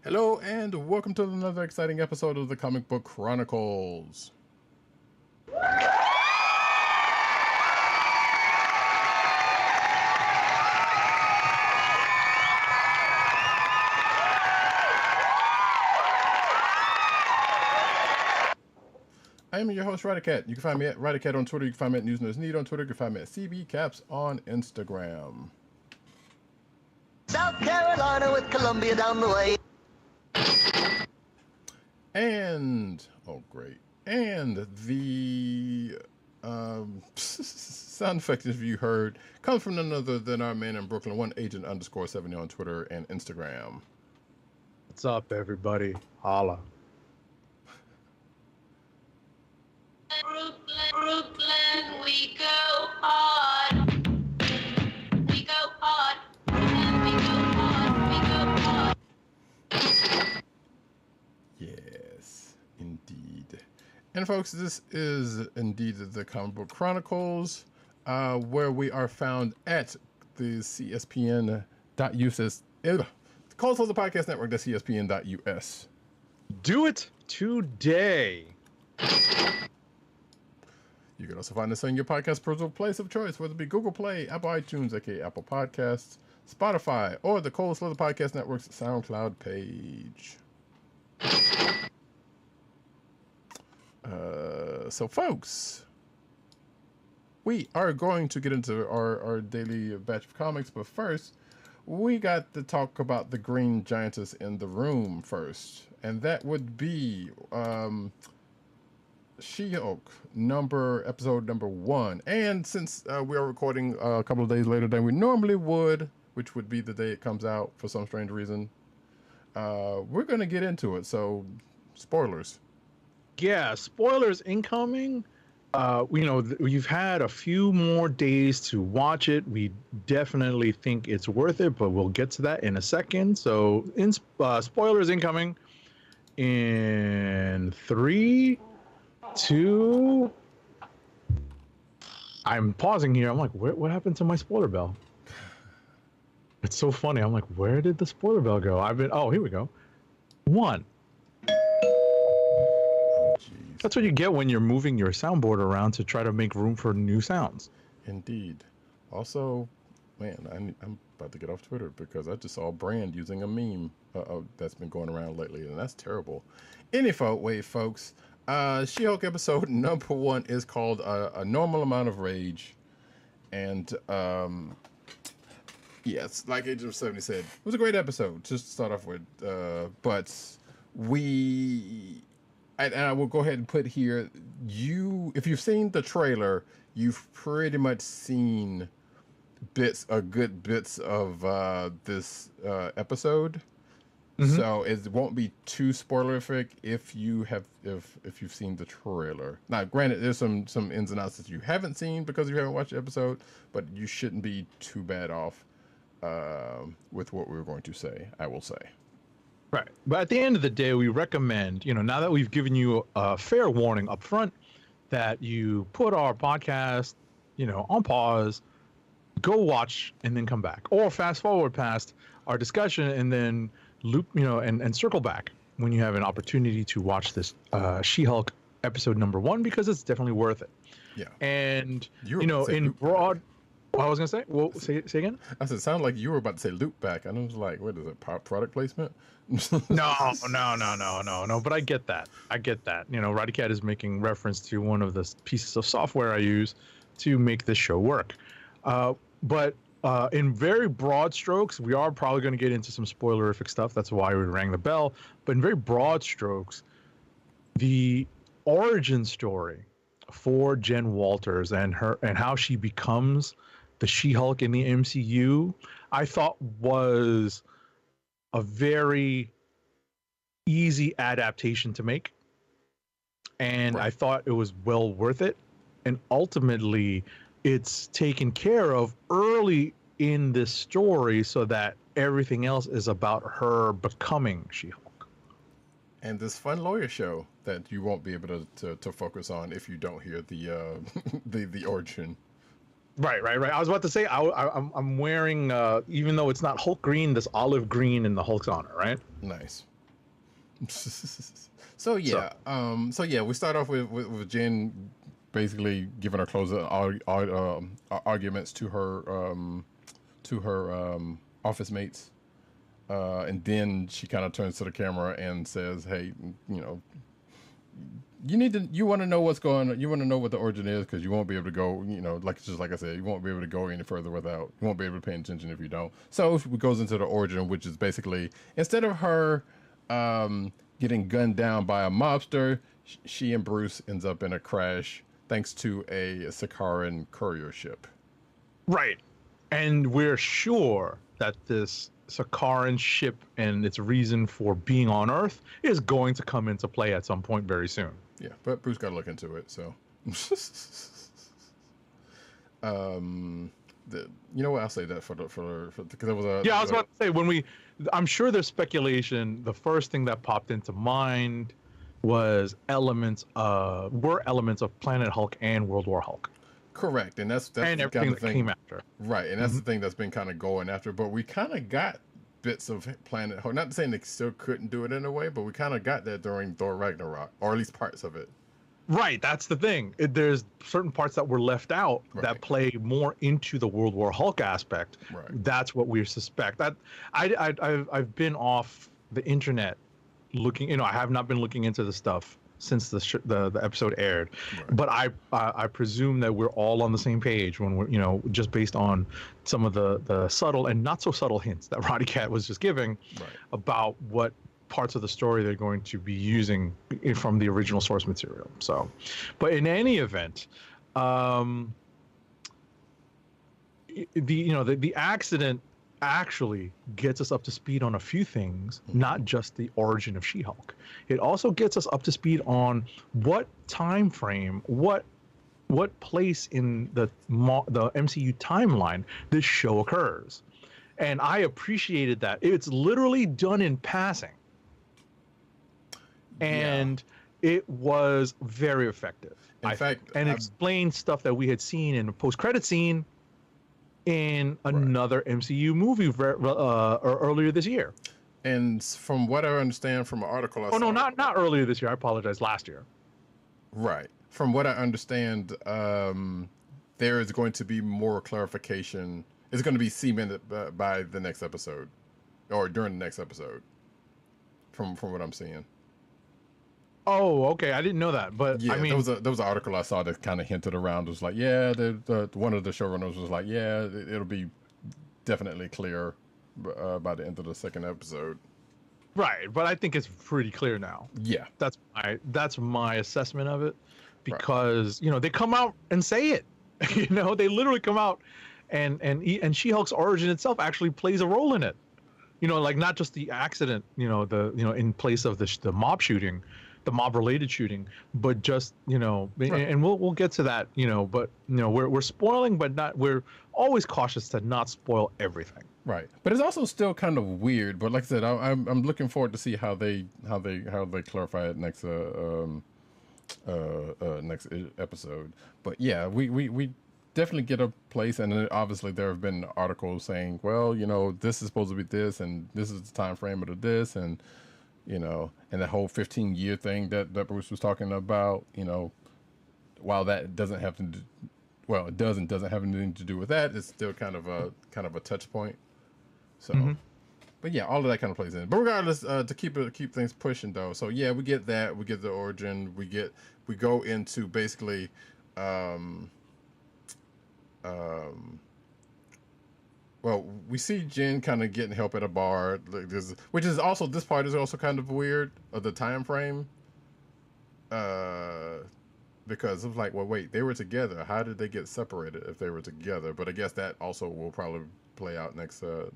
Hello and welcome to another exciting episode of the Comic Book Chronicles. I am your host, Roddykat. You can find me at Roddykat on Twitter. You can find me at NewsNerdsNeed on Twitter. You can find me at CBCaps on Instagram. South Carolina with Columbia down the way. And, oh great, and the sound effect if you heard comes from none other than our man in Brooklyn, @1agent_70 on Twitter and Instagram. What's up, everybody? Holla. Brooklyn, we go hard. We go hard. Brooklyn, we go hard. We go hard. Yes, indeed. And folks, this is indeed the Comic Book Chronicles, where we are found at the CSPN.us, the Calls of the Podcast Network, the CSPN.us. Do it today. You can also find us on your podcast personal place of choice, whether it be Google Play, Apple iTunes, aka Apple Podcasts, Spotify, or the Cold Slither Podcast Network's SoundCloud page. So folks, we are going to get into our daily batch of comics, but first, we got to talk about the Green Giantess in the room first, and that would be She-Hulk episode number 1. And since we are recording a couple of days later than we normally would, which would be the day it comes out for some strange reason, we're going to get into it. So, spoilers. Yeah, spoilers incoming. You've had a few more days to watch it. We definitely think it's worth it, but we'll get to that in a second. So, spoilers incoming in 3, 2. I'm pausing here. I'm like, what happened to my spoiler bell? It's so funny. I'm like, where did the spoiler bell go? Oh, here we go. 1. That's what you get when you're moving your soundboard around to try to make room for new sounds. Indeed. Also, man, I'm about to get off Twitter because I just saw Brand using a meme that's been going around lately, and that's terrible. Anyway, folks, She-Hulk episode number 1 is called A Normal Amount of Rage. And, yes, like Agent 70 said, it was a great episode, just to start off with. But I will go ahead and put here, if you've seen the trailer, you've pretty much seen good bits of this episode. Mm-hmm. So it won't be too spoilerific if you've seen the trailer. Now, granted, there's some ins and outs that you haven't seen because you haven't watched the episode, but you shouldn't be too bad off with what we're going to say, I will say. Right. But at the end of the day, we recommend, now that we've given you a fair warning up front, that you put our podcast, on pause, go watch, and then come back. Or fast forward past our discussion and then loop, and circle back when you have an opportunity to watch this She-Hulk episode number 1, because it's definitely worth it. Yeah. And, in broad... What I was going to say? Well, say again? I said, it sounded like you were about to say loop back. And I was like, what is it, product placement? No. But I get that. Roddykat is making reference to one of the pieces of software I use to make this show work. But in very broad strokes, we are probably going to get into some spoilerific stuff. That's why we rang the bell. But in very broad strokes, the origin story for Jen Walters and how she becomes the She-Hulk in the MCU, I thought was a very easy adaptation to make. And right. I thought it was well worth it. And ultimately, it's taken care of early in this story so that everything else is about her becoming She-Hulk. And this fun lawyer show that you won't be able to focus on if you don't hear the the origin. Right. I was about to say I'm wearing even though it's not Hulk green, this olive green in the Hulk's honor, right? Nice. So yeah, we start off with Jen basically giving her closing arguments to her office mates, and then she kind of turns to the camera and says, "Hey, you know, you want to know what's going on. You want to know what the origin is because you won't be able to go. You know, like I said, you won't be able to go any further without. You won't be able to pay attention if you don't. So it goes into the origin, which is basically instead of her getting gunned down by a mobster, she and Bruce ends up in a crash thanks to a Sakaran courier ship. Right, and we're sure that this Sakaran ship and its reason for being on Earth is going to come into play at some point very soon. Yeah, but Bruce got to look into it. So, you know what? I'll say that for because it was a I was about to say I'm sure there's speculation. The first thing that popped into mind was elements of Planet Hulk and World War Hulk. Correct, and that's and everything that came after. Right, and that's the thing that's been kind of going after. But we kind of got bits of Planet Hulk. Not saying they still couldn't do it in a way, but we kind of got that during Thor Ragnarok, or at least parts of it. Right, that's the thing. There's certain parts that were left out that play more into the World War Hulk aspect. Right. That's what we suspect. That I've been off the internet looking. You know, I have not been looking into the stuff since the episode aired, but I presume that we're all on the same page when we're, you know, just based on some of the subtle and not so subtle hints that Roddykat was just giving about what parts of the story they're going to be using from the original source material. So, but in any event, the accident actually gets us up to speed on a few things, not just the origin of She-Hulk. It also gets us up to speed on what time frame, what place in the MCU timeline this show occurs. And I appreciated that. It's literally done in passing. And it was very effective. In fact, explained stuff that we had seen in the post-credit scene in another MCU movie earlier this year. And from what I understand from an article I saw... no, not earlier this year. I apologize. Last year. Right. From what I understand, there is going to be more clarification. It's going to be cemented by the next episode, or during the next episode, from what I'm seeing. Oh, okay. I didn't know that, but yeah, I mean, there was an article I saw that kind of hinted around. It was like, yeah, one of the showrunners was like, yeah, it'll be definitely clear by the end of the second episode. Right, but I think it's pretty clear now. Yeah, that's my assessment of it, because you know they come out and say it. You know, they literally come out, and She-Hulk's origin itself actually plays a role in it. You know, like not just the accident. You know, in place of the mob shooting. The mob-related shooting, but just, you know, and we'll get to that, you know, but you know, we're spoiling, but not. We're always cautious to not spoil everything. Right, but it's also still kind of weird. But like I said, I'm looking forward to see how they clarify it next next episode. But yeah, we definitely get a place, and then obviously there have been articles saying, well, you know, this is supposed to be this, and this is the time frame of this, and you know, and the whole 15-year thing that Bruce was talking about, you know, while that doesn't have to do, well, it doesn't have anything to do with that, it's still kind of a touch point. So, but yeah, all of that kind of plays in. But regardless, to keep things pushing though. So yeah, we get that, we get the origin, we go into basically, well, we see Jen kind of getting help at a bar, which is also, this part is also kind of weird of the time frame, because it was like, well, wait, they were together. How did they get separated if they were together? But I guess that also will probably play out next. I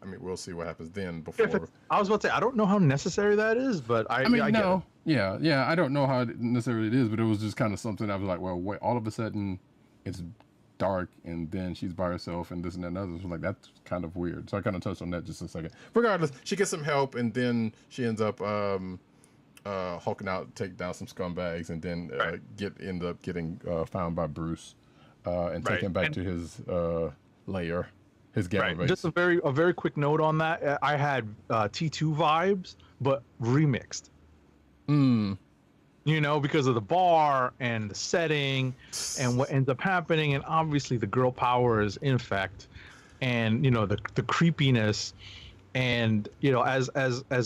mean, we'll see what happens then. Before I was about to say, I don't know how necessary that is, but I mean, I no, yeah, I don't know how necessary it is, but it was just kind of something I was like, well, wait, all of a sudden, it's dark and then she's by herself and this and that and other. So like, that's kind of weird. So I kind of touched on that just a second. Regardless, she gets some help and then she ends up hulking out, take down some scumbags, and then end up getting found by Bruce and taken back to his lair. his gamma Right. base. Just a very quick note on that. I had T2 vibes, but remixed. You know, because of the bar and the setting and what ends up happening, and obviously the girl power is in effect, and you know the creepiness, and you know as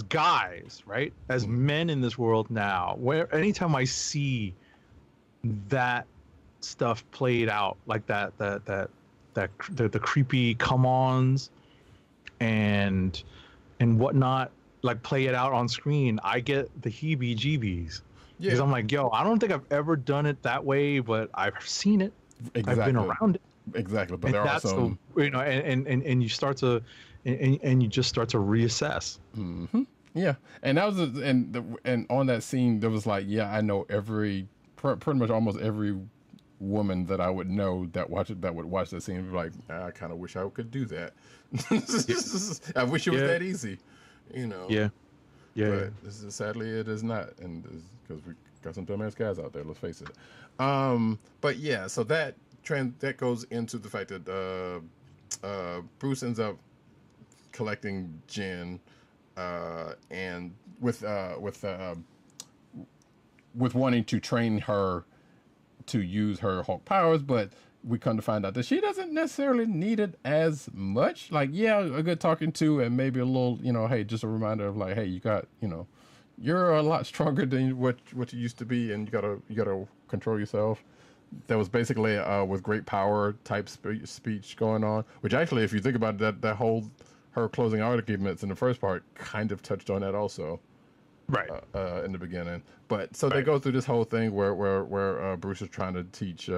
guys, right, as men in this world now, where anytime I see that stuff played out like the creepy come-ons and whatnot, like play it out on screen, I get the heebie-jeebies. Yeah. Because I'm like, yo, I don't think I've ever done it that way, but I've seen it. Exactly. I've been around it. Exactly. But And there are that's some, you know, and you start to, and you just start to reassess. yeah. And that was, and on that scene, there was like, yeah, I know pretty much almost every woman that I would know that would watch that scene and be like, I kind of wish I could do that. I wish it was that easy, you know. Yeah. But sadly, it is not, and because we got some dumbass guys out there. Let's face it. But yeah, so that goes into the fact that Bruce ends up collecting Jen, and with wanting to train her to use her Hulk powers, but we come to find out that she doesn't necessarily need it as much. Like, yeah, a good talking to, and maybe a little, you know, hey, just a reminder of like, hey, you got, you know, you're a lot stronger than what you used to be, and you gotta control yourself. That was basically with great power type speech going on, which actually, if you think about it, that whole her closing arguments in the first part kind of touched on that also. Right. In the beginning, but so they go through this whole thing where Bruce is trying to teach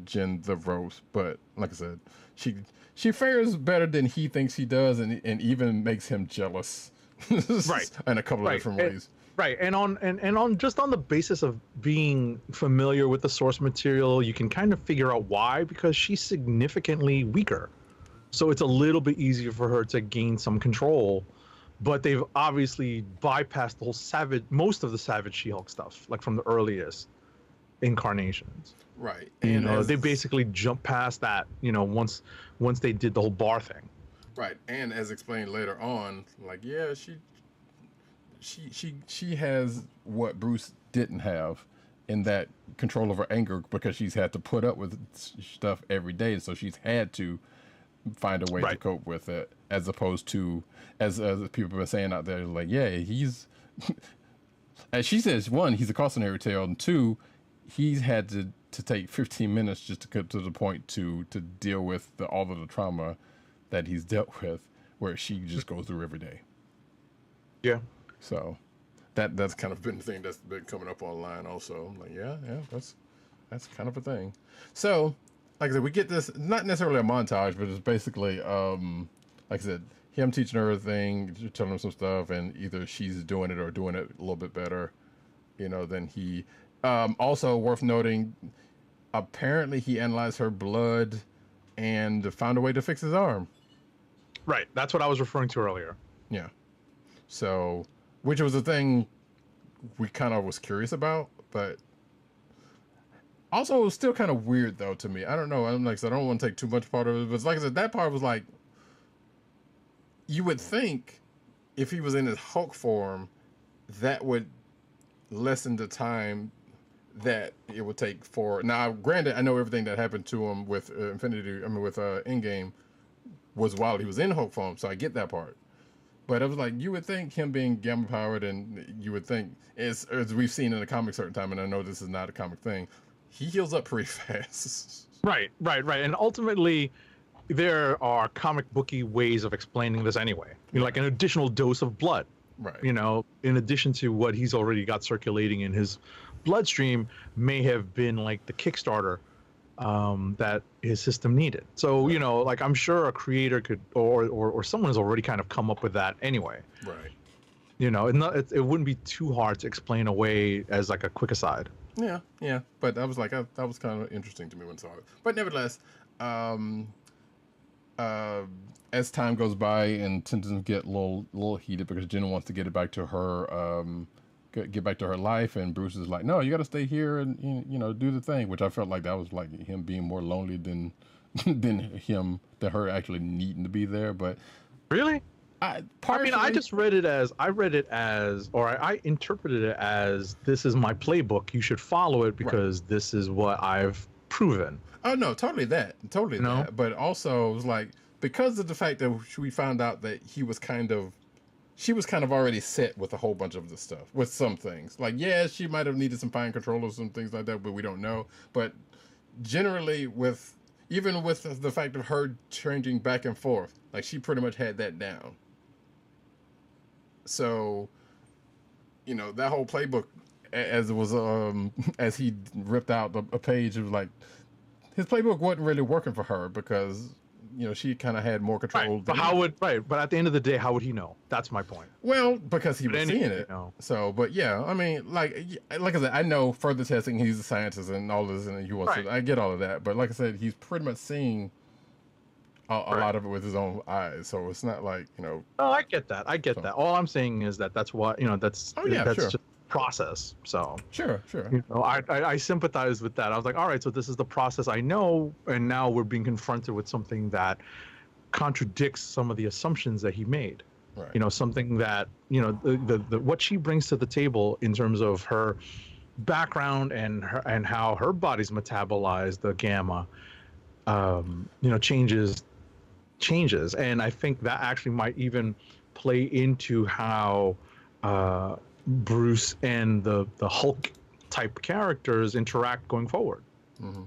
Jen the ropes, but like I said, she fares better than he thinks he does, and even makes him jealous, Right. in a couple of different ways. Right, and on just on the basis of being familiar with the source material, you can kind of figure out why, because she's significantly weaker, so it's a little bit easier for her to gain some control. But they've obviously bypassed the whole most of the Savage She-Hulk stuff, like from the earliest incarnations. Right. You And know, they basically jumped past that, you know, once they did the whole bar thing. Right. And as explained later on, like, yeah, she has what Bruce didn't have, in that control of her anger, because she's had to put up with stuff every day, so she's had to find a way to cope with it, as opposed to, as people have been saying out there, like, yeah, he's as she says, one, he's a cautionary tale, and two, he's had to take 15 minutes just to get to the point to deal with all of the trauma that he's dealt with, where she just goes through every day. Yeah. So that's kind of been the thing that's been coming up online also. I'm like, yeah, that's kind of a thing. So, like I said, we get this, not necessarily a montage, but it's basically, like I said, him teaching her a thing, telling him some stuff, and either she's doing it or doing it a little bit better, you know, than he. Also worth noting, apparently he analyzed her blood and found a way to fix his arm. Right. That's what I was referring to earlier. Yeah. So, which was a thing we kind of was curious about, but also it was still kind of weird though to me. I don't know. I'm like, so I don't want to take too much part of it, but like I said, that part was like, you would think if he was in his Hulk form, that would lessen the time that it would take for. Now, granted, I know everything that happened to him with with Endgame was while he was in Hulk form, so I get that part. But it was like, you would think him being gamma powered, and you would think, as we've seen in the comic certain time, and I know this is not a comic thing, he heals up pretty fast. Right. And ultimately, there are comic booky ways of explaining this anyway. You know, like an additional dose of blood. Right. You know, in addition to what he's already got circulating in his bloodstream, may have been like the Kickstarter that his system needed. So, you know, like, I'm sure a creator could, or someone has already kind of come up with that anyway. Right. You know, it wouldn't be too hard to explain away as like a quick aside. Yeah. But that was like, that was kind of interesting to me when I saw it. But nevertheless, as time goes by and tensions get a little heated, because Jen wants to get back to her life, and Bruce is like, no, you got to stay here and, you know, do the thing, which I felt like that was like him being more lonely than than her actually needing to be there. But Really? I interpreted it as, this is my playbook. You should follow it because this is what I've proven. Oh no, totally that. But also it was like, because of the fact that we found out that she was kind of already set with a whole bunch of the stuff, with some things. Like, yeah, she might have needed some fine control or some things like that, but we don't know. But generally, even with the fact of her changing back and forth, like, she pretty much had that down. So, that whole playbook, as it was, as he ripped out a page, it was like, his playbook wasn't really working for her because, she kind of had more control. Right. But at the end of the day, how would he know? That's my point. Well, because he was seeing it. So, but yeah, I mean, like I said, I know further testing, he's a scientist and all this, and he wants to, I get all of that. But like I said, he's pretty much seeing a lot of it with his own eyes. So it's not like, Oh, I get that. that. All I'm saying is that's what, that's just process. So sure. I sympathize with that. I was like, all right, so this is the process I know, and now we're being confronted with something that contradicts some of the assumptions that he made. Right. Something that the what she brings to the table in terms of her background and how her body's metabolized the gamma, changes, and I think that actually might even play into how Bruce and the Hulk type characters interact going forward. Mm-hmm.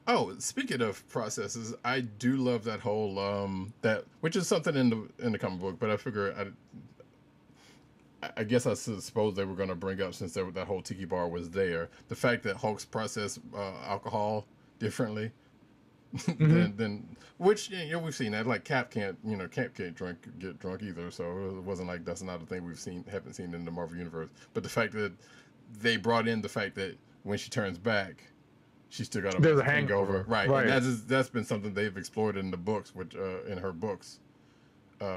Oh, speaking of processes, I do love that whole which is something in the comic book, but I figure I guess I suppose they were going to bring up, since that whole tiki bar was there, the fact that Hulks process alcohol differently. Mm-hmm. than which we've seen that, like Cap can't get drunk either, so it wasn't like that's not a thing haven't seen in the Marvel universe. But the fact that they brought in the fact that when she turns back, she's still got a hangover, right? And that's been something they've explored in the books, which in her books,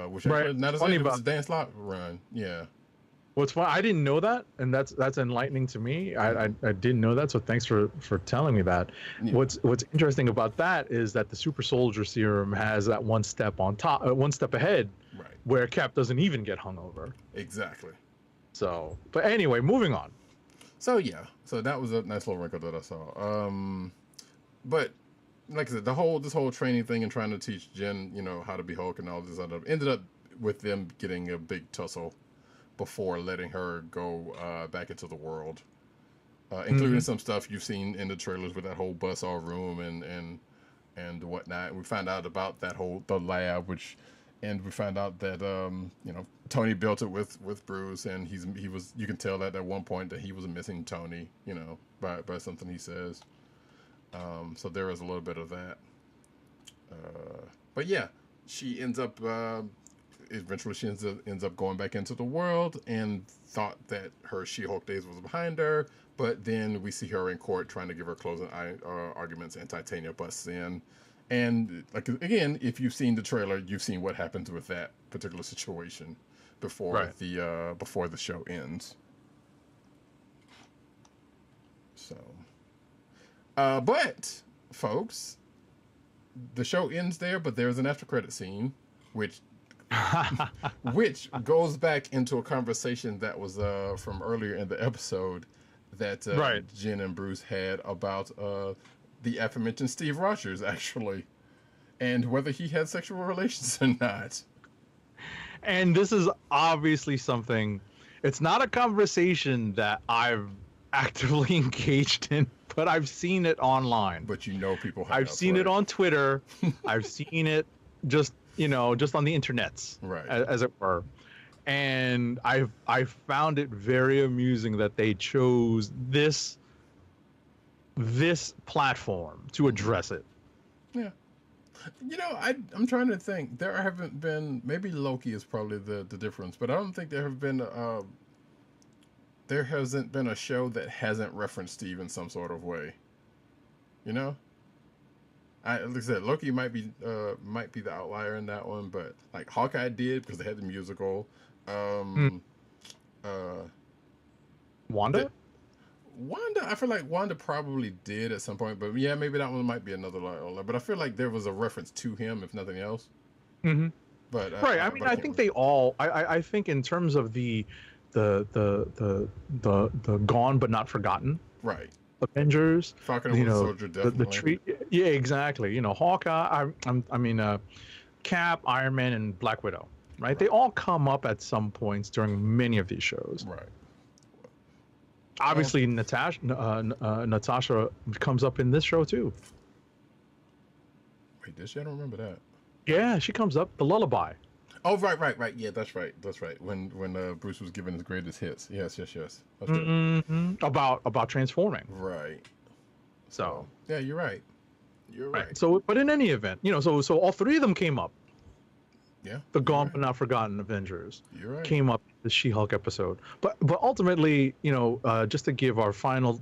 which not as funny about Dan Slott run, yeah. What's fun, I didn't know that, and that's enlightening to me. I didn't know that, so thanks for telling me that. Yeah. What's interesting about that is that the super soldier serum has that one step ahead, where Cap doesn't even get hungover. Exactly. So, but anyway, moving on. So yeah, so that was a nice little wrinkle that I saw. But like I said, this whole training thing and trying to teach Jen, how to be Hulk and all this other, ended up with them getting a big tussle before letting her go back into the world, including some stuff you've seen in the trailers with that whole buzzsaw room and whatnot. And we found out about the lab, and we found out that Tony built it with Bruce, and you can tell that at one point that he was missing Tony, by something he says. So there is a little bit of that. But yeah, she ends up. Eventually she ends up going back into the world, and thought that her She-Hulk days was behind her, but then we see her in court trying to give her closing arguments, and Titania busts in. And like, again, if you've seen the trailer, you've seen what happens with that particular situation before the show ends. So but folks, the show ends there, but there's an after credit scene which goes back into a conversation that was from earlier in the episode that Jen and Bruce had about the aforementioned Steve Rogers, actually, and whether he had sexual relations or not. And this is obviously something, it's not a conversation that I've actively engaged in, but I've seen it online. But people have. I've seen it on Twitter. I've seen it just on the internets, as it were. And I found it very amusing that they chose this platform to address it. Yeah. I'm trying to think. There haven't been, maybe Loki is probably the difference, but I don't think there hasn't been a show that hasn't referenced Steve in some sort of way. Like I said, Loki might be the outlier in that one, but like Hawkeye did, because they had the musical. Wanda? Wanda, I feel like Wanda probably did at some point, but yeah, maybe that one might be another like. But I feel like there was a reference to him, if nothing else. Mm-hmm. But Right. I mean, I think they all. I think in terms of the gone but not forgotten right. Avengers, Falcon and Winter Soldier, definitely. the tree. Yeah, exactly. You know, Hawkeye. I mean, Cap, Iron Man, and Black Widow. Right? They all come up at some points during many of these shows. Right. Obviously, Natasha comes up in this show too. Wait, did she? I don't remember that. Yeah, she comes up. The lullaby. Oh, right. Yeah, that's right. When Bruce was giving his greatest hits. Yes. That's right. Mm-hmm. About transforming. Right. So yeah, you're right. You're right. So, but in any event, you know, so all three of them came up. Yeah. The Gone but Not Forgotten Avengers You're right. came up in the She-Hulk episode. But ultimately, you know, just to give our final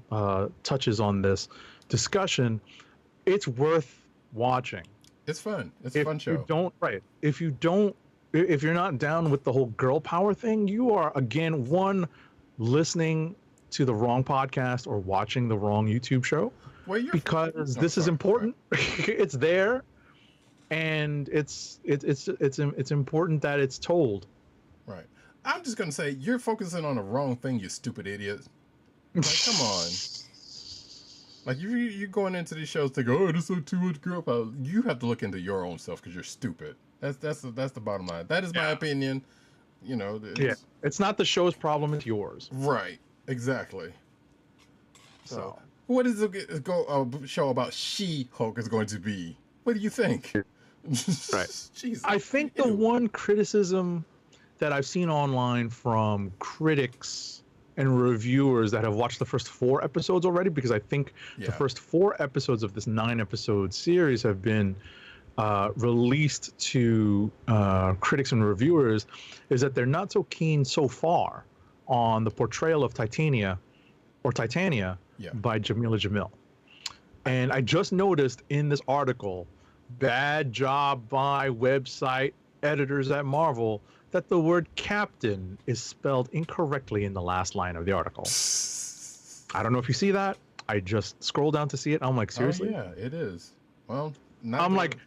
touches on this discussion, it's worth watching. It's fun. It's a fun show. If you're not down with the whole girl power thing, you are again listening to the wrong podcast or watching the wrong YouTube show. Well, because this is important. It's there. And it's important that it's told. Right. I'm just gonna say you're focusing on the wrong thing, you stupid idiot. Like, come on. Like you're going into these shows thinking, oh, this is too much girl power. You have to look into your own self because you're stupid. That's the bottom line. That is my opinion. You know. It's not the show's problem; it's yours. Right. Exactly. So what is a show about She-Hulk is going to be? What do you think? Right. Jesus. I think the one criticism that I've seen online from critics and reviewers that have watched the first 4 episodes already, because I think the first 4 episodes of this 9-episode series have been released to critics and reviewers, is that they're not so keen so far on the portrayal of Titania by Jamila Jamil. And I just noticed in this article, bad job by website editors at Marvel, that the word captain is spelled incorrectly in the last line of the article. I don't know if you see that. I just scrolled down to see it. I'm like, seriously? Oh, yeah, it is. Well, I'm like,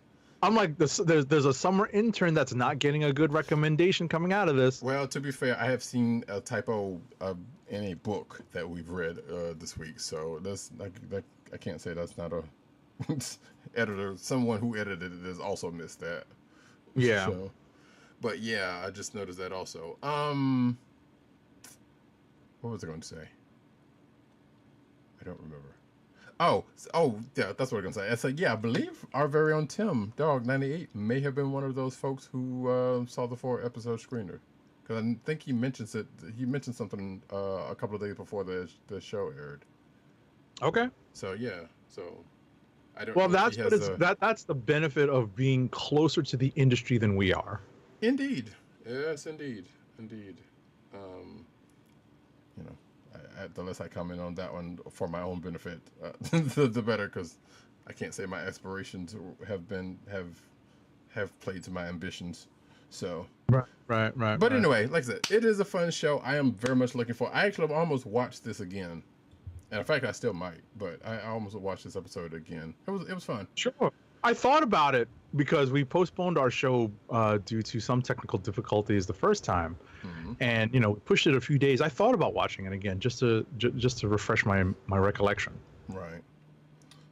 there's a summer intern that's not getting a good recommendation coming out of this. Well, to be fair, I have seen a typo in a book that we've read this week, so that's I can't say that's not a editor. Someone who edited it has also missed that. Yeah. So, but yeah, I just noticed that also. What was I going to say? I don't remember. Oh, yeah, that's what I'm going to say. I said, yeah, I believe our very own Tim Dog 98 may have been one of those folks who saw the 4-episode screener, because I think he mentions it. He mentioned something a couple of days before the show aired. Okay. So yeah, so I don't. Well, know that's the benefit of being closer to the industry than we are. Indeed. Yes, indeed. You know, the less I comment on that one for my own benefit, the better, because I can't say my aspirations have played to my ambitions. So. Right. But anyway, like I said, it is a fun show. I am very much looking for. I actually almost watched this again. And in fact, I still might, but I almost watched this episode again. It was fun. Sure. I thought about it because we postponed our show due to some technical difficulties the first time, and we pushed it a few days. I thought about watching it again just to refresh my recollection. Right.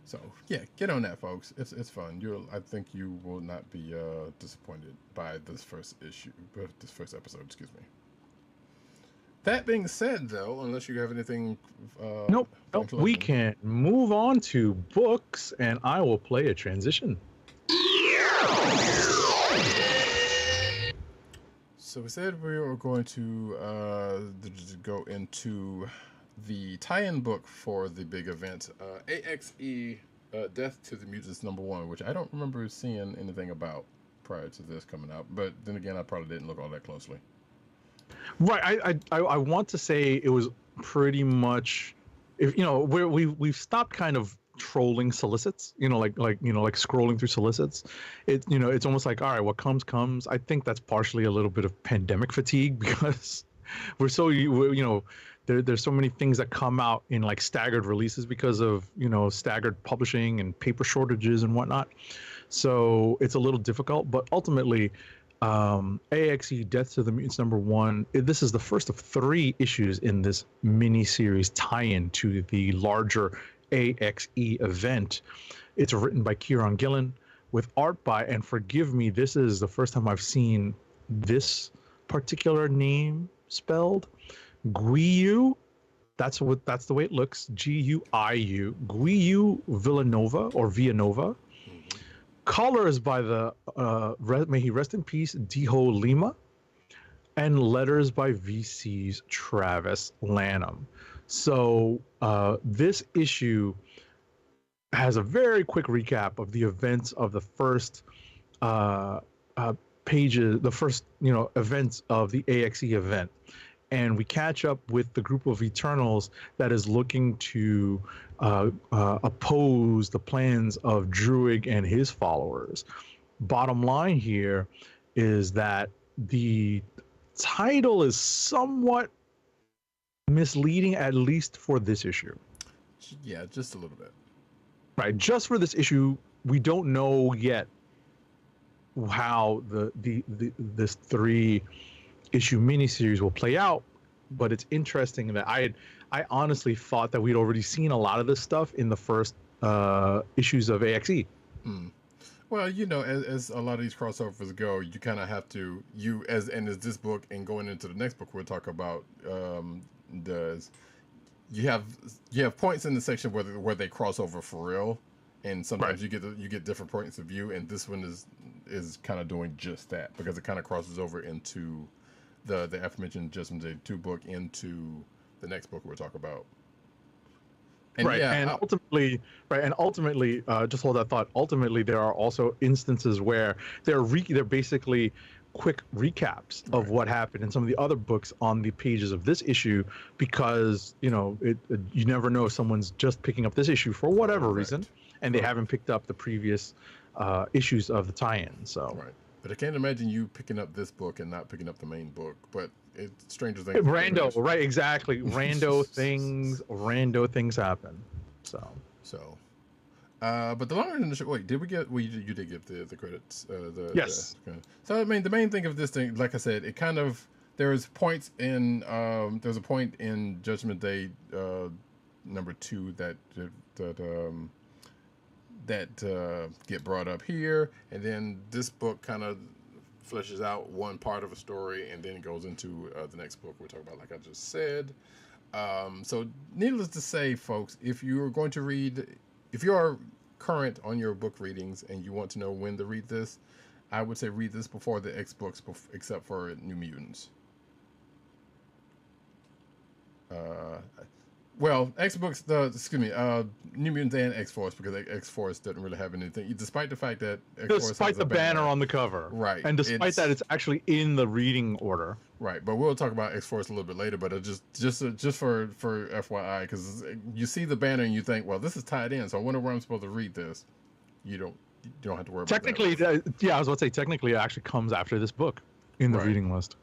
So yeah, get on that, folks. It's fun. I think you will not be disappointed by this first episode. Excuse me. That being said, though, unless you have anything... Nope. We can move on to books, and I will play a transition. So we said we were going to go into the tie-in book for the big event, AXE Death to the Mutants #1, which I don't remember seeing anything about prior to this coming out. But then again, I probably didn't look all that closely. Right. I want to say it was pretty much, we've stopped kind of trolling solicits, like scrolling through solicits. It's almost like, all right, what comes. I think that's partially a little bit of pandemic fatigue, because we're so, there's so many things that come out in like staggered releases because of staggered publishing and paper shortages and whatnot. So it's a little difficult, but ultimately, AXE Death to the Mutants #1. This is the first of 3 issues in this mini-series tie-in to the larger AXE event. It's written by Kieron Gillen with art by, and forgive me, this is the first time I've seen this particular name spelled, Guiu. That's the way it looks. Guiu. Guiu Villanova. Colors by the may he rest in peace, Diho Lima, and letters by VC's Travis Lanham. So this issue has a very quick recap of the events of the first pages, the first events of the AXE event, and we catch up with the group of Eternals that is looking to oppose the plans of Druig and his followers. Bottom line here is that the title is somewhat misleading, at least for this issue. Yeah, just a little bit. Right, just for this issue, we don't know yet how this 3-issue miniseries will play out, but it's interesting that I honestly thought that we'd already seen a lot of this stuff in the first issues of AXE. Well, as a lot of these crossovers go, you kind of have to, as this book and going into the next book we'll talk about, you have points in the section where they cross over for real, and sometimes you get different points of view, and this one is kind of doing just that because it kind of crosses over into the aforementioned Judgment Day 2 book into the next book we'll talk about. And ultimately, just hold that thought. Ultimately, there are also instances where they're basically quick recaps of what happened in some of the other books on the pages of this issue, because you never know if someone's just picking up this issue for whatever reason, and they haven't picked up the previous issues of the tie-in. So. Right. But I can't imagine you picking up this book and not picking up the main book. But it's Stranger Things. Rando, right? Exactly. Rando things happen. But the longer in the show. Wait, did we get? You did give the credits. Yes. So I mean, the main thing of this thing, like I said, it kind of there's points in there's a point in Judgment Day #2 that get brought up here, and then this book kind of fleshes out one part of a story, and then it goes into the next book we'll talk about, like I just said. So needless to say, folks, if you are current on your book readings and you want to know when to read this, I would say read this before the X books, except for New Mutants. Well, X books, New Mutants and X-Force, because X-Force doesn't really have anything, despite the fact that X-Force despite has the banner on the cover, right, and despite that it's actually in the reading order, right. But we'll talk about X-Force a little bit later. But it just for FYI, because you see the banner and you think, well, this is tied in, so I wonder where I'm supposed to read this. You don't have to worry about that. Technically, I was about to say, technically, it actually comes after this book in the reading list.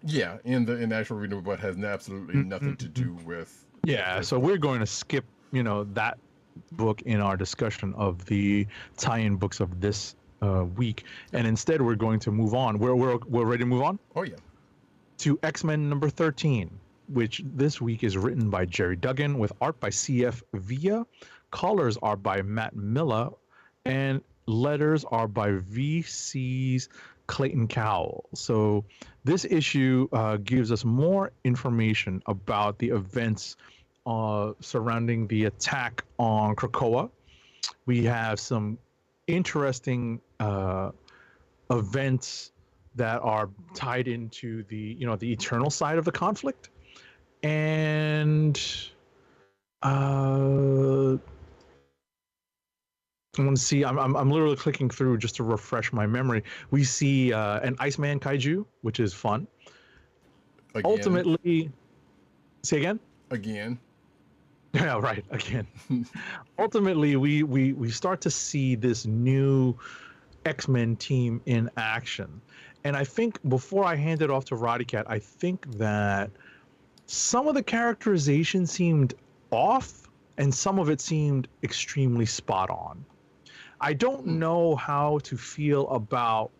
Yeah, in the actual reading, but has absolutely nothing to do with. Yeah, so we're going to skip, that book in our discussion of the tie-in books of this week, and instead we're going to move on. We're ready to move on. Oh yeah. To X-Men #13, which this week is written by Jerry Duggan with art by C.F. Villa. Colors are by Matt Miller, and letters are by VC's Clayton Cowell. So this issue gives us more information about the events surrounding the attack on Krakoa. We have some interesting events that are tied into the the Eternal side of the conflict, and I want to see. I'm literally clicking through just to refresh my memory. We see an Iceman kaiju, which is fun. Again. Ultimately, say again. Again. Yeah, right. Again. Ultimately, we start to see this new X-Men team in action, and I think before I hand it off to Roddykat, I think that some of the characterization seemed off, and some of it seemed extremely spot on. I don't know how to feel about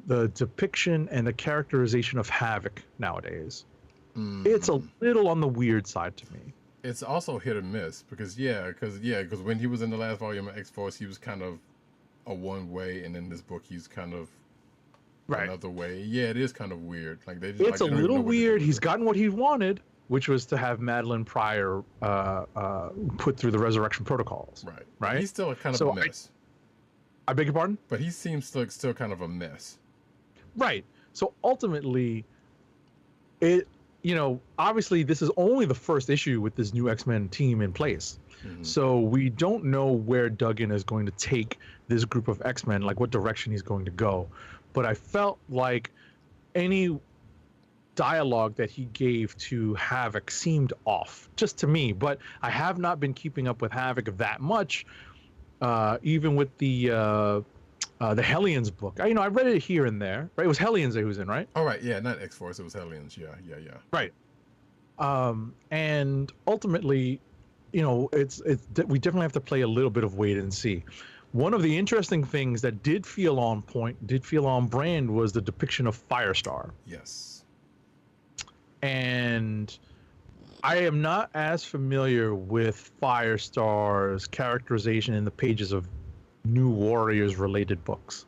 the depiction and the characterization of Havoc nowadays. It's a little on the weird side to me. It's also hit or miss because when he was in the last volume of X-Force, he was kind of a one way, and in this book, he's kind of another way. Yeah, it is kind of weird. Like It's a little weird. He's gotten what he wanted, which was to have Madeline Pryor put through the resurrection protocols. Right. Right. He's still kind of a mess. I beg your pardon? But he seems like still kind of a mess. Right. So ultimately, obviously this is only the first issue with this new X-Men team in place. So we don't know where Duggan is going to take this group of X-Men, like what direction he's going to go. But I felt like any dialogue that he gave to Havoc seemed off, just to me. But I have not been keeping up with Havoc that much, even with the Hellions book. I read it here and there. Right, it was Hellions that he was in, right? Oh, right, yeah, not X-Force, it was Hellions. Yeah. Right. And ultimately, it's we definitely have to play a little bit of wait and see. One of the interesting things that did feel on point, did feel on brand, was the depiction of Firestar. Yes. And I am not as familiar with Firestar's characterization in the pages of New Warriors related books.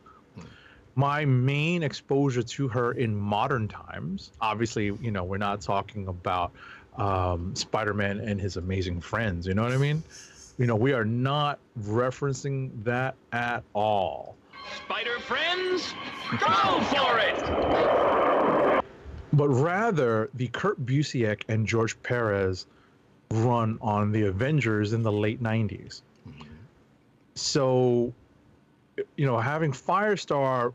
My main exposure to her in modern times, obviously, we're not talking about Spider-Man and his amazing friends, you know what I mean? We are not referencing that at all. Spider friends, go for it! But rather the Kurt Busiek and George Perez run on the Avengers in the late 90s. So, having Firestar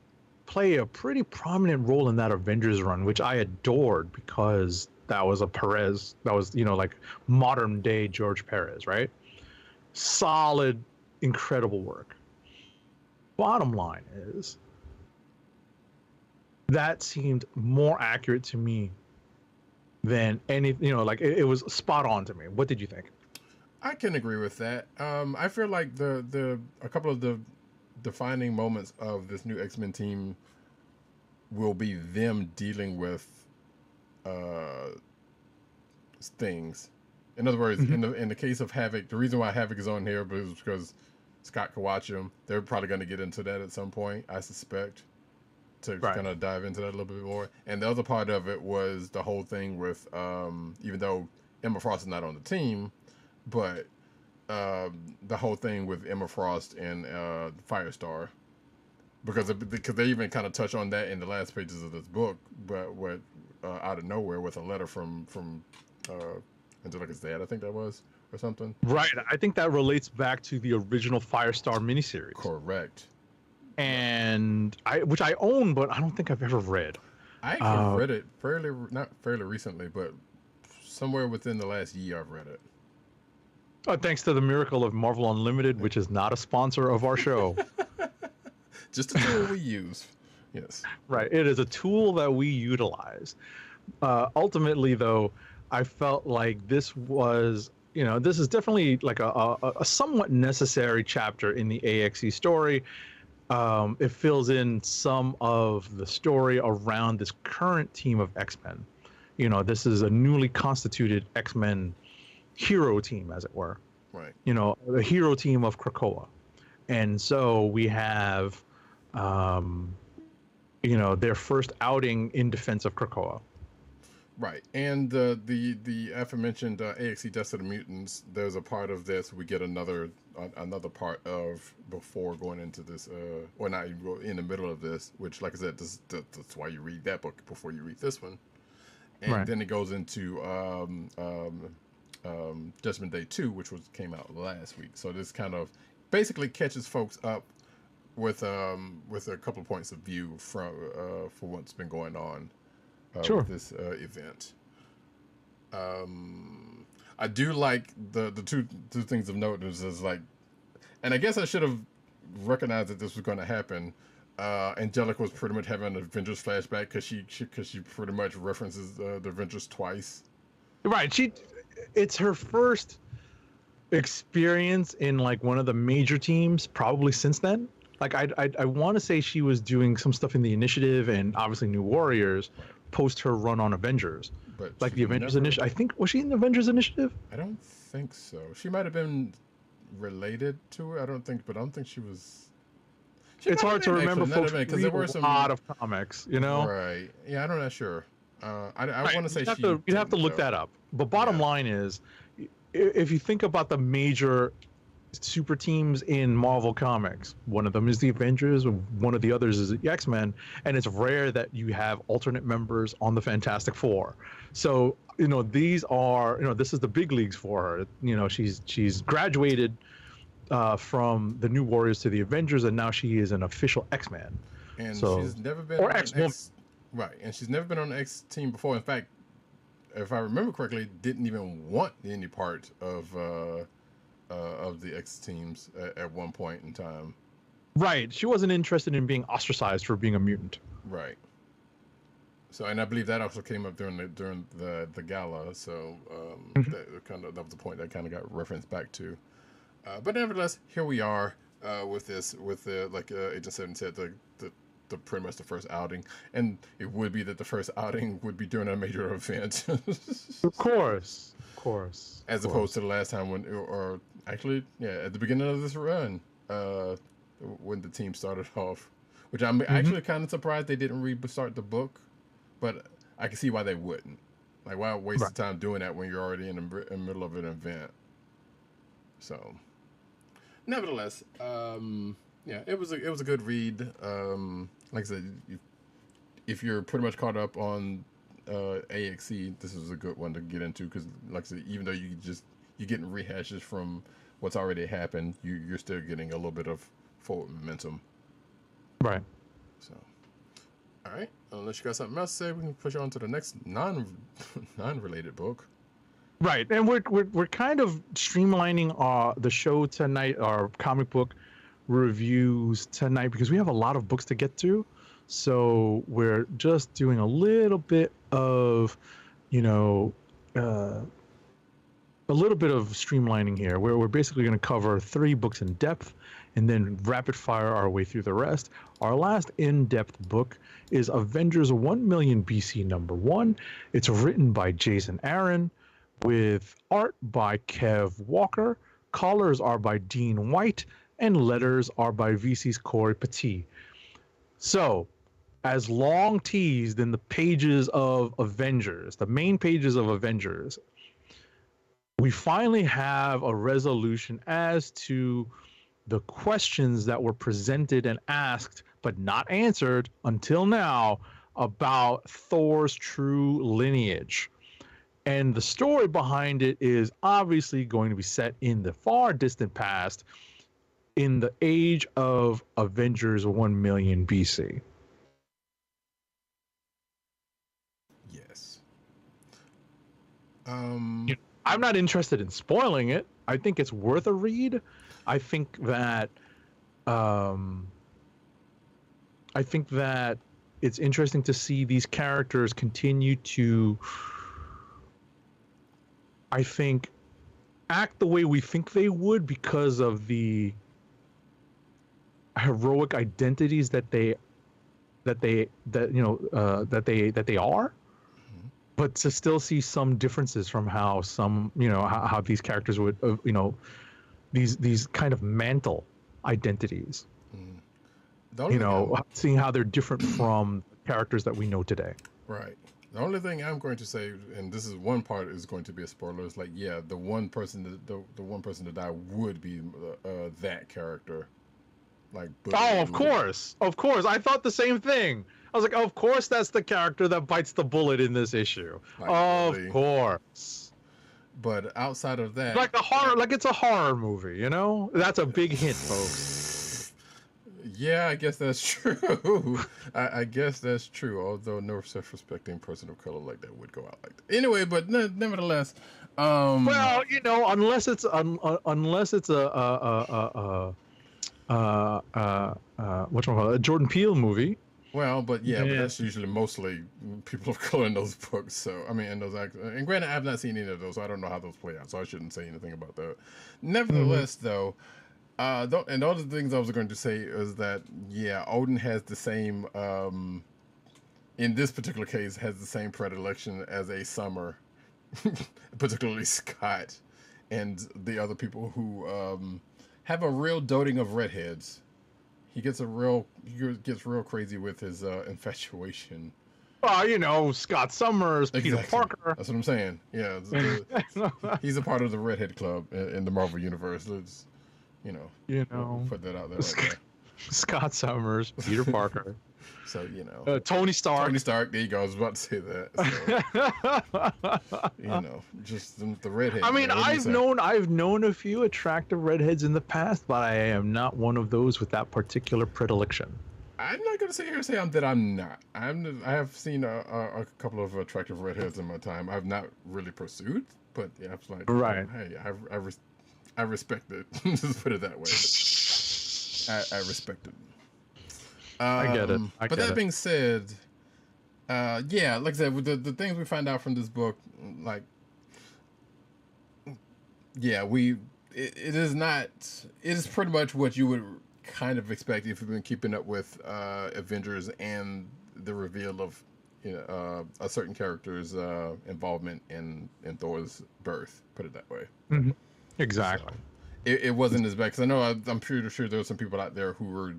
play a pretty prominent role in that Avengers run, which I adored because that was a Perez, that was, like modern day George Perez, right? Solid, incredible work. Bottom line is, that seemed more accurate to me than any, it was spot on to me. What did you think? I can agree with that. I feel like a couple of the defining moments of this new X-Men team will be them dealing with things. In other words, in the case of Havoc, the reason why Havoc is on here is because Scott could watch him. They're probably going to get into that at some point, I suspect, to kind of dive into that a little bit more. And the other part of it was the whole thing with, even though Emma Frost is not on the team, but the whole thing with Emma Frost and Firestar, because they even kind of touch on that in the last pages of this book, but out of nowhere with a letter from Angelica's dad, I think that was, or something. Right. I think that relates back to the original Firestar miniseries. Correct. And which I own, but I don't think I've ever read. I actually read it not fairly recently, but somewhere within the last year I've read it. Oh, thanks to the miracle of Marvel Unlimited, which is not a sponsor of our show. Just a tool we use. Yes. Right. It is a tool that we utilize. Ultimately, though, I felt like this was, this is definitely like a somewhat necessary chapter in the AXE story. It fills in some of the story around this current team of X-Men. This is a newly constituted X-Men hero team, as it were. Right. The hero team of Krakoa. And so we have, their first outing in defense of Krakoa. Right. And the aforementioned AXE Deaths of the Mutants, there's a part of this, we get another part of before going into this, or not even in the middle of this, which, like I said, that's why you read that book before you read this one. And then it goes into Judgment Day 2, which came out last week. So this kind of basically catches folks up with a couple of points of view for what's been going on with this event. I do like the two things of note is like, and I guess I should have recognized that this was going to happen. Angelica was pretty much having an Avengers flashback because she pretty much references the Avengers twice. Right. It's her first experience in like one of the major teams probably since then. Like I want to say she was doing some stuff in the Initiative and obviously New Warriors post her run on Avengers. But like the Avengers Initiative. I think, was she in the Avengers Initiative? I don't think so. She might have been related to it. I don't think she was. It's hard to remember, folks, because there were a lot of comics, you know? Right. Yeah, I'm not sure. I right. want to say you'd have to look that up. But bottom line is, if you think about the major super teams in Marvel Comics, one of them is the Avengers, one of the others is the X-Men, and it's rare that you have alternate members on the Fantastic Four. So, these are, this is the big leagues for her. She's graduated from the New Warriors to the Avengers, and now she is an official X-Man. And she's never been on X-Woman. Right, and she's never been on the X team before. In fact, if I remember correctly, didn't even want any part of the X teams at one point in time. Right, she wasn't interested in being ostracized for being a mutant. Right. So, and I believe that also came up during the gala. So that was the point that kind of got referenced back to. But nevertheless, here we are with like Agent 7 said, the pretty much the first outing, and it would be that the first outing would be during a major event. Of course. As opposed to the last time or actually, at the beginning of this run, when the team started off, which I'm actually kind of surprised they didn't restart the book, but I can see why they wouldn't. Like, why waste the time doing that when you're already in the middle of an event? So, nevertheless, it was a good read. Like I said, if you're pretty much caught up on AXE, this is a good one to get into because, like I said, even though you're getting rehashes from what's already happened, you're still getting a little bit of forward momentum. Right. So, all right. Unless you got something else to say, we can push on to the next non-related book. Right, and we're kind of streamlining the show tonight, our comic book reviews tonight, because we have a lot of books to get to. So we're just doing a little bit of, a little bit of streamlining here, where we're basically going to cover 3 books in depth and then rapid fire our way through the rest. Our last in-depth book is Avengers 1 Million BC #1. It's written by Jason Aaron, with art by Kev Walker, colors are by Dean White, and letters are by VC's Corey Petit. So, as long teased in the pages of Avengers, the main pages of Avengers, we finally have a resolution as to the questions that were presented and asked but not answered until now about Thor's true lineage. And the story behind it is obviously going to be set in the far distant past, in the age of Avengers 1 million BC. Yes. I'm not interested in spoiling it. I think it's worth a read. I think that it's interesting to see these characters continue to, I think, act the way we think they would because of the heroic identities that they are, but to still see some differences from how how these characters would, these kind of mantle identities, seeing how they're different from characters that we know today. Right. The only thing I'm going to say, and this is one part is going to be a spoiler, is like, the one person to die would be that character. Like, of course. I thought the same thing. I was like, of course, that's the character that bites the bullet in this issue. Like, of course. But outside of that, it's a horror movie, That's a big hint, folks. Yeah, I guess that's true. I guess that's true. Although no self-respecting person of color like that would go out like that. Anyway, but nevertheless, unless it's whatchamacallit, a Jordan Peele movie. Well, but yeah, but Yeah. that's usually mostly people of color in those books. So I mean, in those and granted, I have not seen any of those, so I don't know how those play out. So I shouldn't say anything about that. Nevertheless, though, and all the things I was going to say is that yeah, Odin has the same, in this particular case, has the same predilection as a Summer, particularly Scott, and the other people who have a real doting of redheads. He gets real crazy with his infatuation. Well, Scott Summers, Peter Exactly. Parker. That's what I'm saying. Yeah, he's a part of the redhead club in the Marvel universe. Let's, put that out there. Right there. Scott Summers, Peter Parker. So Tony Stark. Tony Stark. There you go. I was about to say that. So, just the redhead. I mean, I've known a few attractive redheads in the past, but I am not one of those with that particular predilection. I'm not gonna sit here and say that I'm not. I have seen a couple of attractive redheads in my time. I've not really pursued, but yeah, I was like, right. Hey, I respect it. Just put it that way. I respect it. I get it. But that being said, yeah, like I said, with the things we find out from this book, like, yeah, it is pretty much what you would kind of expect if you've been keeping up with Avengers and the reveal of a certain character's involvement in Thor's birth. Put it that way. Mm-hmm. Exactly. So, it wasn't as bad because I know I'm pretty sure there were some people out there who were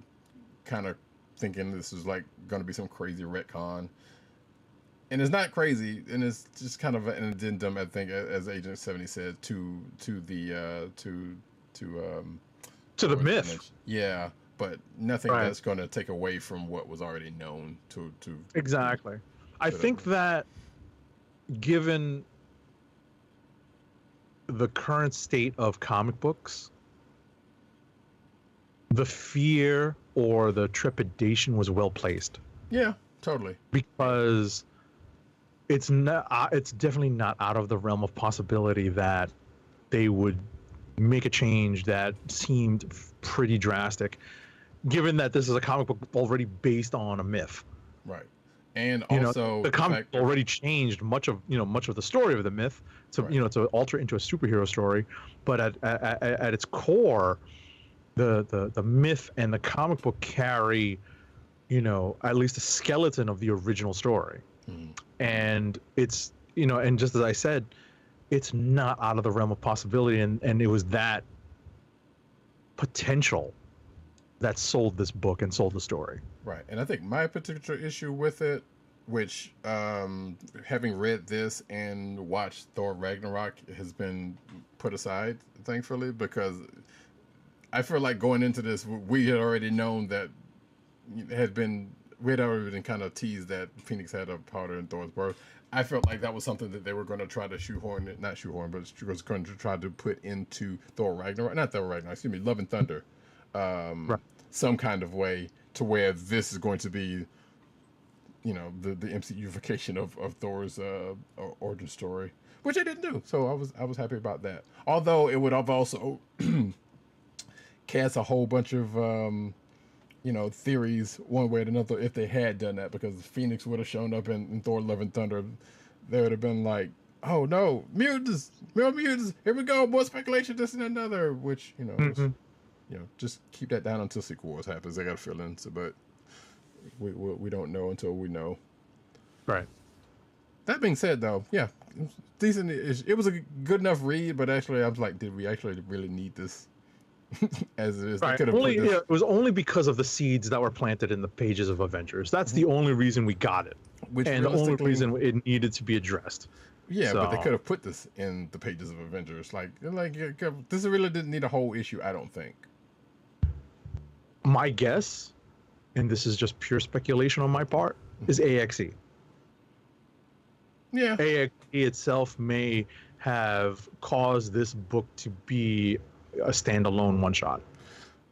kind of thinking this was like going to be some crazy retcon, and it's not crazy, and it's just kind of an addendum, I think, as Agent 70 said, to the myth. Yeah, but nothing Right. that's going to take away from what was already known. Exactly. I think that given the current state of comic books, the fear or the trepidation was well placed. Yeah, totally. Because it's definitely not out of the realm of possibility that they would make a change that seemed pretty drastic, given that this is a comic book already based on a myth. Right. And also the comic already changed much of the story of the myth to Right. to alter into a superhero story, but at its core, the myth and the comic book carry at least a skeleton of the original story. And it's and just as I said, it's not out of the realm of possibility, and it was that potential that sold this book and sold the story. Right. And I think my particular issue with it, which having read this and watched Thor Ragnarok, has been put aside, thankfully, because I feel like going into this, we had already known that we had already been kind of teased that Phoenix had a powder in Thor's birth. I felt like that was something that they were going to try to not shoehorn, but was going to try to put into Thor Ragnarok, not Thor Ragnarok, excuse me, Love and Thunder, Right. some kind of way to where this is going to be, the MCU-ification of Thor's origin story, which they didn't do. So I was happy about that. Although it would have also cast a whole bunch of theories one way or another if they had done that, because Phoenix would have shown up in Thor Love and Thunder. They would have been like, oh no, mutants, more mutants, here we go, more speculation, this and another, which just keep that down until Secret Wars happens. I got a feeling, but we don't know until we know. Right. That being said, though, yeah, decent. It was a good enough read, but actually, I was like, did we actually really need this? As it is, Right. they could have put this. It was only because of the seeds that were planted in the pages of Avengers. That's the only reason we got it, Which and the only realistically- reason it needed to be addressed. Yeah, but they So- could have put this in the pages of Avengers. Like this really didn't need a whole issue, I don't think. My guess, and this is just pure speculation on my part, is AXE. Yeah, AXE itself may have caused this book to be a standalone one shot.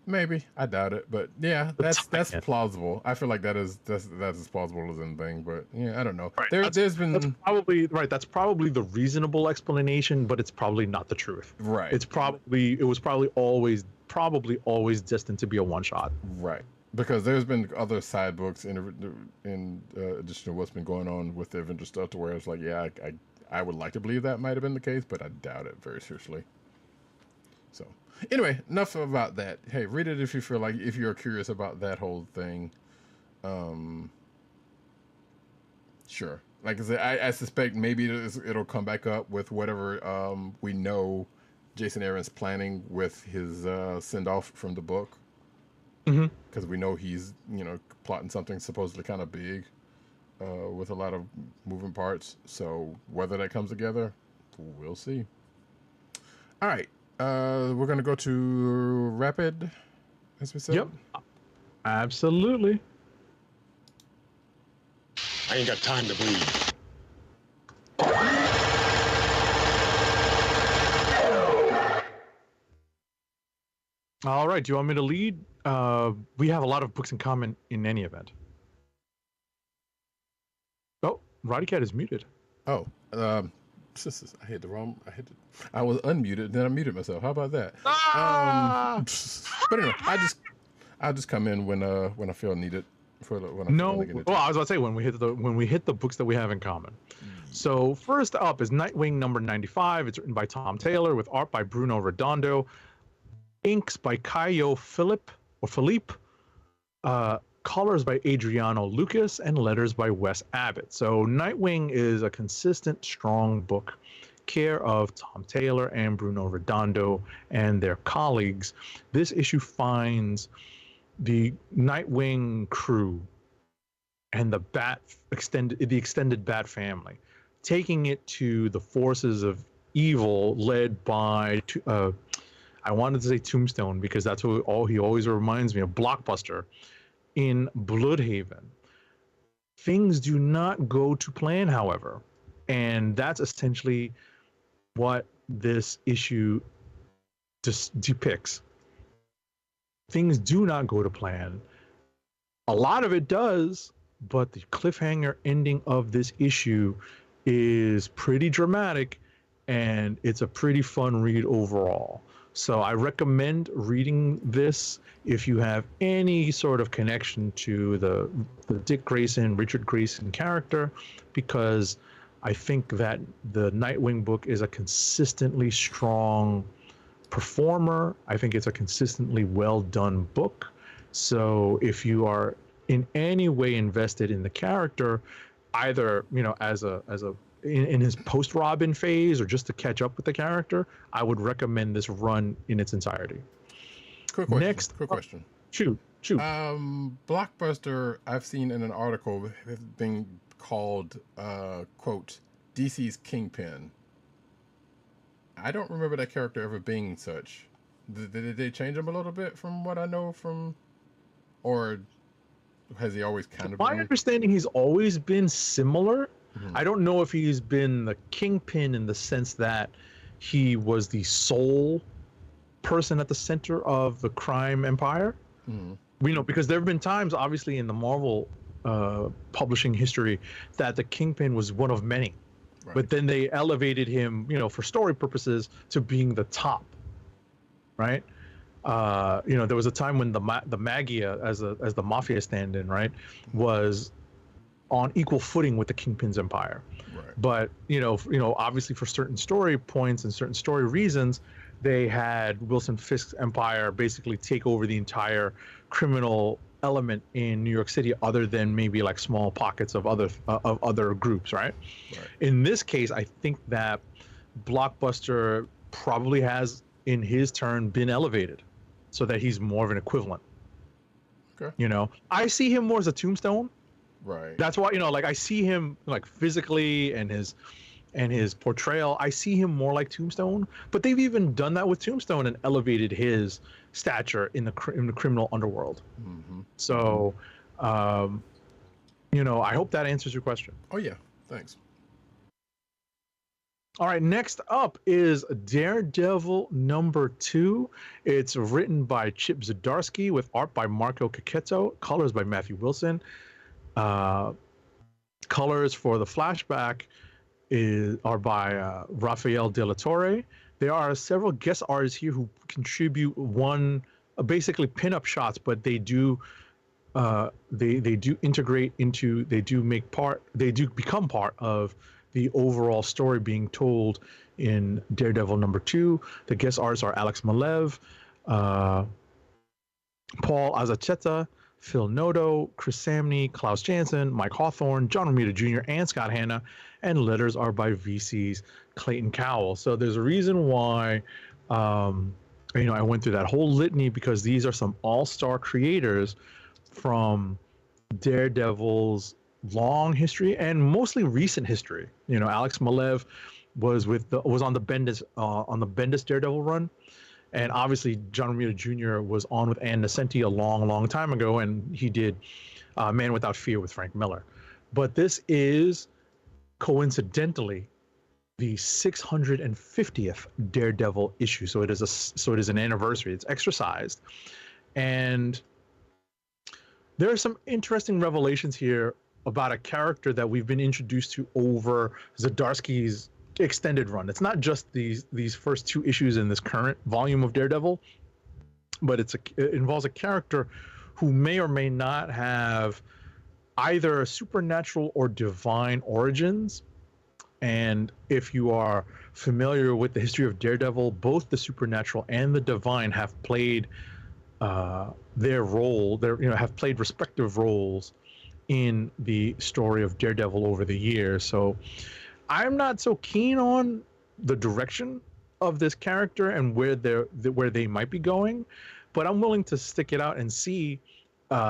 Maybe. I doubt it, but yeah, that's tie-in. plausible. I feel like that's as plausible as anything. But yeah, I don't know. Right. There's been That's probably right. That's probably the reasonable explanation, but it's probably not the truth. right. It was probably always destined to be a one shot. Right. Because there's been other side books in addition to what's been going on with the Avengers stuff, to where it's like, yeah, I would like to believe that might have been the case, but I doubt it very seriously. So anyway, enough about that. Hey, read it if you feel like, if you're curious about that whole thing. Sure. Like I said, I suspect maybe it'll come back up with whatever we know Jason Aaron's planning with his send off from the book. Because we know he's, plotting something supposedly kind of big with a lot of moving parts. So whether that comes together, we'll see. All right. We're going to go to Rapid, as we said. Yep. Absolutely. I ain't got time to bleed. All right. Do you want me to lead? We have a lot of books in common in any event. Oh, Roddykat is muted. Oh, I was unmuted, then I muted myself. How about that? But anyway, I'll just come in when I feel needed. Well, I was about to say when we hit the books that we have in common. So first up is Nightwing number 95. It's written by Tom Taylor with art by Bruno Redondo, inks by Caio Philippe, colors by Adriano Lucas, and letters by Wes Abbott. So Nightwing is a consistent, strong book, care of Tom Taylor and Bruno Redondo and their colleagues. This issue finds the Nightwing crew and the extended Bat family, taking it to the forces of evil led by I wanted to say Tombstone because that's he always reminds me of, Blockbuster in Bloodhaven. Things do not go to plan, however, and that's essentially what this issue depicts. Things do not go to plan. A lot of it does, but the cliffhanger ending of this issue is pretty dramatic, and it's a pretty fun read overall. So I recommend reading this if you have any sort of connection to the Dick Grayson, Richard Grayson character, because I think that the Nightwing book is a consistently strong performer. I think it's a consistently well done book. So if you are in any way invested in the character, either in his post Robin phase or just to catch up with the character, I would recommend this run in its entirety. Quick question. Shoot. Blockbuster, I've seen in an article being called quote DC's Kingpin. I don't remember that character ever being such. Did they change him a little bit from what I know from, or has he always kind of been? My understanding, he's always been similar. I don't know if he's been the Kingpin in the sense that he was the sole person at the center of the crime empire. We know, because there have been times, obviously, in the Marvel publishing history, that the Kingpin was one of many. Right. But then they elevated him, for story purposes, to being the top, right? There was a time when the Magia, as the mafia stand-in, right, was on equal footing with the Kingpin's empire. Right. But obviously for certain story points and certain story reasons, they had Wilson Fisk's empire basically take over the entire criminal element in New York City, other than maybe like small pockets of other groups, right? In this case, I think that Blockbuster probably has, in his turn, been elevated so that he's more of an equivalent. Okay. I see him more as a Tombstone. Right. That's why, I see him like physically and his portrayal, I see him more like Tombstone, but they've even done that with Tombstone and elevated his stature in the criminal underworld. So, I hope that answers your question. Oh yeah, thanks. All right, next up is Daredevil #2. It's written by Chip Zdarsky with art by Marco Cacchetto, colors by Matthew Wilson. Colors for the flashback are by Rafael De La Torre. There are several guest artists here who contribute basically pin-up shots, but they do integrate into, they do become part of the overall story being told in Daredevil #2. The guest artists are Alex Malev, Paul Azaceta, Phil Noto, Chris Samney, Klaus Janson, Mike Hawthorne, John Romita Jr., and Scott Hanna, and letters are by VC's Clayton Cowell. So there's a reason why I went through that whole litany, because these are some all-star creators from Daredevil's long history and mostly recent history. Alex Malev was on the Bendis Daredevil run, and obviously John Romita Jr. was on with Ann Nesenti a long time ago, and he did Man Without Fear with Frank Miller. But this is coincidentally the 650th Daredevil issue, so it is an anniversary. It's extra-sized, and there are some interesting revelations here about a character that we've been introduced to over Zdarsky's extended run. It's not just these first 2 issues in this current volume of Daredevil, but it involves a character who may or may not have either supernatural or divine origins. And if you are familiar with the history of Daredevil, both the supernatural and the divine have played their role. Have played respective roles in the story of Daredevil over the years. So I'm not so keen on the direction of this character and where they might be going, but I'm willing to stick it out and see.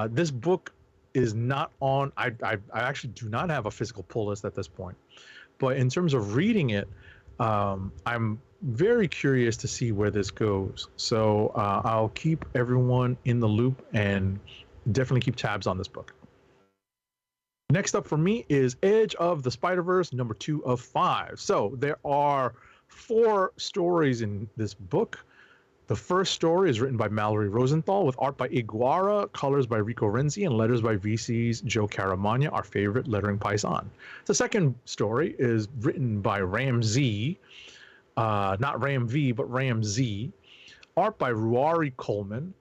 This book is not on. I actually do not have a physical pull list at this point, but in terms of reading it, I'm very curious to see where this goes. So I'll keep everyone in the loop and definitely keep tabs on this book. Next up for me is Edge of the Spider-Verse #2 of 5. So there are 4 stories in this book. The first story is written by Mallory Rosenthal with art by Iguara, colors by Rico Renzi, and letters by VC's Joe Caramagna, our favorite lettering paisan. The second story is written by Ram Z, not Ram V, but Ram Z, art by Ruari Coleman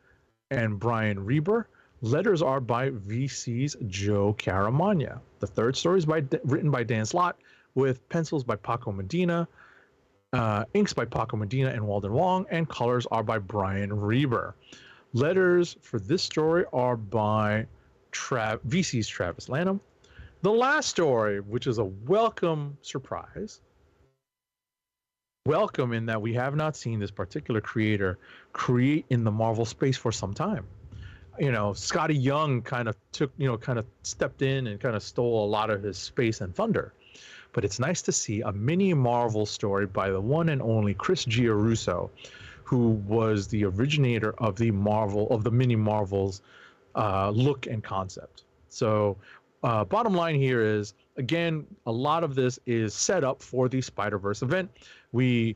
and Brian Reber. Letters are by VC's Joe Caramagna. The third story is written by Dan Slott with pencils by Paco Medina, inks by Paco Medina and Walden Wong, and colors are by Brian Reber. Letters for this story are by VC's Travis Lanham. The last story, which is a welcome surprise, welcome in that we have not seen this particular creator create in the Marvel space for some time. Scotty Young kind of stepped in and kind of stole a lot of his space and thunder. But it's nice to see a mini Marvel story by the one and only Chris Giarrusso, who was the originator of the mini Marvels look and concept. So bottom line here is, again, a lot of this is set up for the Spider-Verse event. We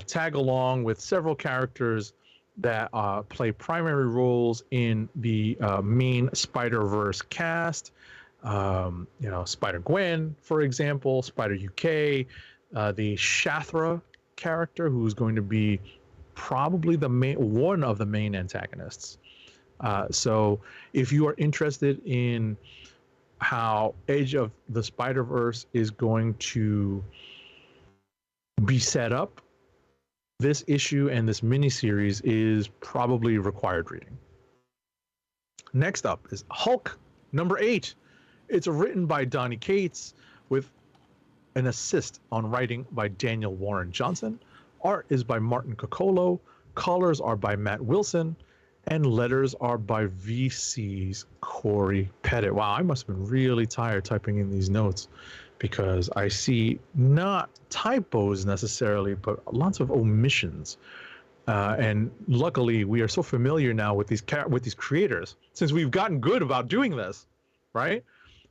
tag along with several characters that play primary roles in the main Spider-Verse cast. Spider-Gwen, for example, Spider-UK, the Shathra character, who's going to be probably one of the main antagonists. So if you are interested in how Edge of the Spider-Verse is going to be set up, this issue and this miniseries is probably required reading. Next up is Hulk #8. It's written by Donny Cates with an assist on writing by Daniel Warren Johnson. Art is by Martin Coccolo. Colors are by Matt Wilson. And letters are by VC's Corey Pettit. Wow, I must have been really tired typing in these notes, because I see not typos necessarily, but lots of omissions. And luckily, we are so familiar now with these creators, since we've gotten good about doing this, right?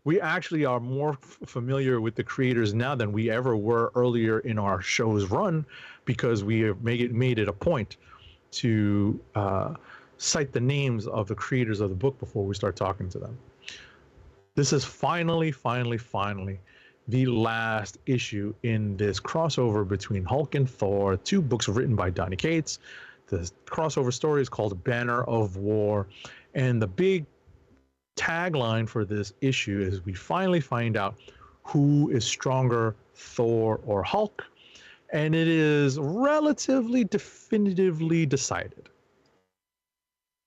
we actually are more familiar with the creators now than we ever were earlier in our show's run, because we have made it a point to cite the names of the creators of the book before we start talking to them. This is finally the last issue in this crossover between Hulk and Thor, 2 books written by Donny Cates. The crossover story is called Banner of War, and the big tagline for this issue is we finally find out who is stronger, Thor or Hulk, and it is relatively definitively decided.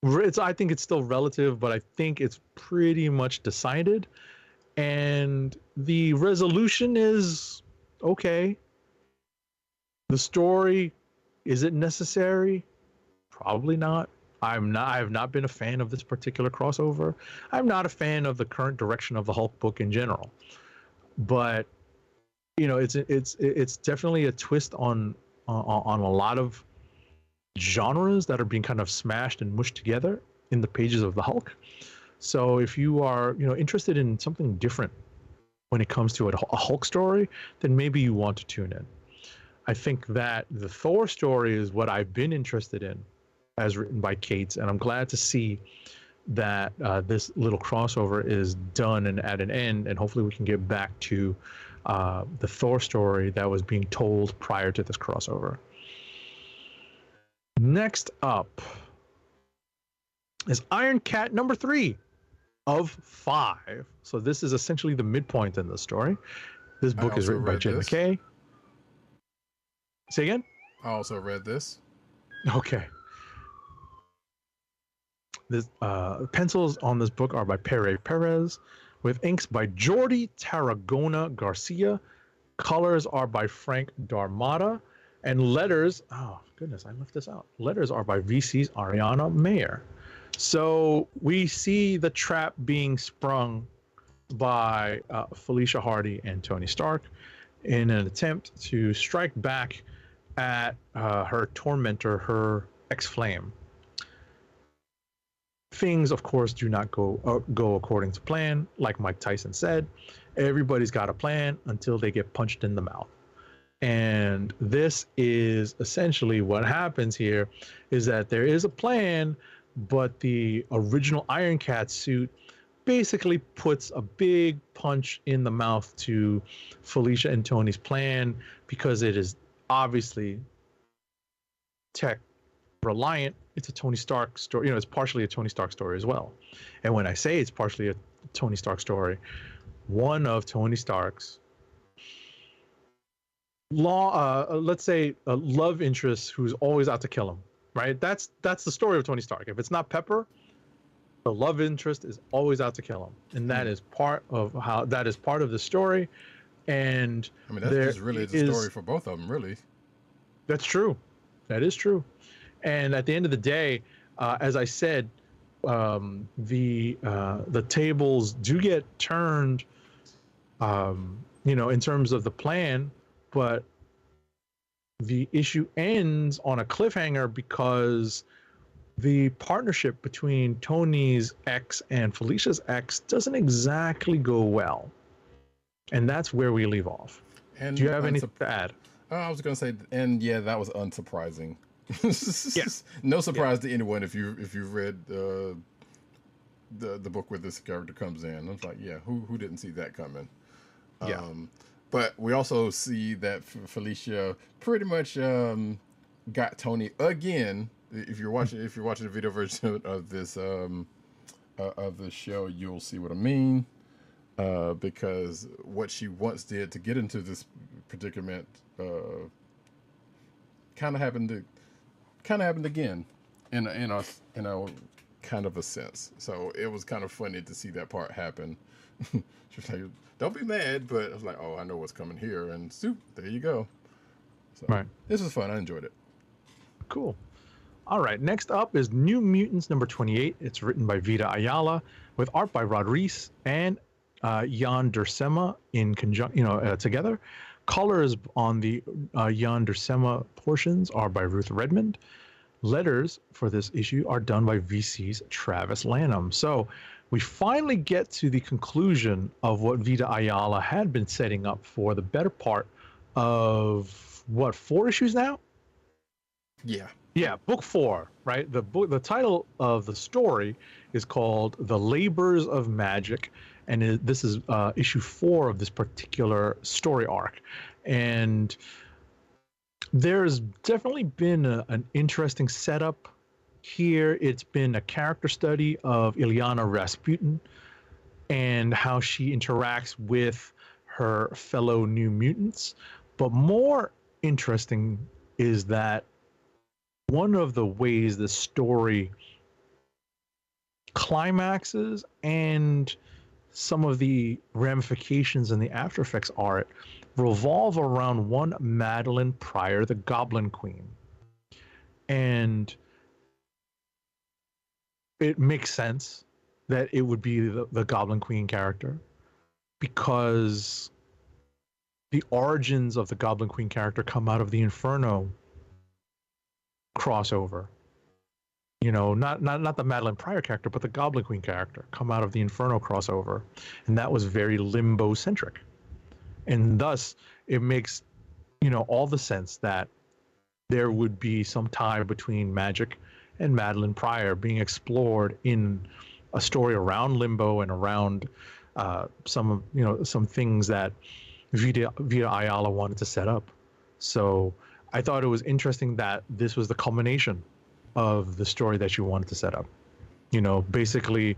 I think it's still relative, but I think it's pretty much decided. And the resolution is okay. The story, is it necessary? Probably not. I have not been a fan of this particular crossover. I'm not a fan of the current direction of the Hulk book in general. But you know, it's definitely a twist on a lot of genres that are being kind of smashed and mushed together in the pages of the Hulk. So if you are, you know, interested in something different when it comes to a Hulk story, then maybe you want to tune in. I think that the Thor story is what I've been interested in, as written by Cates, and I'm glad to see that this little crossover is done and at an end, and hopefully we can get back to the Thor story that was being told prior to this crossover. Next up is Iron Cat number 3 of 5. So this is essentially the midpoint in the story. This book is written by Jed MacKay. Say again? I also read this. Okay. This pencils on this book are by Pere Perez, with inks by Jordi Tarragona Garcia. Colors are by Frank Darmada, and letters, oh goodness, I left this out. Letters are by VC's Ariana Mayer. So we see the trap being sprung by Felicia Hardy and Tony Stark in an attempt to strike back at her tormentor, her ex-flame. Things, of course, do not go according to plan. Like Mike Tyson said, everybody's got a plan until they get punched in the mouth. And this is essentially what happens here, is that there is a plan, but the original Iron Cat suit basically puts a big punch in the mouth to Felicia and Tony's plan, because it is obviously tech reliant. It's a Tony Stark story. You know, it's partially a Tony Stark story as well. And when I say it's partially a Tony Stark story, one of Tony Stark's let's say a love interest who's always out to kill him, right? That's the story of Tony Stark. If it's not Pepper, the love interest is always out to kill him, and that is part of the story. And I mean, that's just really the story for both of them, really. That's true. That is true. And at the end of the day, as I said, the tables do get turned, you know, in terms of the plan, but the issue ends on a cliffhanger because the partnership between Tony's ex and Felicia's ex doesn't exactly go well. And that's where we leave off. And do you have anything to add? I was going to say, and yeah, that was unsurprising. Yeah. No surprise to anyone if you read the book where this character comes in. I was like, yeah, who didn't see that coming? Yeah. But we also see that Felicia pretty much got Tony again. If you're watching the video version of this of the show, you'll see what I mean. Because what she once did to get into this predicament kind of happened again in a kind of a sense. So it was kind of funny to see that part happen. She was like, "Don't be mad," but I was like, "Oh, I know what's coming here," and soup, there you go. So right. This was fun. I enjoyed it. Cool. All right. Next up is New Mutants number 28. It's written by Vita Ayala with art by Rod Reese and Jan Duursema in conjunction, together. Colors on the Jan Duursema portions are by Ruth Redmond. Letters for this issue are done by VC's Travis Lanham. So we finally get to the conclusion of what Vita Ayala had been setting up for the better part of, what, 4 issues now? Yeah. Yeah, book 4, right? The title of the story is called The Labors of Magic, and this is issue 4 of this particular story arc. And there's definitely been an interesting setup here. It's been a character study of Ilyana Rasputin and how she interacts with her fellow New Mutants. But more interesting is that one of the ways the story climaxes and some of the ramifications and the after effects are it revolve around one Madeline Pryor, the Goblin Queen. And it makes sense that it would be the Goblin Queen character, because the origins of the Goblin Queen character come out of the Inferno crossover. You know, not the Madeline Pryor character, but the Goblin Queen character come out of the Inferno crossover, and that was very Limbo centric, and thus it makes, you know, all the sense that there would be some tie between magic and Madeline Pryor being explored in a story around Limbo and around some things that Vita Ayala wanted to set up. So I thought it was interesting that this was the culmination of the story that you wanted to set up. You know, basically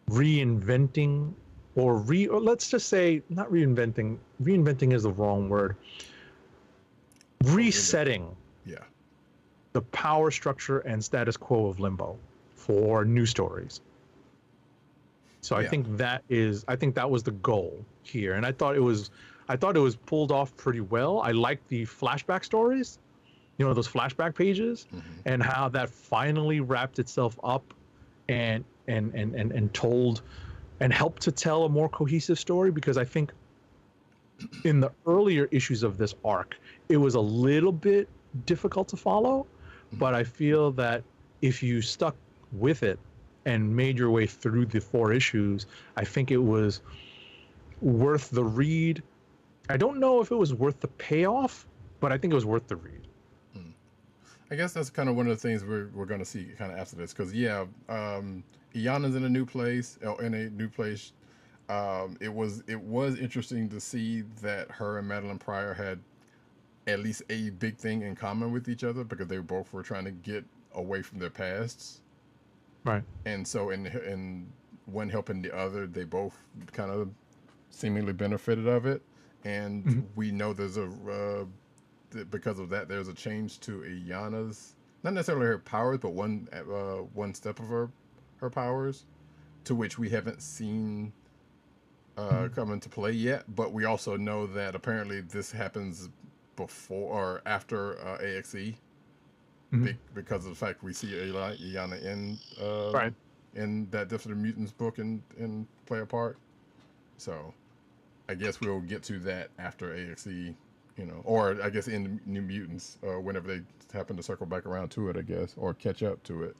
reinventing or let's just say not reinventing. Reinventing is the wrong word. Resetting. Yeah. The power structure and status quo of Limbo for new stories. So I think that was the goal here, and I thought it was pulled off pretty well. I liked the flashback stories, you know, those flashback pages, and how that finally wrapped itself up and told and helped to tell a more cohesive story, because I think in the earlier issues of this arc, it was a little bit difficult to follow, but I feel that if you stuck with it and made your way through the 4 issues, I think it was worth the read. I don't know if it was worth the payoff, but I think it was worth the read. I guess that's kind of one of the things we're going to see kind of after this, because Iana's in a new place. It was interesting to see that her and Madeline Pryor had at least a big thing in common with each other, because they both were trying to get away from their pasts. Right. And so in one helping the other, they both kind of seemingly benefited of it. And we know there's because of that, there's a change to Iana's, not necessarily her powers, but one step of her powers, to which we haven't seen come into play yet. But we also know that apparently this happens before or after AXE, because of the fact we see Iana in that Different Mutants book and play a part. So I guess we'll get to that after AXE, you know, or I guess in New Mutants, whenever they happen to circle back around to it, I guess, or catch up to it.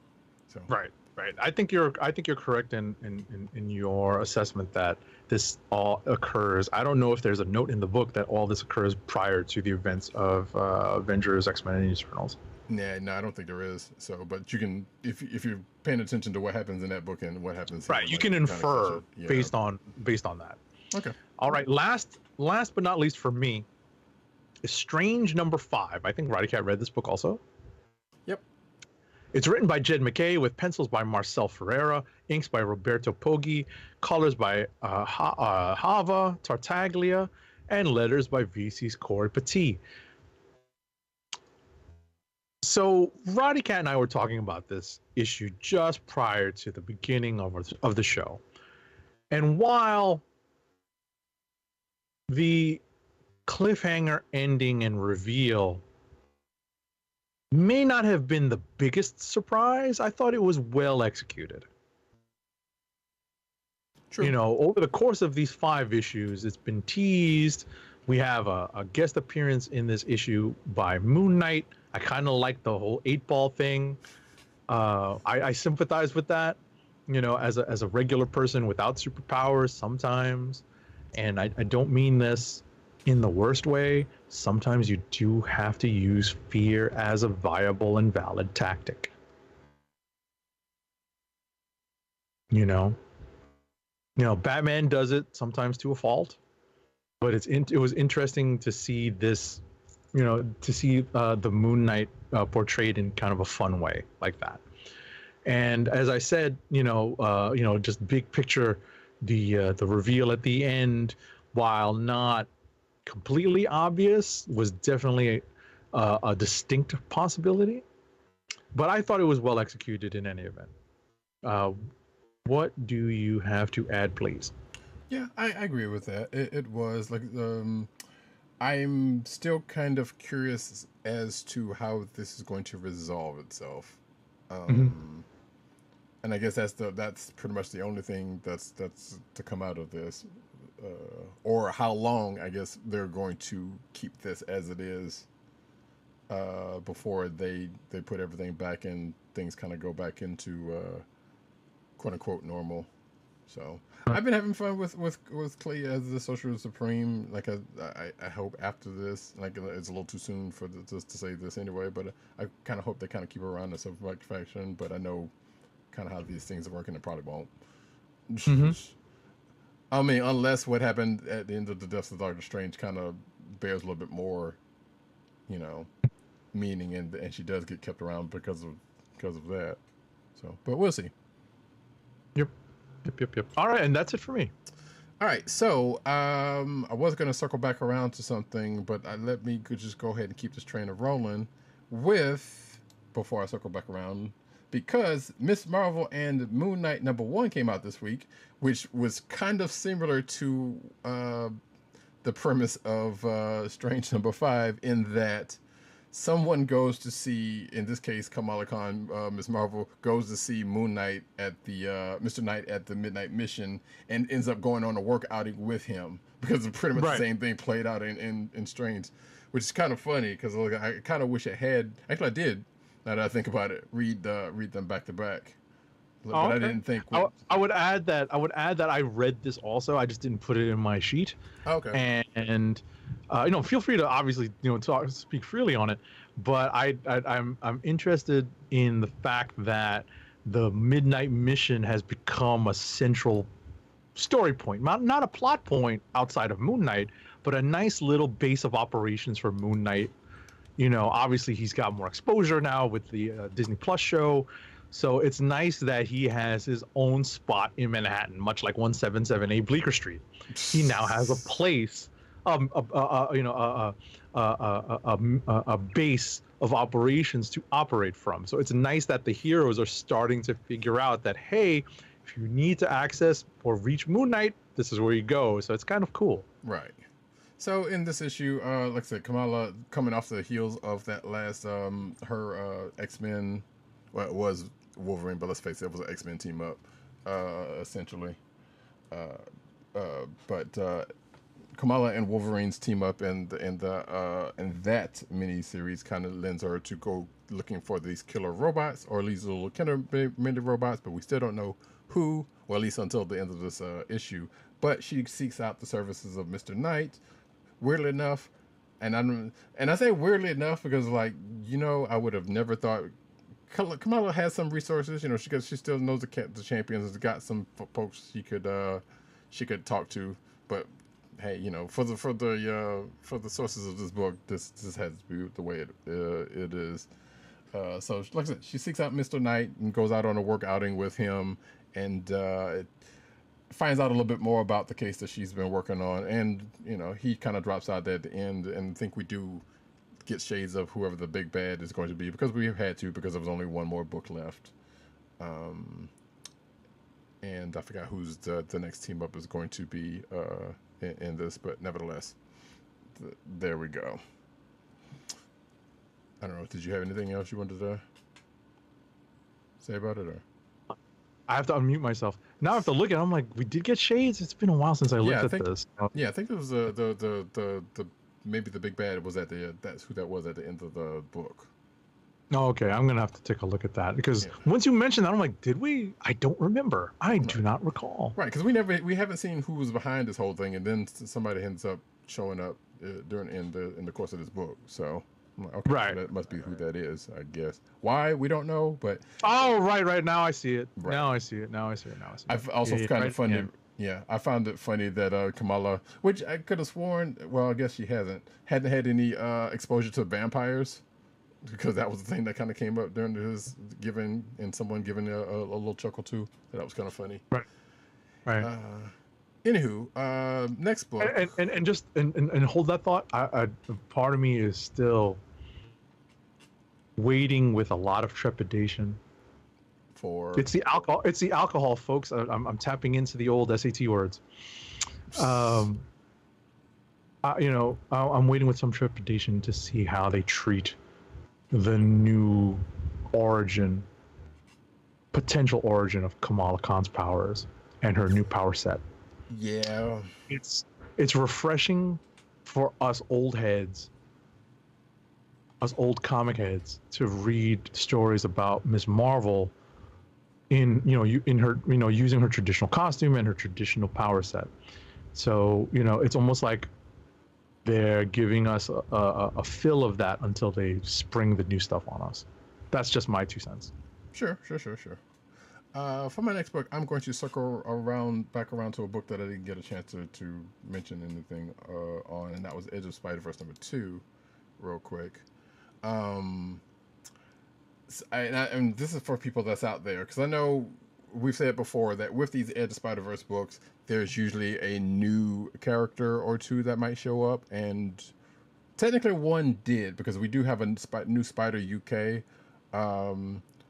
So Right. I think you're correct in your assessment that this all occurs. I don't know if there's a note in the book that all this occurs prior to the events of Avengers, X-Men, and Eternals. No, I don't think there is. So, but you can, if you're paying attention to what happens in that book and what happens here, right, you can infer based on that. Okay. All right. Last but not least for me is Strange number 5. I think Roddykat read this book also. Yep. It's written by Jed McKay with pencils by Marcel Ferreira, inks by Roberto Poggi, colors by Hava Tartaglia, and letters by VC's Corey Petit. So Roddykat and I were talking about this issue just prior to the beginning of the show. And while the cliffhanger ending and reveal may not have been the biggest surprise, I thought it was well executed. True. You know, over the course of these 5 issues, it's been teased. We have a guest appearance in this issue by Moon Knight. I kind of like the whole 8-ball thing. I sympathize with that. you know, as a regular person without superpowers sometimes, and I don't mean this in the worst way, sometimes you do have to use fear as a viable and valid tactic. You know, Batman does it sometimes to a fault, but it was interesting to see this, to see the Moon Knight portrayed in kind of a fun way like that. And as I said, just big picture, the reveal at the end, while not completely obvious, was definitely a distinct possibility. But I thought it was well executed in any event. What do you have to add, please? Yeah, I agree with that. It was like I'm still kind of curious as to how this is going to resolve itself. And I guess that's pretty much the only thing that's to come out of this, or how long I guess they're going to keep this as it is before they put everything back and things kind of go back into quote unquote normal. So I've been having fun with Clay as the Sorcerer Supreme. Like I hope after this, like it's a little too soon for just to say this anyway, but I kind of hope they kind of keep her around the Silverback faction. But I know kind of how these things are working, it probably won't. I mean, unless what happened at the end of the Death of Doctor Strange kind of bears a little bit more, meaning, and she does get kept around because of that. So, but we'll see. Yep. All right, and that's it for me. All right, so I was going to circle back around to something, but let me just go ahead and keep this train rolling before I circle back around, because Miss Marvel and Moon Knight #1 came out this week, which was kind of similar to the premise of Strange #5, in that someone goes to see, in this case, Kamala Khan, Miss Marvel, goes to see Moon Knight at the Mr. Knight at the Midnight Mission, and ends up going on a work outing with him, because it's pretty much the same thing played out in Strange, which is kind of funny, because I kind of wish it had. Actually, I did. Now that I think about it, read them back to back. But okay. I didn't think. I would add that I read this also. I just didn't put it in my sheet. Okay. And feel free to obviously speak freely on it. But I'm interested in the fact that the Midnight Mission has become a central story point, not a plot point outside of Moon Knight, but a nice little base of operations for Moon Knight. Obviously he's got more exposure now with the Disney Plus show. So it's nice that he has his own spot in Manhattan, much like 177A Bleecker Street. He now has a place, a base of operations to operate from. So it's nice that the heroes are starting to figure out that, hey, if you need to access or reach Moon Knight, this is where you go. So it's kind of cool. Right. So in this issue, like I said, Kamala, coming off the heels of that last, her X-Men, well, it was Wolverine, but let's face it, it was an X-Men team up, essentially. But Kamala and Wolverine's team up, and that mini-series kind of lends her to go looking for these killer robots, or at least little killer mini robots, but we still don't know who, or at least until the end of this issue. But she seeks out the services of Mr. Knight. Weirdly enough, and I say weirdly enough because, like, I would have never thought Kamala has some resources. She still knows the champions. Has got some folks she could talk to. But hey, for the sources of this book, this has to be the way it is. So like I said, she seeks out Mr. Knight and goes out on a work outing with him, and finds out a little bit more about the case that she's been working on, and he kind of drops out there at the end, and I think we do get shades of whoever the big bad is going to be, because we had to, because there was only one more book left, and I forgot who's the next team up is going to be in this, but nevertheless, there we go. I don't know, did you have anything else you wanted to say about it, or? I have to unmute myself. Now I have to look at it. I'm like, we did get shades? It's been a while since I looked at this. Yeah, I think it was the maybe the big bad was that's who that was at the end of the book. No, okay, I'm gonna have to take a look at that because Yeah. once you mentioned that, I'm like, did we? I don't remember. I do not recall. Right, because we haven't seen who was behind this whole thing, and then somebody ends up showing up during in the course of this book. So, I'm like, okay, Right. that must be who that is, I guess. Why we don't know, but Oh, right. Now I see it. Right. Now I see it. Now I see it. I've also Yeah, kind right, of funny. yeah. Yeah, I found it funny that Kamala, which I could have sworn, well, I guess she hadn't had any exposure to vampires, because that was the thing that kind of came up during his someone giving a little chuckle too. That was kind of funny. Right. Anywho, next book. And just hold that thought. I part of me is still waiting with a lot of trepidation. For It's the alcohol. It's the alcohol, folks. I'm tapping into the old SAT words. I'm waiting with some trepidation to see how they treat the new potential origin of Kamala Khan's powers and her new power set. Yeah, It's refreshing for us old heads, us old comic heads, to read stories about Miss Marvel in her using her traditional costume and her traditional power set. So it's almost like they're giving us a fill of that until they spring the new stuff on us. That's just my 2 cents. sure. For my next book, I'm going to circle back around to a book that I didn't get a chance to mention anything on, and that was Edge of Spider-Verse #2, real quick. And this is for people that's out there, because I know we've said before that with these Edge of Spider-Verse books, there's usually a new character or two that might show up, and technically one did, because we do have a new Spider UK,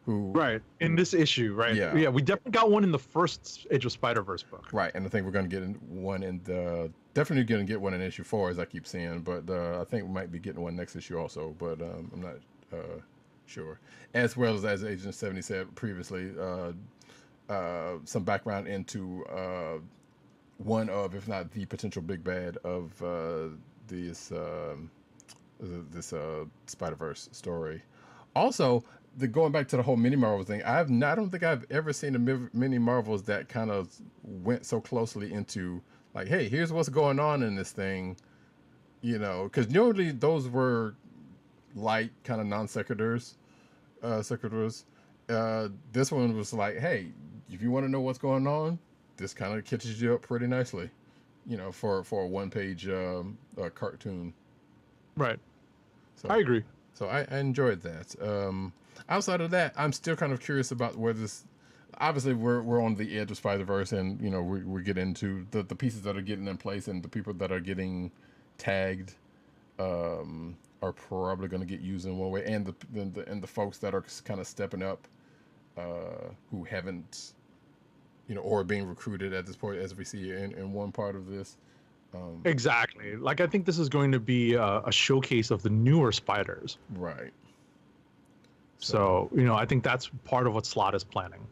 who Right in this issue, right? Yeah. We definitely got one in the first Age of Spider-Verse book. right, and I think we're going to get one definitely going to get one in issue 4, as I keep saying, but I think we might be getting one next issue also, but I'm not sure. As well as Agent 70 said previously, some background into one of, if not the potential big bad of this Spider-Verse story. Also, going back to the whole mini Marvel thing, I don't think I've ever seen a mini Marvels that kind of went so closely into, like, hey, here's what's going on in this thing, because normally those were light kind of non sequiturs. This one was like, hey, if you want to know what's going on, this kind of catches you up pretty nicely, for a 1-page cartoon. Right. So, I agree. So I enjoyed that. Outside of that, I'm still kind of curious about where this. Obviously, we're on the edge of Spider-Verse, and we get into the pieces that are getting in place, and the people that are getting tagged are probably going to get used in one way, and the folks that are kind of stepping up, who haven't, or being recruited at this point, as we see in one part of this. Exactly. Like, I think this is going to be a showcase of the newer spiders. Right. So, I think that's part of what Slott is planning.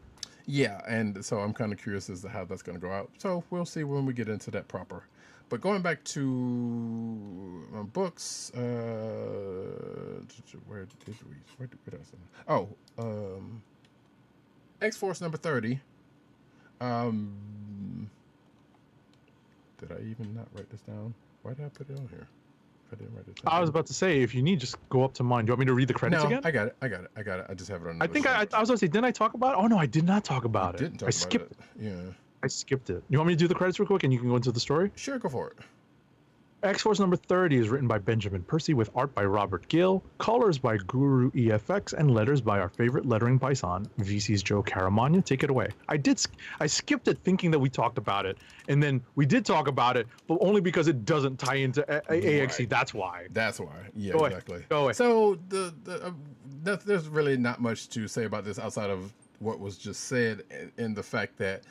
Yeah, and so I'm kind of curious as to how that's going to go out. So we'll see when we get into that proper. But going back to my books, where did I say? Oh, X-Force #30. Did I even not write this down? Why did I put it on here? I didn't write it down. I was about to say, if you need, just go up to mine. Do you want me to read the credits again? I got it. I just have it on. I think I was going to say, didn't I talk about it? Oh, no, I did not talk about it. Didn't talk I about skipped it. Yeah. I skipped it. You want me to do the credits real quick and you can go into the story? Sure, go for it. X-Force #30 is written by Benjamin Percy with art by Robert Gill, colors by Guru EFX, and letters by our favorite lettering python, VC's Joe Caramagna. Take it away. I skipped it thinking that we talked about it, and then we did talk about it, but only because it doesn't tie into AXE. Right. That's why. That's why. Yeah, Go exactly. Away. Go away. So there's really not much to say about this outside of what was just said, in the fact that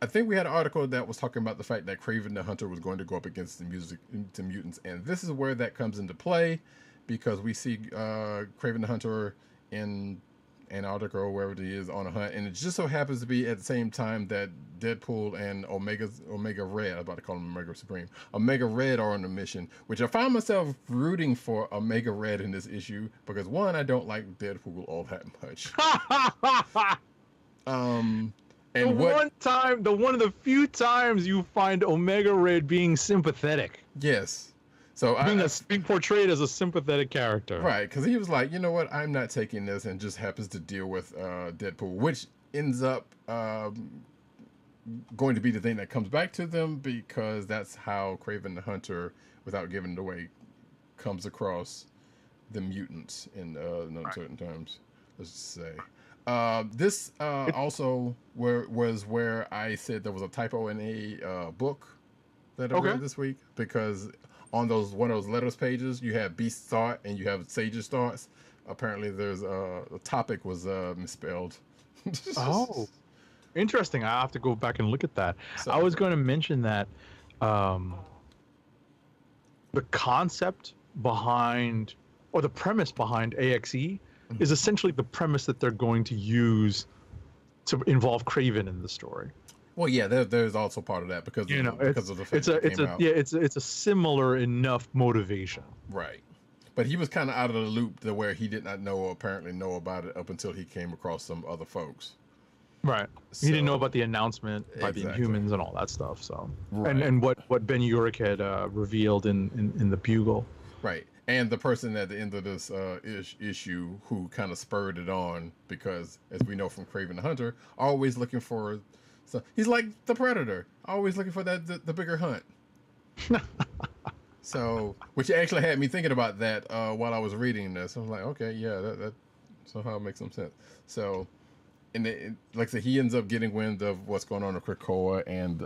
I think we had an article that was talking about the fact that Kraven the Hunter was going to go up against the mutants, and this is where that comes into play, because we see Kraven the Hunter in Antarctica or wherever he is on a hunt, and it just so happens to be at the same time that Deadpool and Omega Red, I'm about to call him Omega Supreme, Omega Red are on a mission, which I find myself rooting for Omega Red in this issue because one, I don't like Deadpool all that much. And one of the few times you find Omega Red being sympathetic. Yes. So being portrayed as a sympathetic character. Right, because he was like, you know what, I'm not taking this, and just happens to deal with Deadpool, which ends up going to be the thing that comes back to them, because that's how Kraven the Hunter, without giving it away, comes across the mutants in uncertain terms, let's just say. This also was where I said there was a typo in a book that I read this week, because on one of those letters pages, you have Beast's thought and you have Sage's thoughts. Apparently, there's the topic was misspelled. Oh, interesting. I have to go back and look at that. So, I was going to mention that the concept behind, or the premise behind AXE is essentially the premise that they're going to use to involve Kraven in the story. Well, yeah, there's also part of that because of the fact that it came out. It's a similar enough motivation. Right. But he was kind of out of the loop to where he did not apparently know about it up until he came across some other folks. Right. So, he didn't know about the announcement by the Inhumans and all that stuff. So right. and what Ben Urich had revealed in the Bugle. Right. And the person at the end of this issue who kind of spurred it on, because as we know from Kraven the Hunter, always looking for. So he's like the Predator, always looking for the bigger hunt. So, which actually had me thinking about that while I was reading this. I was like, okay, yeah, that somehow makes some sense. So, and like I said, he ends up getting wind of what's going on in Krakoa, and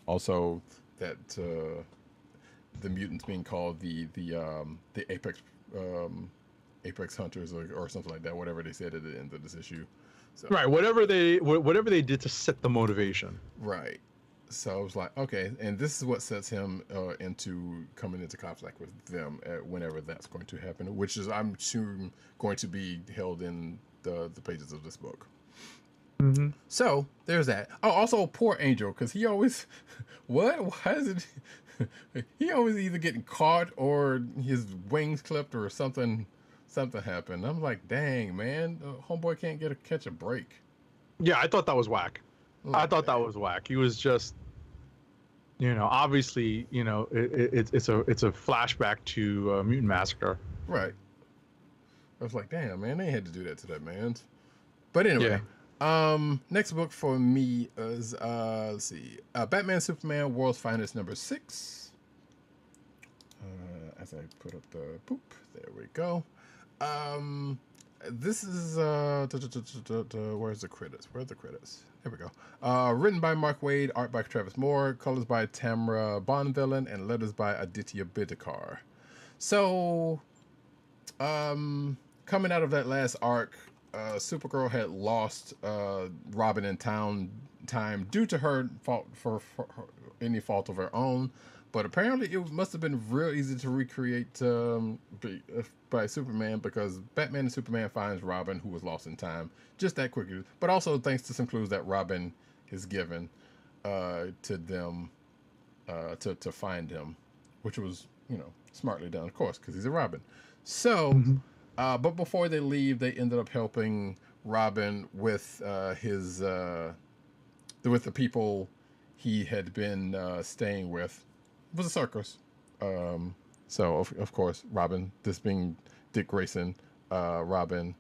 also that the mutants being called the Apex Hunters or something like that, whatever they said at the end of this issue. So, right, whatever they did to set the motivation. Right. So I was like, okay, and this is what sets him into coming into conflict with them whenever that's going to happen, which is, I'm sure, going to be held in the pages of this book. Mm-hmm. So there's that. Oh, also poor Angel, because he always, why is it? He always either getting caught or his wings clipped or something happened. I'm like, dang, man, homeboy can't catch a break. Yeah, I thought that was whack. I thought that was whack. He was just, obviously, it's a flashback to Mutant Massacre. Right. I was like, damn, man, they had to do that to that man. But anyway, next book for me is let's see, Batman Superman World's Finest #6. As I put up the there we go. This is where's the credits? There we go. Written by Mark Waid, art by Travis Moore, colors by Tamra Bonvillain, and letters by Aditya Bidikar. So, coming out of that last arc, Supergirl had lost Robin in time due to her fault for any fault of her own. But apparently it must have been real easy to recreate by Superman, because Batman and Superman finds Robin, who was lost in time, just that quickly. But also thanks to some clues that Robin is given to them to find him, which was, smartly done, of course, because he's a Robin. So, but before they leave, they ended up helping Robin with with the people he had been staying with. It was a circus. So, of course, Robin, this being Dick Grayson, Robin,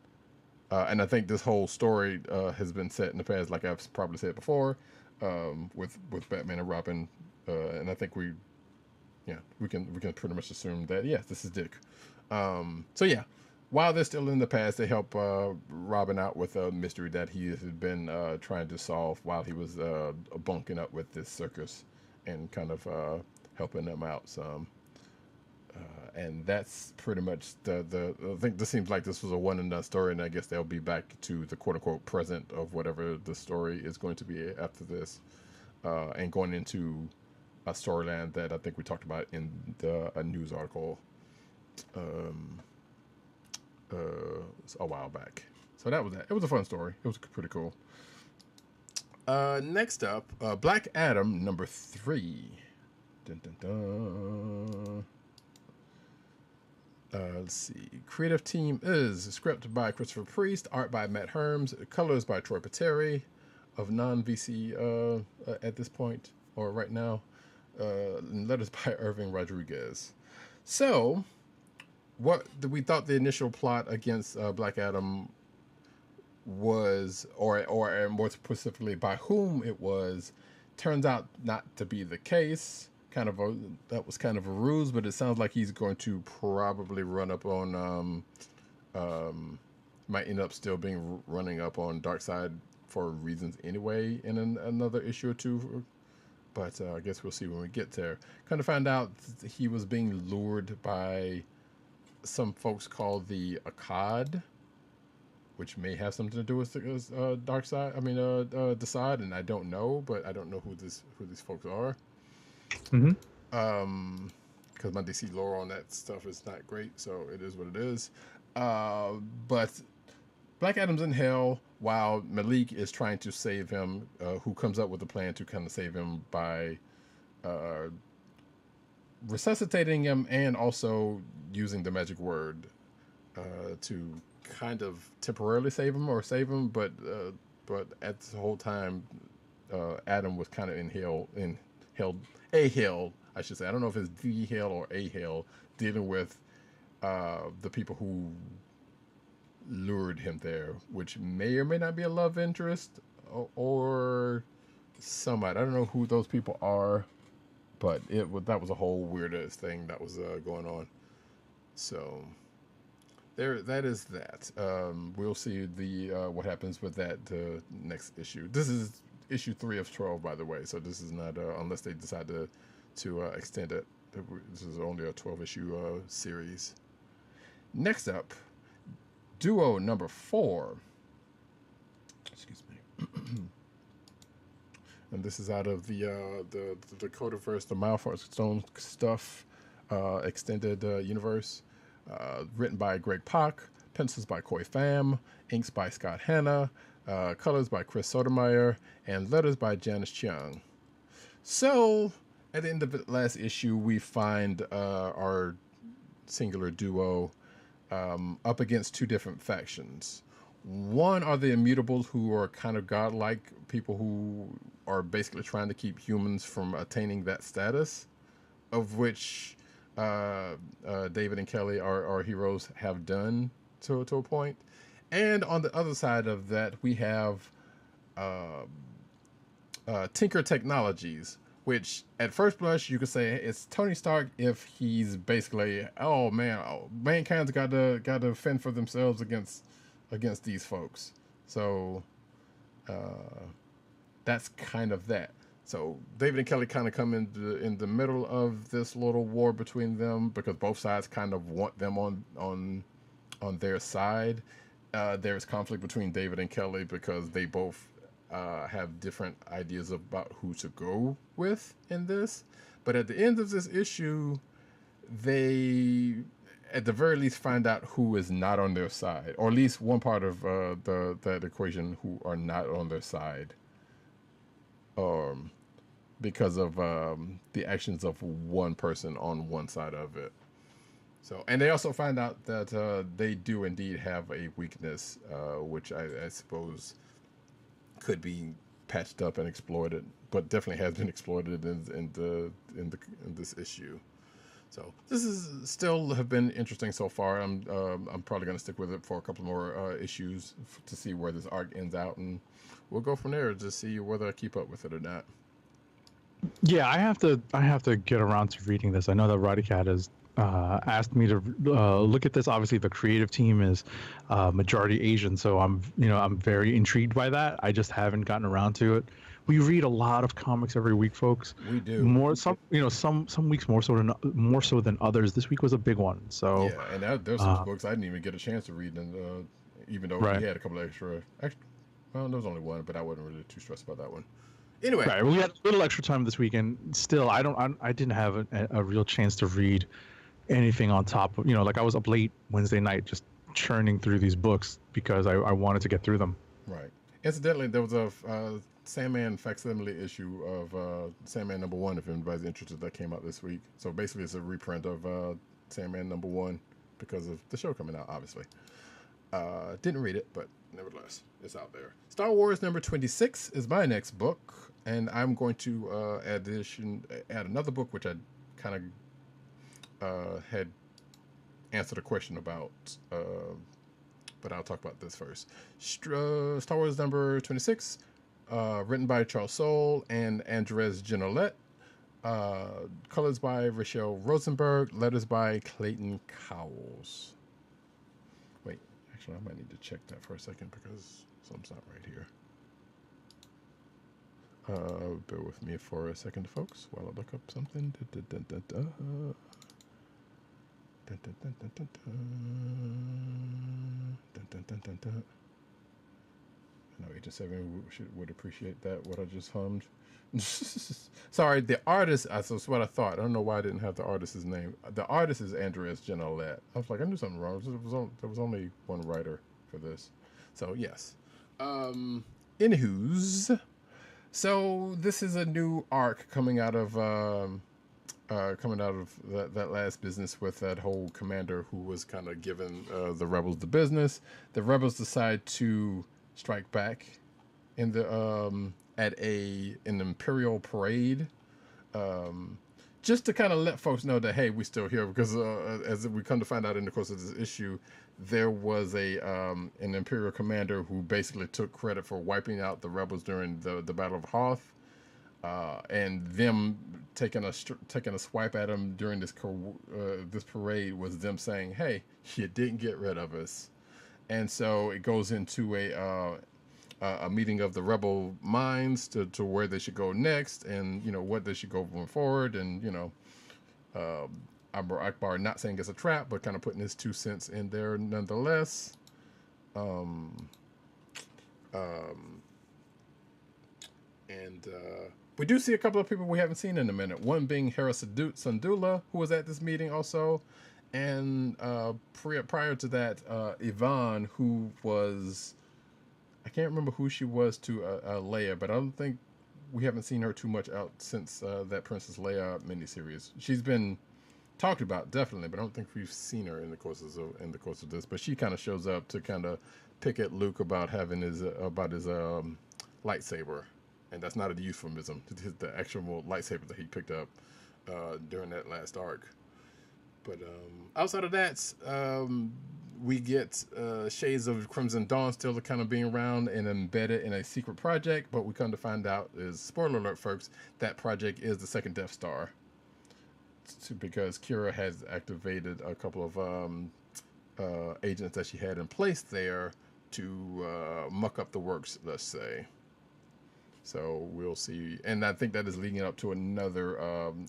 and I think this whole story has been set in the past, like I've probably said before, with Batman and Robin, and I think we can pretty much assume that, yes, this is Dick. So, yeah, while they're still in the past, they help Robin out with a mystery that he had been trying to solve while he was bunking up with this circus and kind of helping them out some. And that's pretty much I think this seems like this was a one and done story, and I guess they'll be back to the quote unquote present of whatever the story is going to be after this, and going into a storyline that I think we talked about in a news article a while back. So that was that. It was a fun story. It was pretty cool. Next up, Black Adam #3. Dun, dun, dun. Let's see. Creative team is script by Christopher Priest, art by Matt Herms, colors by Troy Pateri of non-VC at this point, or right now, and letters by Irving Rodriguez. So, what we thought the initial plot against Black Adam was, or more specifically by whom it was, turns out not to be the case. That was kind of a ruse, but it sounds like he's going to probably run up on, might end up still being running up on Darkseid for reasons anyway in another issue or two. But I guess we'll see when we get there. Kind of find out he was being lured by some folks called the Akkad, which may have something to do with Darkseid. I mean, Decide, and I don't know, but I don't know who these folks are. Mm-hmm. Because my DC lore on that stuff is not great, so it is what it is. But Black Adam's in hell while Malik is trying to save him, who comes up with a plan to kind of save him by resuscitating him and also using the magic word to kind of temporarily save him, but at the whole time, Adam was kind of in hell, I should say. I don't know if it's the hell or a hell, dealing with the people who lured him there, which may or may not be a love interest or somebody. I don't know who those people are, but that was a whole weirdest thing that was going on. So that is that. We'll see what happens with that next issue. This is issue 3 of 12, by the way. So this is not unless they decide to extend it. This is only a 12-issue series. Next up, Duo number 4. Excuse me. And this is out of the Dakotaverse, the Milestone stuff, extended universe. Written by Greg Pak, pencils by Coy Pham, inks by Scott Hanna, colors by Chris Sotomayor, and letters by Janice Chiang. So, at the end of the last issue, we find our singular duo up against 2 different factions. One are the Immutables, who are kind of godlike people who are basically trying to keep humans from attaining that status, of which David and Kelly, our heroes, have done to a point. And on the other side of that, we have Tinker Technologies, which at first blush you could say it's Tony Stark if he's basically, oh man, mankind's got to fend for themselves against these folks. So that's kind of that. So David and Kelly kind of come in the middle of this little war between them because both sides kind of want them on their side. There's conflict between David and Kelly because they both have different ideas about who to go with in this. But at the end of this issue, they at the very least find out who is not on their side, or at least one part of that equation who are not on their side. Because of the actions of one person on one side of it. So, and they also find out that they do indeed have a weakness, which I suppose could be patched up and exploited, but definitely has been exploited in this issue. So this is still have been interesting so far. I'm probably going to stick with it for a couple more issues to see where this arc ends out, and we'll go from there to see whether I keep up with it or not. Yeah, I have to get around to reading this. I know that Roddykat has asked me to look at this. Obviously, the creative team is majority Asian, so I'm very intrigued by that. I just haven't gotten around to it. We read a lot of comics every week, folks. We do. Some weeks more so than others. This week was a big one. So yeah, and there's some books I didn't even get a chance to read, and even though we had a couple of extra. Well, there was only one, but I wasn't really too stressed about that one. Anyway, right, we had a little extra time this weekend. Still, I didn't have a real chance to read anything on top of, like I was up late Wednesday night just churning through these books because I wanted to get through them. Right. Incidentally, there was a Sandman facsimile issue of Sandman #1, if anybody's interested, that came out this week. So basically, it's a reprint of Sandman #1 because of the show coming out, obviously. Didn't read it, but nevertheless, it's out there. Star Wars #26 is my next book, and I'm going to add another book, which I kind of had answered a question about, but I'll talk about this first. Star Wars #26, written by Charles Soule and Andres Genolet, colors by Rachel Rosenberg, letters by Clayton Cowles. Wait, actually, I might need to check that for a second because something's not right here. Bear with me for a second, folks, while I look up something. I know Agent 7 would appreciate that, what I just hummed. Sorry, the artist, that's what I thought. I don't know why I didn't have the artist's name. The artist is Andreas Genolet. I was like, I knew something wrong. There was only one writer for this. So, yes. Anywho's. So, this is a new arc coming out of that last business with that whole commander who was kind of giving the rebels the business. The rebels decide to strike back in the at an Imperial Parade, just to kind of let folks know that, hey, we're still here, because as we come to find out in the course of this issue, there was an Imperial commander who basically took credit for wiping out the rebels during the Battle of Hoth. And them taking a swipe at him during this parade was them saying, "Hey, you didn't get rid of us," and so it goes into a meeting of the rebel minds to where they should go next, and what they should go moving forward, and Akbar not saying it's a trap, but kind of putting his 2 cents in there nonetheless. We do see a couple of people we haven't seen in a minute. One being Hera Syndulla, who was at this meeting also. And prior to that, Yvonne, who was... I can't remember who she was to Leia, but I don't think we haven't seen her too much out since that Princess Leia miniseries. She's been talked about, definitely, but I don't think we've seen her in the course of this. But she kind of shows up to kind of pick at Luke about having his lightsaber. And that's not a euphemism. It's the actual lightsaber that he picked up during that last arc. But outside of that, we get shades of Crimson Dawn still kind of being around and embedded in a secret project. But we come to find out, is spoiler alert, folks, that project is the second Death Star. Because Kira has activated a couple of agents that she had in place there to muck up the works, let's say. So we'll see, and I think that is leading up to another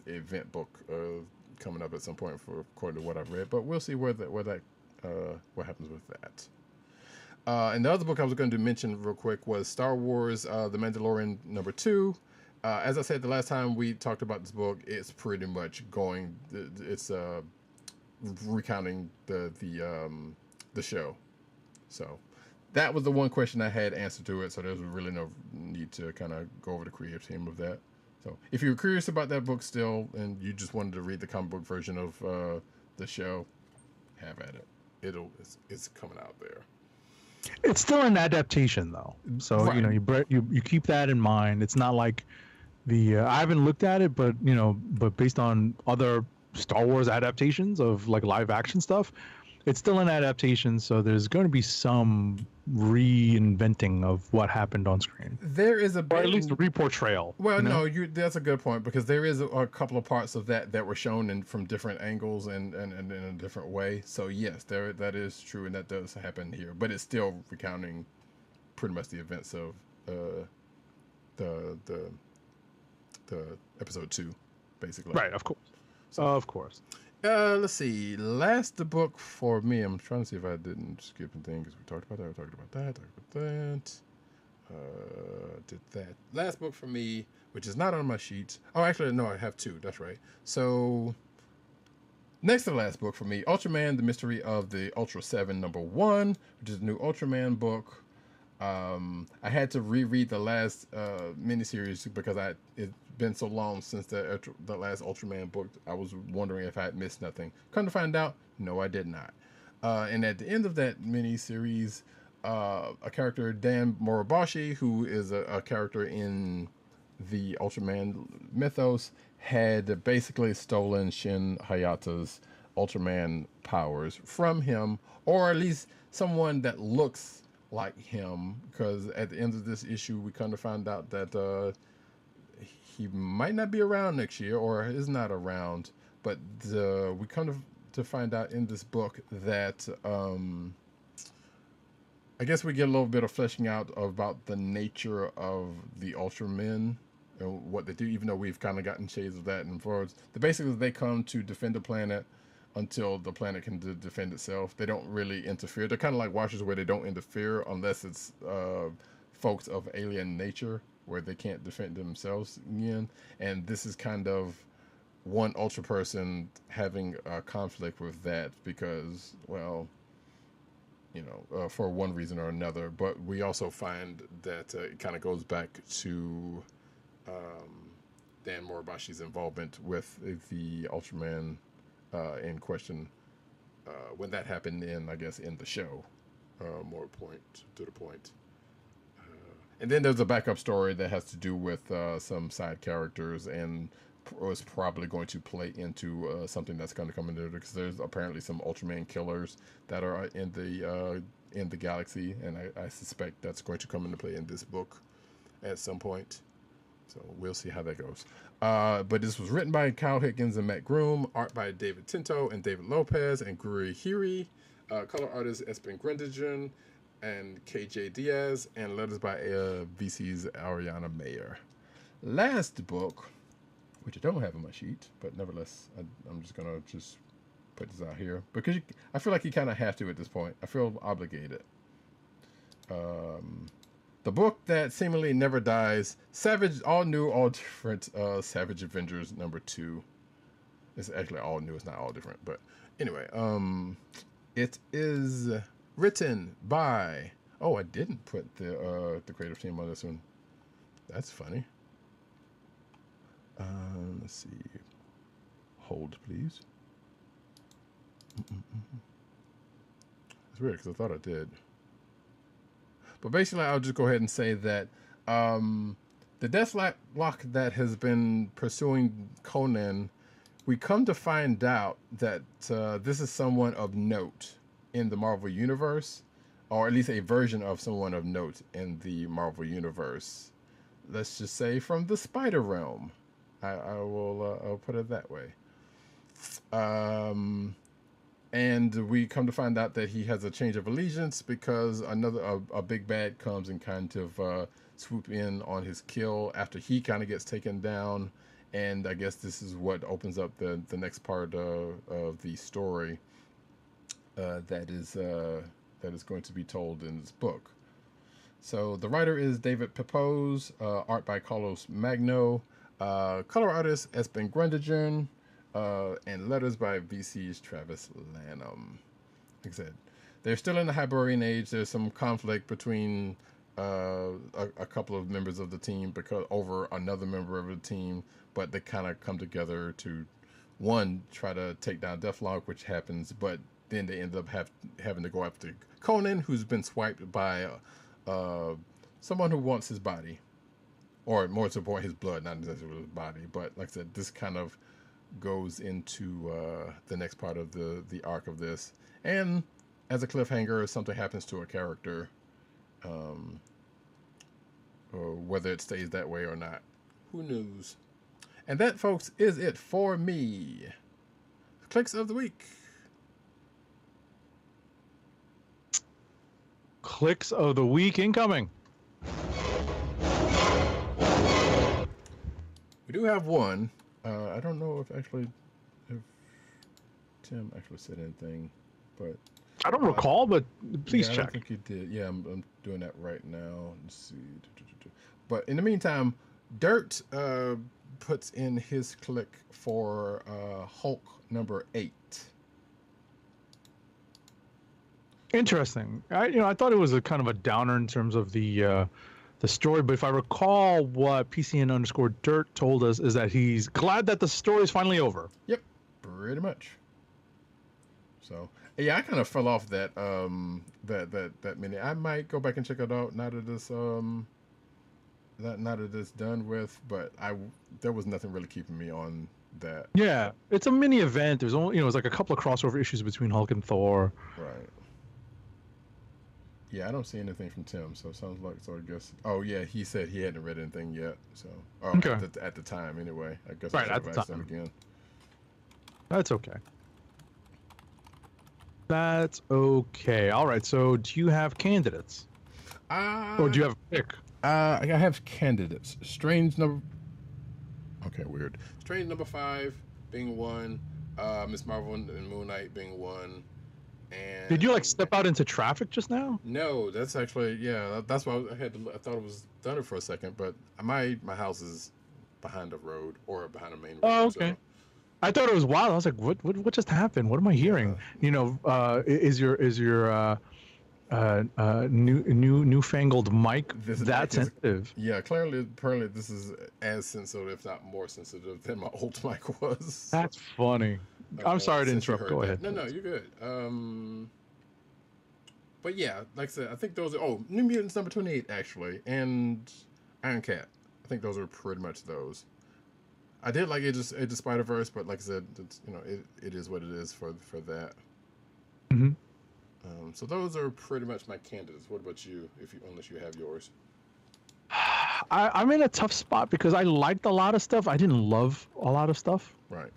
event book coming up at some point, according to what I've read. But we'll see what happens with that. And the other book I was going to mention real quick was Star Wars: The Mandalorian #2. As I said the last time we talked about this book, it's pretty much going. It's recounting the show. So. That was the one question I had answer to it, so there's really no need to kind of go over the creative team of that. So if you're curious about that book still, and you just wanted to read the comic book version of the show, have at it. It's coming out there. It's still an adaptation, though, so right. you keep that in mind. It's not like I haven't looked at it, but based on other Star Wars adaptations of like live action stuff, it's still an adaptation, so there's going to be some reinventing of what happened on screen. There is or at least a reportrayal. Well, no, that's a good point, because there is a couple of parts of that were shown from different angles and in a different way. So yes, that is true, and that does happen here. But it's still recounting pretty much the events of the episode 2, basically. Right, of course. So, of course. Let's see. Last book for me. I'm trying to see if I didn't skip anything, because we talked about that. We talked about that. Did that. Last book for me, which is not on my sheet. Oh, actually, no, I have 2. That's right. So, Next to the last book for me, Ultraman: The Mystery of the Ultra 7 #1, which is a new Ultraman book. I had to reread the last miniseries because it's been so long since the last Ultraman book. I was wondering if I had missed nothing. Come to find out, no, I did not. And at the end of that miniseries, a character, Dan Moribashi, who is a character in the Ultraman mythos, had basically stolen Shin Hayata's Ultraman powers from him, or at least someone that looks like him, because at the end of this issue we kind of found out that he might not be around next year, or is not around, but we come to find out in this book that I guess we get a little bit of fleshing out about the nature of the Ultramen and what they do, even though we've kind of gotten shades of that and forwards. Basically, they come to defend the planet until the planet can defend itself. They don't really interfere. They're kind of like Watchers, where they don't interfere unless it's folks of alien nature, where they can't defend themselves again. And this is kind of one Ultra person having a conflict with that because, well, you know, for one reason or another. But we also find that it kind of goes back to Dan Moribashi's involvement with the Ultraman in question when that happened in the show. More to the point. And then there's a backup story that has to do with some side characters and was probably going to play into something that's going to come in there, because there's apparently some Ultraman killers that are in the galaxy, and I suspect that's going to come into play in this book at some point. So we'll see how that goes. But this was written by Kyle Higgins and Matt Groom, art by David Tinto and David Lopez and Guri Hiri, color artist Espen Grendigen and KJ Diaz, and letters by VC's Ariana Mayer. Last book, which I don't have on my sheet, but nevertheless, I'm just gonna put this out here because I feel like you kind of have to at this point. I feel obligated. The book that seemingly never dies, Savage, all new, all different, Savage Avengers #2. It's actually all new, it's not all different, but anyway, it is written by, I didn't put the creative team on this one. That's funny. Let's see. Hold, please. It's weird because I thought I did. But basically, I'll just go ahead and say that the Deathlock that has been pursuing Conan, we come to find out that this is someone of note in the Marvel Universe, or at least a version of someone of note in the Marvel Universe. Let's just say from the Spider Realm. I'll put it that way. And we come to find out that he has a change of allegiance because a big bad comes and kind of swoop in on his kill after he kind of gets taken down. And I guess this is what opens up the next part of the story that is going to be told in this book. So the writer is David Pepose, art by Carlos Magno, color artist Espen Grendigen, and letters by VC's Travis Lanham. Like I said, they're still in the Hyborian Age. There's some conflict between a couple of members of the team over another member of the team, but they kind of come together to, one, try to take down Deathlock, which happens, but then they end up having to go after Conan, who's been swiped by someone who wants his body, or more to the point, his blood, not necessarily his body. But like I said, this kind of goes into the next part of the arc of this. And as a cliffhanger, something happens to a character, or whether it stays that way or not, who knows? And that, folks, is it for me. Clicks of the week. Clicks of the week incoming. We do have one. I don't know if Tim actually said anything, but I don't recall, but please I check. don't think he did. Yeah, I'm doing that right now. Let's see. But in the meantime, Dirt puts in his click for Hulk number 8. Interesting. I thought it was a kind of a downer in terms of the story, but if I recall, what PCN_Dirt told us is that he's glad that the story is finally over. Yep, pretty much. So yeah, I kind of fell off that that mini. I might go back and check it out now that this now that it's done with, but there was nothing really keeping me on that. Yeah, it's a mini event. There's only it's like a couple of crossover issues between Hulk and Thor. Right. Yeah, I don't see anything from Tim, so it sounds like, so I guess. Oh yeah, he said he hadn't read anything yet, so okay. At the time anyway. I guess right I at should the ask him time. again. That's okay. That's okay. All right. So, do you have candidates, or do you have a pick? I have candidates. Strange number. Okay, weird. Strange number 5 being one. Miss Marvel and Moon Knight being one. And did you like step out into traffic just now? No, that's actually that's why I thought it was done for a second, but my house is behind a road or behind a main road. Oh, okay. So. I thought it was wild. I was like, what just happened? What am I hearing? Is your newfangled mic that sensitive? Yeah, clearly this is as sensitive, if not more sensitive, than my old mic was. That's funny. I'm sorry to interrupt. Go ahead. No, you're good. But yeah, like I said, I think those are New Mutants number 28 actually, and Iron Cat. I think those are pretty much those. I did like Age of Spider-Verse, but like I said, it's, it is what it is for that. Mm-hmm. So those are pretty much my candidates. What about you? Unless you have yours. I'm in a tough spot because I liked a lot of stuff. I didn't love a lot of stuff. Right.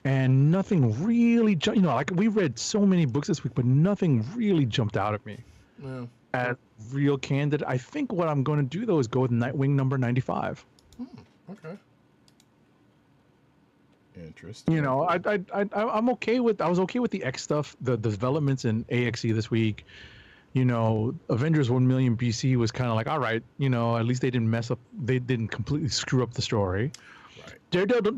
And nothing really jumped. Like we read so many books this week, but nothing really jumped out at me. Yeah. As real candidate, I think what I'm going to do though is go with Nightwing number 95. Okay. Interesting. I'm okay with. I was okay with the X stuff, the developments in AXE this week. Avengers 1 million BC was kind of like, all right, at least they didn't mess up. They didn't completely screw up the story. Right.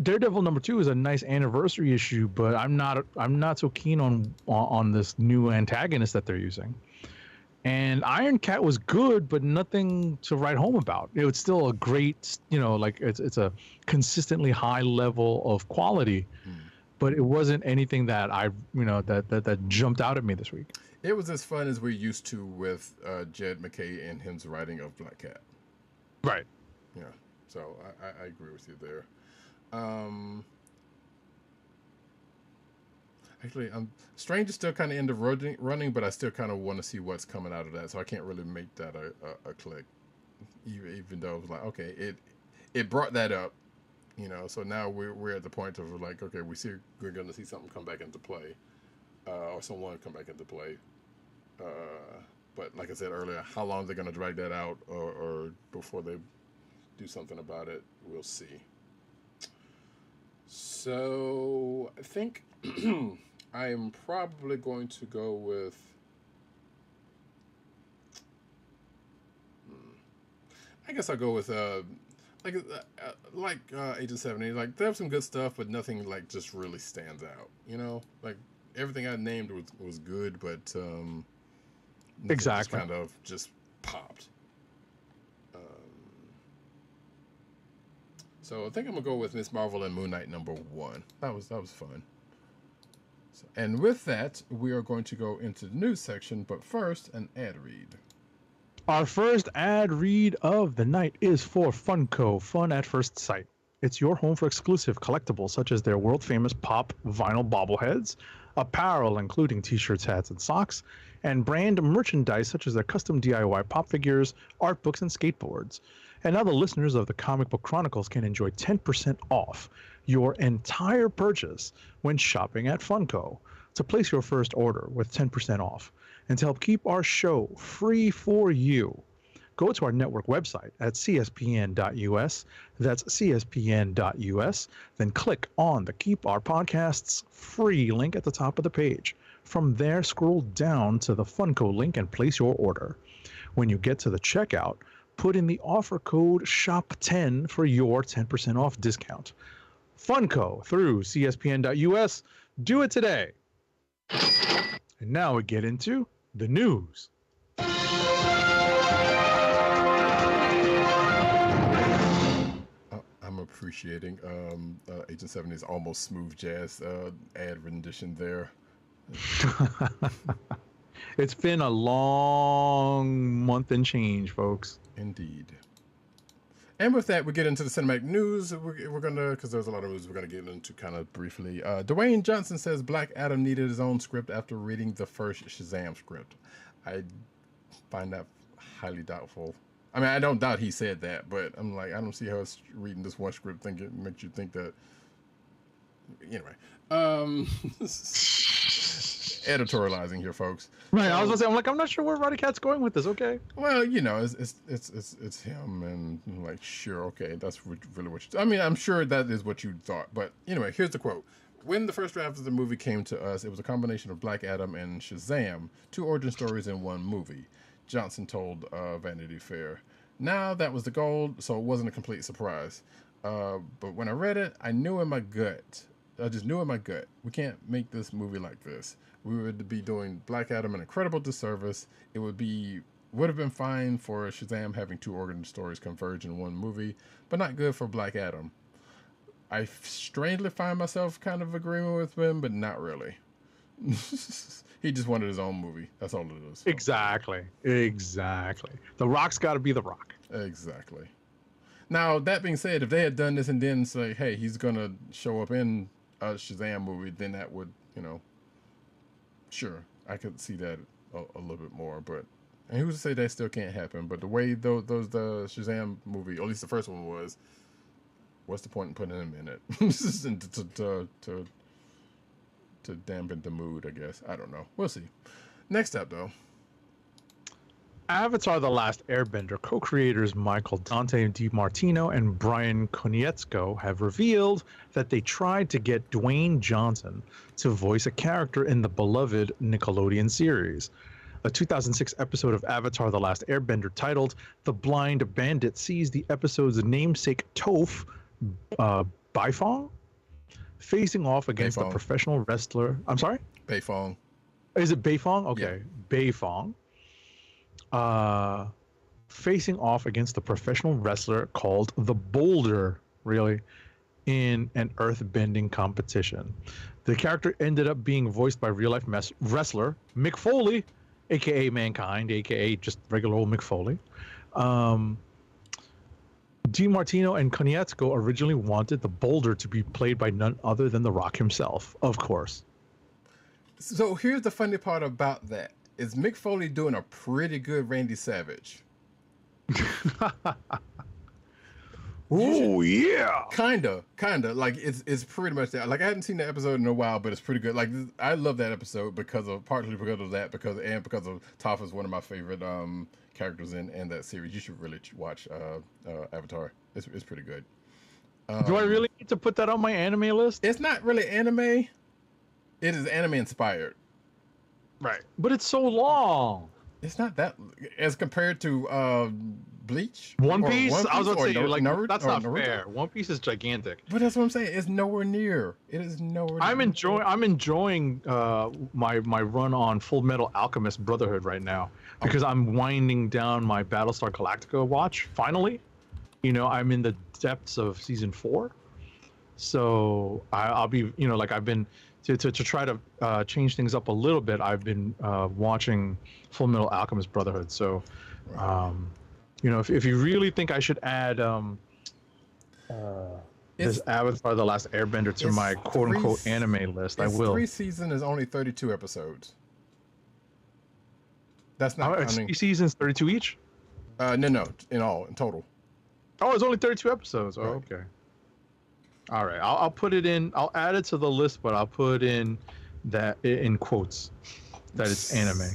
Daredevil number 2 is a nice anniversary issue, but I'm not so keen on this new antagonist that they're using. And Iron Cat was good, but nothing to write home about. It's still a great, it's a consistently high level of quality, but it wasn't anything that that jumped out at me this week. It was as fun as we're used to with Jed McKay and his writing of Black Cat. Right. Yeah. So I agree with you there. Actually, Strange is still kind of in the running, but I still kind of want to see what's coming out of that. So I can't really make that a click, even though it was like, okay, it brought that up, So now we're at the point of like, okay, we're going to see something come back into play, or someone come back into play. But like I said earlier, how long they're going to drag that out, or before they do something about it, we'll see. So I think. I am probably going to go with. I guess I'll go with Age of 70. Like they have some good stuff, but nothing like just really stands out. Like everything I named was good, but exactly kind of just popped. So I think I'm gonna go with Miss Marvel and Moon Knight number 1. That was fun. And with that, we are going to go into the news section, but first, an ad read. Our first ad read of the night is for Funko, Fun at First Sight. It's your home for exclusive collectibles such as their world-famous pop vinyl bobbleheads, apparel including t-shirts, hats, and socks, and brand merchandise such as their custom DIY pop figures, art books, and skateboards. And now the listeners of the Comic Book Chronicles can enjoy 10% off your entire purchase when shopping at Funko. To place your first order with 10% off and to help keep our show free for you, go to our network website at cspn.us. That's cspn.us. Then click on the Keep Our Podcasts free link at the top of the page. From there, scroll down to the Funko link and place your order. When you get to the checkout, put in the offer code SHOP10 for your 10% off discount. Funko through CSPN.us. Do it today. And now we get into the news. I'm appreciating Agent 70's almost smooth jazz ad rendition there. It's been a long month and change, folks. Indeed. And with that, we get into the cinematic news. We're gonna, because there's a lot of news we're gonna get into kind of briefly. Dwayne Johnson says Black Adam needed his own script after reading the first Shazam script. I find that highly doubtful. I mean, I don't doubt he said that, but I'm like, I don't see how it's reading this one script think it makes you think that. Anyway, editorializing here, folks. Right, I was gonna say, I'm like, I'm not sure where Roddykat's going with this. Okay. Well, you know, it's him, and I'm like, sure, okay, that's really what you. I mean, I'm sure that is what you thought, but anyway, here's the quote. When the first draft of the movie came to us, it was a combination of Black Adam and Shazam, 2 origin stories in one movie. Johnson told Vanity Fair. Now that was the goal, so it wasn't a complete surprise. But when I read it, I knew in my gut. I just knew in my gut, we can't make this movie like this. We would be doing Black Adam an incredible disservice. It would have been fine for Shazam having 2 origin stories converge in one movie, but not good for Black Adam. I strangely find myself kind of agreeing with him, but not really. He just wanted his own movie. That's all it is. Exactly. The Rock's got to be The Rock. Exactly. Now, that being said, if they had done this and then say, hey, he's going to show up in a Shazam movie, then that would, you know, sure, I could see that a little bit more. But, and who's to say that still can't happen? But the way the Shazam movie, or at least the first one was, what's the point in putting him in it? to dampen the mood, I guess. I don't know. We'll see. Next up, though. Avatar: The Last Airbender co-creators Michael Dante DiMartino and Brian Konietzko have revealed that they tried to get Dwayne Johnson to voice a character in the beloved Nickelodeon series. A 2006 episode of Avatar: The Last Airbender titled The Blind Bandit sees the episode's namesake Toph Beifong facing off against the professional wrestler. I'm sorry? Beifong. Is it Beifong? Okay. Yeah. Beifong. Facing off against the professional wrestler called the Boulder, really, in an earth-bending competition. The character ended up being voiced by real-life wrestler Mick Foley, a.k.a. Mankind, a.k.a. just regular old Mick Foley. DiMartino and Konietzko originally wanted the Boulder to be played by none other than The Rock himself, of course. So here's the funny part about that. Is Mick Foley doing a pretty good Randy Savage? Oh, yeah. Kinda. Like, it's pretty much that. Like, I hadn't seen the episode in a while, but it's pretty good. Like, I love that episode partly because of that, because of Toph is one of my favorite characters in that series. You should really watch Avatar. It's pretty good. Do I really need to put that on my anime list? It's not really anime. It is anime inspired. Right. But it's so long. It's not that, as compared to Bleach? One Piece? I was going to say, Naruto, that's not fair. One Piece is gigantic. But that's what I'm saying. It's nowhere near. It is nowhere near. I'm enjoying my run on Full Metal Alchemist Brotherhood right now, because I'm winding down my Battlestar Galactica watch, finally. You know, I'm in the depths of season 4. So I'll be, you know, like I've been... To try to change things up a little bit, I've been watching Full Metal Alchemist Brotherhood. So, you know, if you really think I should add this Avatar: The Last Airbender to my quote-unquote anime list, I will. 3 seasons is only 32 episodes. That's not counting. 3 seasons, 32 each? No, in total. Oh, it's only 32 episodes. Oh, okay. All right, I'll put it in. I'll add it to the list, but I'll put in that in quotes that it's anime.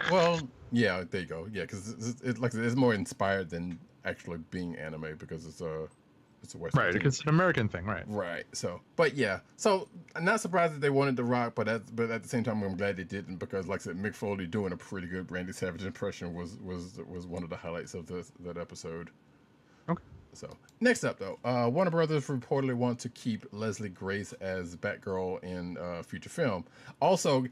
Well, yeah, there you go. Yeah, because it's more inspired than actually being anime, because it's it's a Western Right, thing. it's an American thing, right? Right. So, but yeah. So I'm not surprised that they wanted The Rock, but at the same time, I'm glad they didn't because, like I said, Mick Foley doing a pretty good Randy Savage impression was one of the highlights of that episode. Okay. So next up, though, Warner Brothers reportedly want to keep Leslie Grace as Batgirl in future film. Also,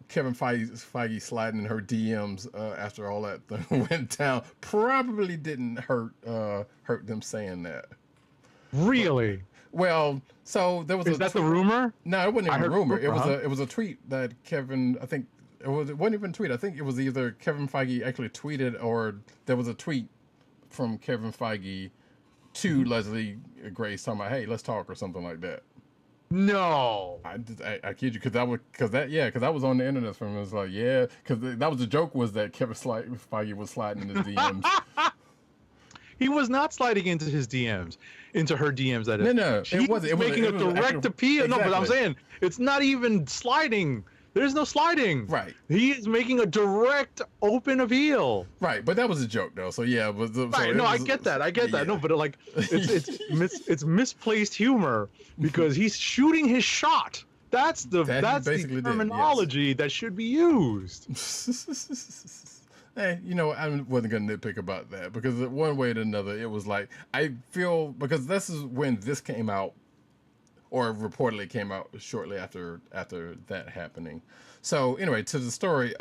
Kevin Feige sliding in her DMs after all that thing went down probably didn't hurt them saying that. Really? Well, so there was. Is that the rumor? No, it wasn't even a rumor. Rumor, It was a tweet that Kevin. I think it wasn't even a tweet. I think it was either Kevin Feige actually tweeted or there was a tweet from Kevin Feige to Leslie Grace talking about, "Hey, let's talk" or something like that. No. I kid you, because I was on the internet from it. It was like, yeah, because that was the joke, was that Kevin Feige was sliding in his DMs. He was not sliding into his DMs, into her DMs. That is. No, He was making a direct appeal. Exactly. No, but I'm saying it's not even sliding. There's no sliding. Right. He is making a direct, open appeal. Right, but that was a joke though. So yeah, but Right. No, I get that. Yeah. No, but like, it's misplaced humor because he's shooting his shot. That's the terminology that should be used. Hey, I wasn't gonna nitpick about that because one way or another, it was like I feel because this is when this came out, or reportedly came out shortly after that happening. So anyway, to the story,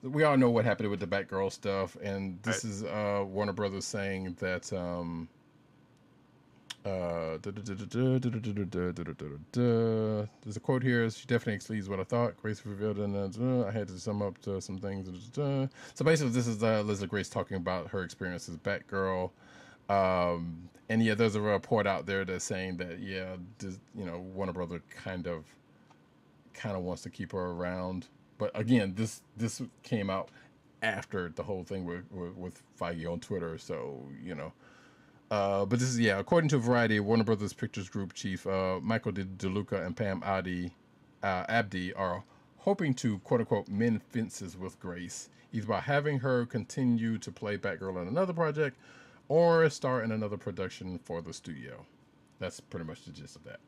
we all know what happened with the Batgirl stuff, and this is Warner Brothers saying that there's a quote here. She definitely exceeds what I thought. Grace revealed, and I had to sum up some things. So basically, this is Leslie Grace talking about her experience as Batgirl. And yeah, there's a report out there that's saying that Warner Brothers kind of wants to keep her around. But again, this came out after the whole thing with Feige on Twitter, so but this is according to Variety, Warner Brothers Pictures Group chief Michael DeLuca and Pam Abdi are hoping to quote unquote mend fences with Grace, either by having her continue to play Batgirl in another project or star in another production for the studio. That's pretty much the gist of that.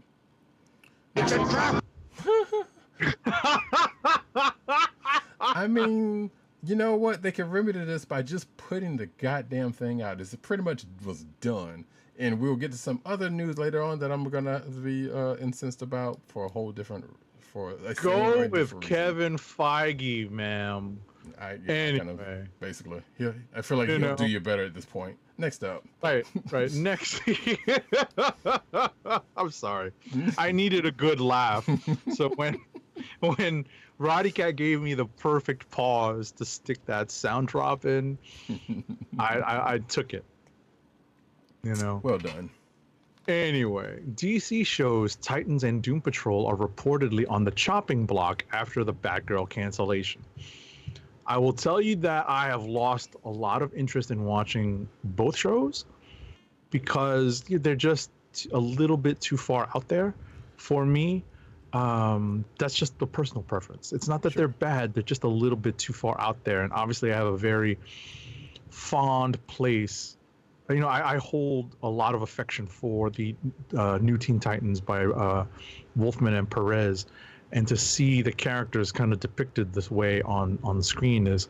I mean, you know what? They can remedy this by just putting the goddamn thing out. It pretty much was done. And we'll get to some other news later on that I'm going to be incensed about for a whole different... Go with Kevin Feige, ma'am. Anyway. Basically. Yeah, I feel like he'll do you better at this point. Next up. Right. Next. I'm sorry. I needed a good laugh. So when Roddykat gave me the perfect pause to stick that sound drop in, I took it. Well done. Anyway, DC shows Titans and Doom Patrol are reportedly on the chopping block after the Batgirl cancellation. I will tell you that I have lost a lot of interest in watching both shows because they're just a little bit too far out there for me. That's just the personal preference. It's not that they're bad, they're just a little bit too far out there. And obviously I have a very fond place. I hold a lot of affection for the New Teen Titans by Wolfman and Perez. And to see the characters kind of depicted this way on the screen is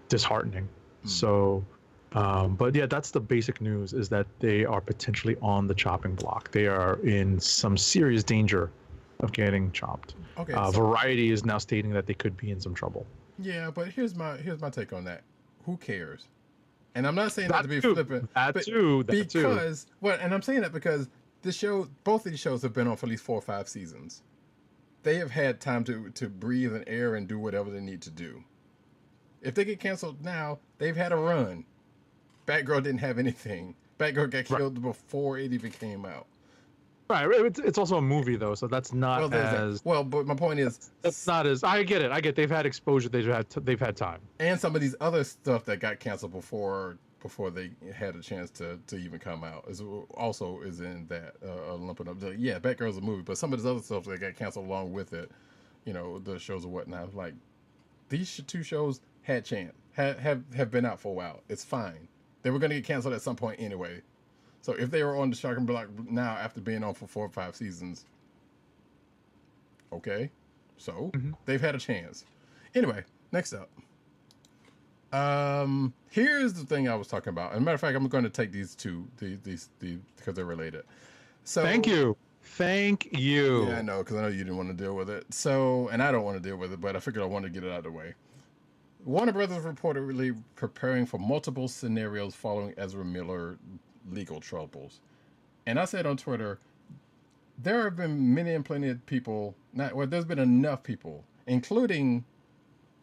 disheartening. So, but yeah, that's the basic news, is that they are potentially on the chopping block. They are in some serious danger of getting chopped. Okay. Variety is now stating that they could be in some trouble. Yeah, but here's my take on that. Who cares? And I'm not saying that to be flippant. Because and I'm saying that because both of these shows have been on for at least 4 or 5 seasons. They have had time to breathe and air and do whatever they need to do. If they get canceled now, they've had a run. Batgirl didn't have anything. Batgirl got killed before it even came out. Right. It's also a movie though, so that's not but my point is that's not as. I get it. They've had exposure. They've had time. And some of these other stuff that got canceled before they had a chance to even come out is in that lumping up. Yeah, Batgirl's a movie, but some of this other stuff that got canceled along with it, the shows or whatnot. Like these 2 shows had chance, have been out for a while. It's fine. They were going to get canceled at some point anyway. So if they were on the shock and block now after being on for 4 or 5 seasons, okay, so they've had a chance. Anyway, next up. Here's the thing I was talking about. As a matter of fact, I'm going to take these two, these because they're related. So Thank you. Yeah, I know, because I know you didn't want to deal with it. So, and I don't want to deal with it, but I figured I wanted to get it out of the way. Warner Brothers reportedly preparing for multiple scenarios following Ezra Miller legal troubles. And I said on Twitter, there have been many and plenty of people, there's been enough people, including,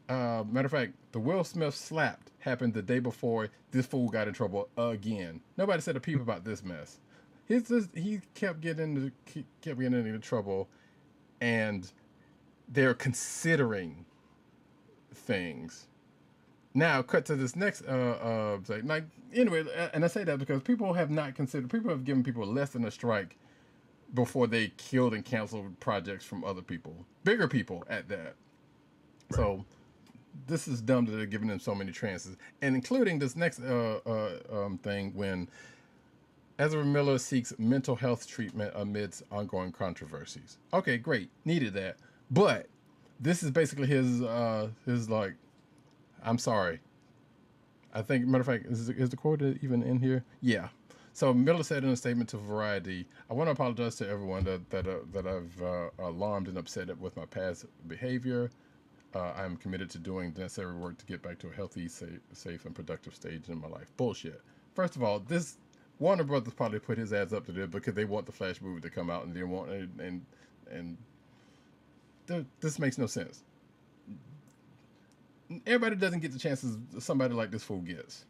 matter of fact, the Will Smith slapped happened the day before this fool got in trouble again. Nobody said a peep about this mess. He kept getting into trouble, and they're considering things. Now, cut to this next anyway, and I say that because people have given people less than a strike before they killed and canceled projects from other people, bigger people at that. Right. So this is dumb that they're giving them so many chances, and including this next thing when Ezra Miller seeks mental health treatment amidst ongoing controversies. Okay, great, needed that, but this is basically his like, I'm sorry. I think, matter of fact, is the quote even in here? Yeah. So Miller said in a statement to Variety, "I want to apologize to everyone that I've alarmed and upset with my past behavior. I'm committed to doing the necessary work to get back to a healthy, safe, and productive stage in my life." Bullshit. First of all, this Warner Brothers probably put his ads up to there because they want the Flash movie to come out, and they want and this makes no sense. Everybody doesn't get the chances somebody like this fool gets,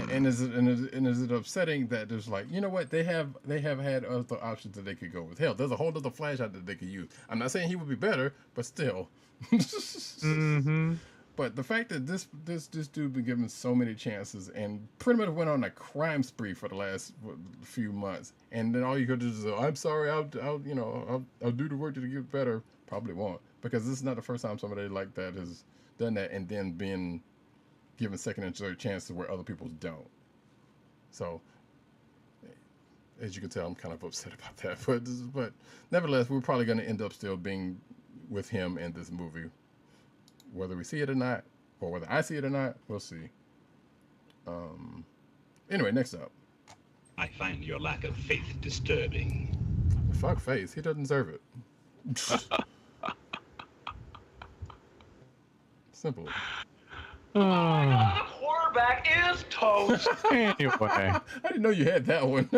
and is it upsetting that there's like, you know what, they have had other options that they could go with. Hell, there's a whole other Flash out that they could use. I'm not saying he would be better, but still. But the fact that this dude been given so many chances and pretty much went on a crime spree for the last few months, and then all you could do is, I'm sorry, I'll do the work to get better. Probably won't, because this is not the first time somebody like that has done that and then been given second and third chances where other people don't. So, as you can tell, I'm kind of upset about that. But nevertheless, we're probably going to end up still being with him in this movie. Whether we see it or not, or whether I see it or not, we'll see. Anyway, next up. I find your lack of faith disturbing. Fuck Faith. He doesn't deserve it. Simple. Oh my God, the quarterback is toast. Anyway, I didn't know you had that one.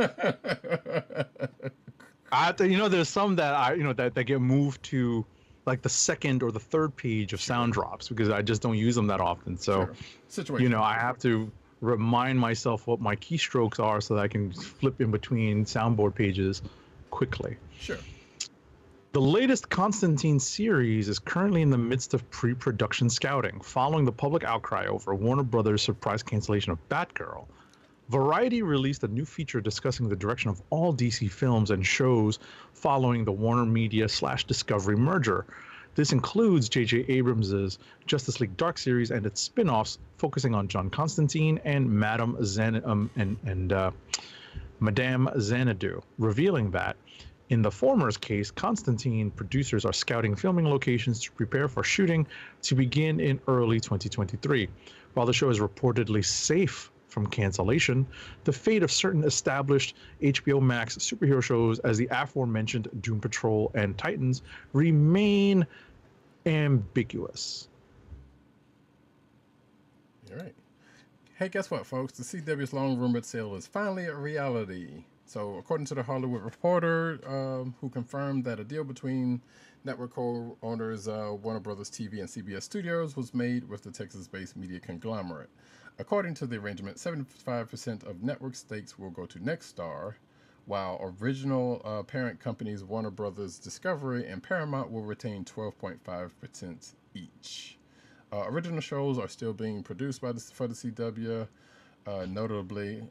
There's some that that get moved to like the second or the third page of sound drops because I just don't use them that often. So, Situation. I have to remind myself what my keystrokes are so that I can flip in between soundboard pages quickly. Sure. The latest Constantine series is currently in the midst of pre-production scouting, following the public outcry over Warner Brothers' surprise cancellation of Batgirl. Variety released a new feature discussing the direction of all DC films and shows following the Warner Media / Discovery merger. This includes J.J. Abrams' Justice League Dark series and its spin-offs, focusing on John Constantine and Madame Xanadu, revealing that in the former's case, Constantine producers are scouting filming locations to prepare for shooting to begin in early 2023. While the show is reportedly safe from cancellation, the fate of certain established HBO Max superhero shows, as the aforementioned Doom Patrol and Titans, remain ambiguous. All right. Hey, guess what, folks? The CW's long-rumored sale is finally a reality. So, according to the Hollywood Reporter, who confirmed that a deal between network co-owners Warner Brothers TV and CBS Studios was made with the Texas-based media conglomerate. According to the arrangement, 75% of network stakes will go to Nexstar, while original parent companies Warner Brothers Discovery and Paramount will retain 12.5% each. Original shows are still being produced for the CW, notably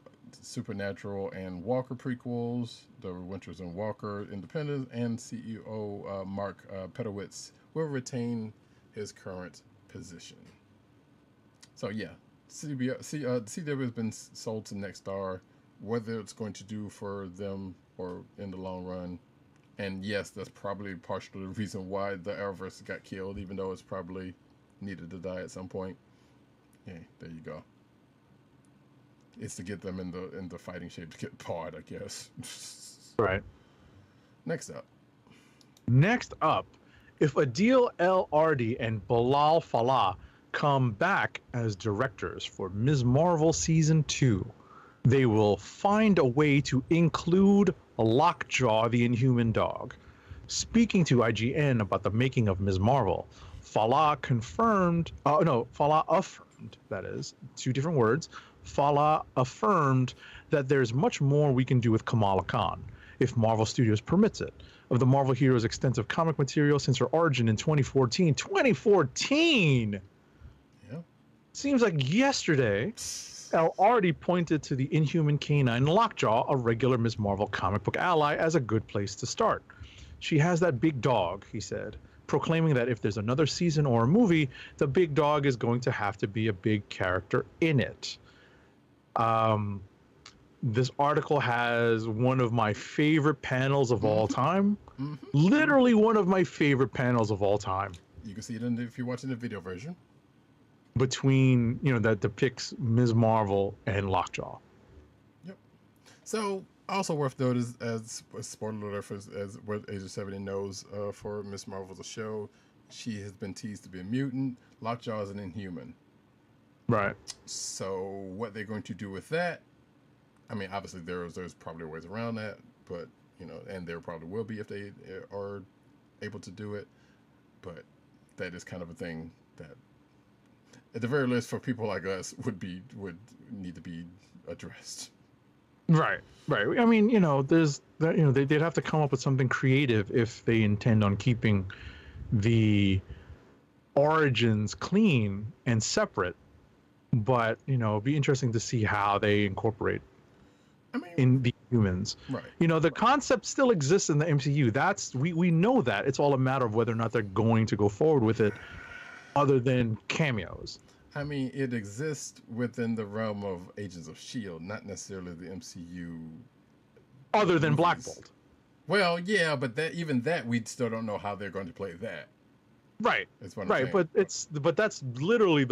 Supernatural and Walker prequels. The Winters and Walker Independent, and CEO Mark Pedowitz will retain his current position. So yeah, CW has been sold to Nexstar. Whether it's going to do for them or in the long run, and yes, that's probably partially the reason why the Arrowverse got killed, even though it's probably needed to die at some point. Yeah, there you go. It's to get them in the fighting shape to get pawed, I guess. Right. Next up, if Adil El Ardi and Bilal Fallah come back as directors for Ms. Marvel Season 2, they will find a way to include Lockjaw the Inhuman Dog. Speaking to IGN about the making of Ms. Marvel, Fallah affirmed, that is, two different words, Fallah affirmed that there's much more we can do with Kamala Khan, if Marvel Studios permits it. Of the Marvel hero's extensive comic material since her origin in 2014. 2014! yeah, Seems like yesterday, El already pointed to the Inhuman Canine Lockjaw, a regular Ms. Marvel comic book ally, as a good place to start. She has that big dog, he said, proclaiming that if there's another season or a movie, the big dog is going to have to be a big character in it. This article has one of my favorite panels of all time. Literally one of my favorite panels of all time. you can see it if you're watching the video version. Between, that depicts Ms. Marvel and Lockjaw. Yep. So, also worth noting, as a spoiler alert, as what Age of 70 knows, for Miss Marvel the show, she has been teased to be a mutant. Lockjaw is an Inhuman. Right. So, what they're going to do with that? I mean, obviously there's probably ways around that, but and there probably will be if they are able to do it. But that is kind of a thing that, at the very least, for people like us, would need to be addressed. Right. I mean, there's that. They'd have to come up with something creative if they intend on keeping the origins clean and separate. But it'd be interesting to see how they incorporate in the humans. Right. The concept still exists in the MCU. That's we know that. It's all a matter of whether or not they're going to go forward with it, other than cameos. I mean, it exists within the realm of Agents of S.H.I.E.L.D., not necessarily the MCU. Other than movies. Black Bolt. Well, yeah, but even that, we still don't know how they're going to play that. Right. That's what I'm saying. But that's literally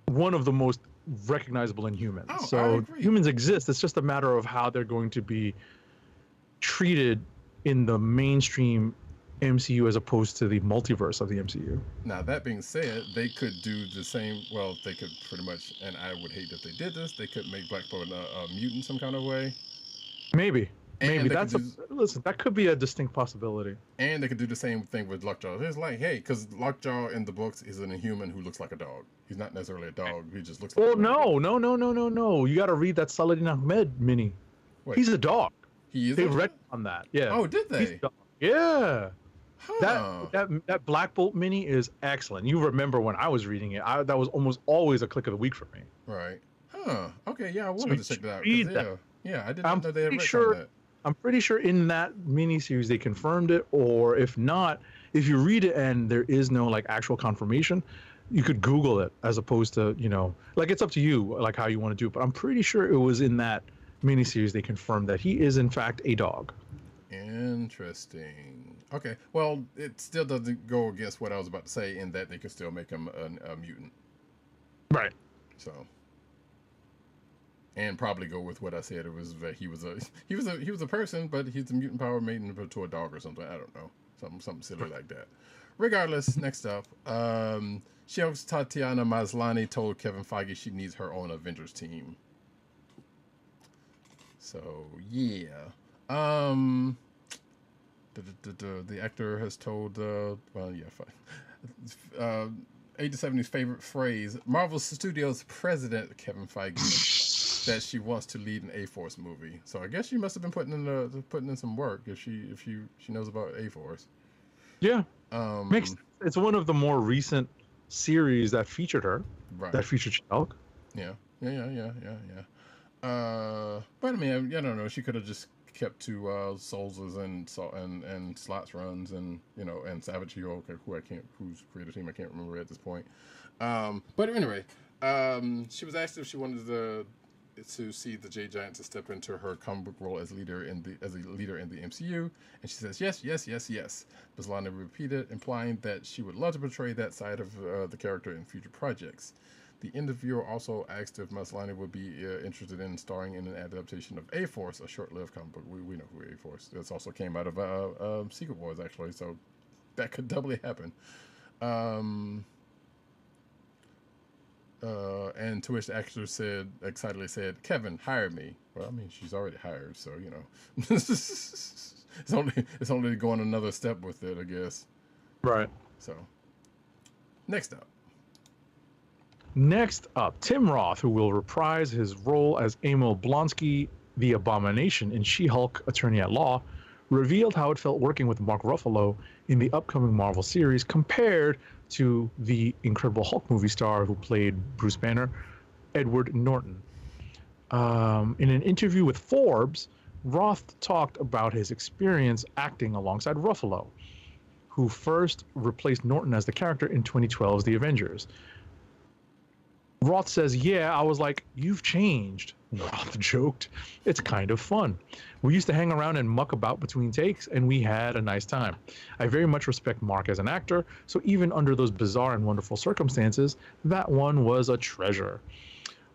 one of the most recognizable in humans. Oh, I so agree. humans exist. It's just a matter of how they're going to be treated in the mainstream MCU as opposed to the multiverse of the MCU. Now, that being said, they could do the same. Well, they could pretty much, and I would hate if they did this, they could make Black Bolt a mutant some kind of way. Maybe. And Listen, that could be a distinct possibility. And they could do the same thing with Lockjaw. It's like, hey, because Lockjaw in the books is an Inhuman who looks like a dog. He's not necessarily a dog. He just looks like a dog. No. You got to read that Saladin Ahmed mini. Wait, He's a dog. He is. They read on that. Yeah. Oh, did He's they? a dog. Yeah. Huh. That Black Bolt mini is excellent. You remember when I was reading it? That was almost always a click of the week for me. Right. Huh. Okay. Yeah, I wanted to check that out. Read 'Cause, that. Yeah, I didn't know they had pretty read sure- that. I'm pretty sure in that miniseries they confirmed it, or if not, if you read it and there is no actual confirmation, you could Google it as opposed to it's up to you how you want to do it. But I'm pretty sure it was in that miniseries they confirmed that he is in fact a dog. Interesting. Okay. Well, it still doesn't go against what I was about to say in that they could still make him a mutant. Right. So. And probably go with what I said. It was that he was a person, but he's a mutant power made into a dog or something. I don't know, something silly like that. Regardless, next up, She-Hulk's Tatiana Maslany told Kevin Feige she needs her own Avengers team. So yeah, the actor has told Age of 70's favorite phrase, Marvel Studios president Kevin Feige, that she wants to lead an A-Force movie. So I guess she must have been putting in some work if she knows about A-Force. Yeah. It's one of the more recent series that featured her. Right. That featured She-Hulk. Yeah. But I mean, I don't know. She could have just kept to Souls and Slots runs, and and Savage Hero, whose creative team I can't remember at this point. But anyway, she was asked if she wanted to see the Jade Giant to step into her comic book role as a leader in the MCU, and she says yes, yes, yes, yes. Maslany repeated, implying that she would love to portray that side of the character in future projects. The interviewer also asked if Maslany would be interested in starring in an adaptation of A-Force, a short-lived comic book. We know who A-Force. This also came out of Secret Wars, actually, so that could doubly happen. And to which the actor excitedly said, "Kevin, hire me." Well, I mean, she's already hired, so it's only going another step with it, I guess. Right. So, next up, Tim Roth, who will reprise his role as Emil Blonsky, the Abomination in She-Hulk Attorney at Law, revealed how it felt working with Mark Ruffalo in the upcoming Marvel series compared to the Incredible Hulk movie star who played Bruce Banner, Edward Norton. In an interview with Forbes, Roth talked about his experience acting alongside Ruffalo, who first replaced Norton as the character in 2012's The Avengers. Roth says, "Yeah, I was like, you've changed." Roth joked, "It's kind of fun. We used to hang around and muck about between takes, and we had a nice time. I very much respect Mark as an actor, so even under those bizarre and wonderful circumstances, that one was a treasure."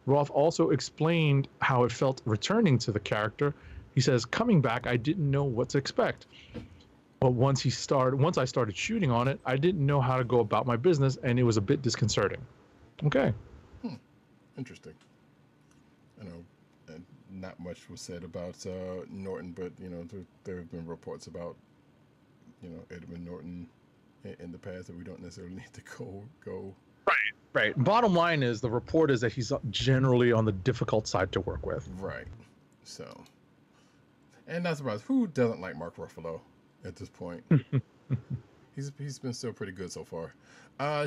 Roth also explained how it felt returning to the character. He says, "Coming back, I didn't know what to expect. But once I started shooting on it, I didn't know how to go about my business, and it was a bit disconcerting." Okay. Interesting. I know not much was said about Norton, but there have been reports about Edward Norton in the past that we don't necessarily need to go. Right. Bottom line is, the report is that he's generally on the difficult side to work with. Right. So, and not surprised. Who doesn't like Mark Ruffalo at this point? He's been still pretty good so far.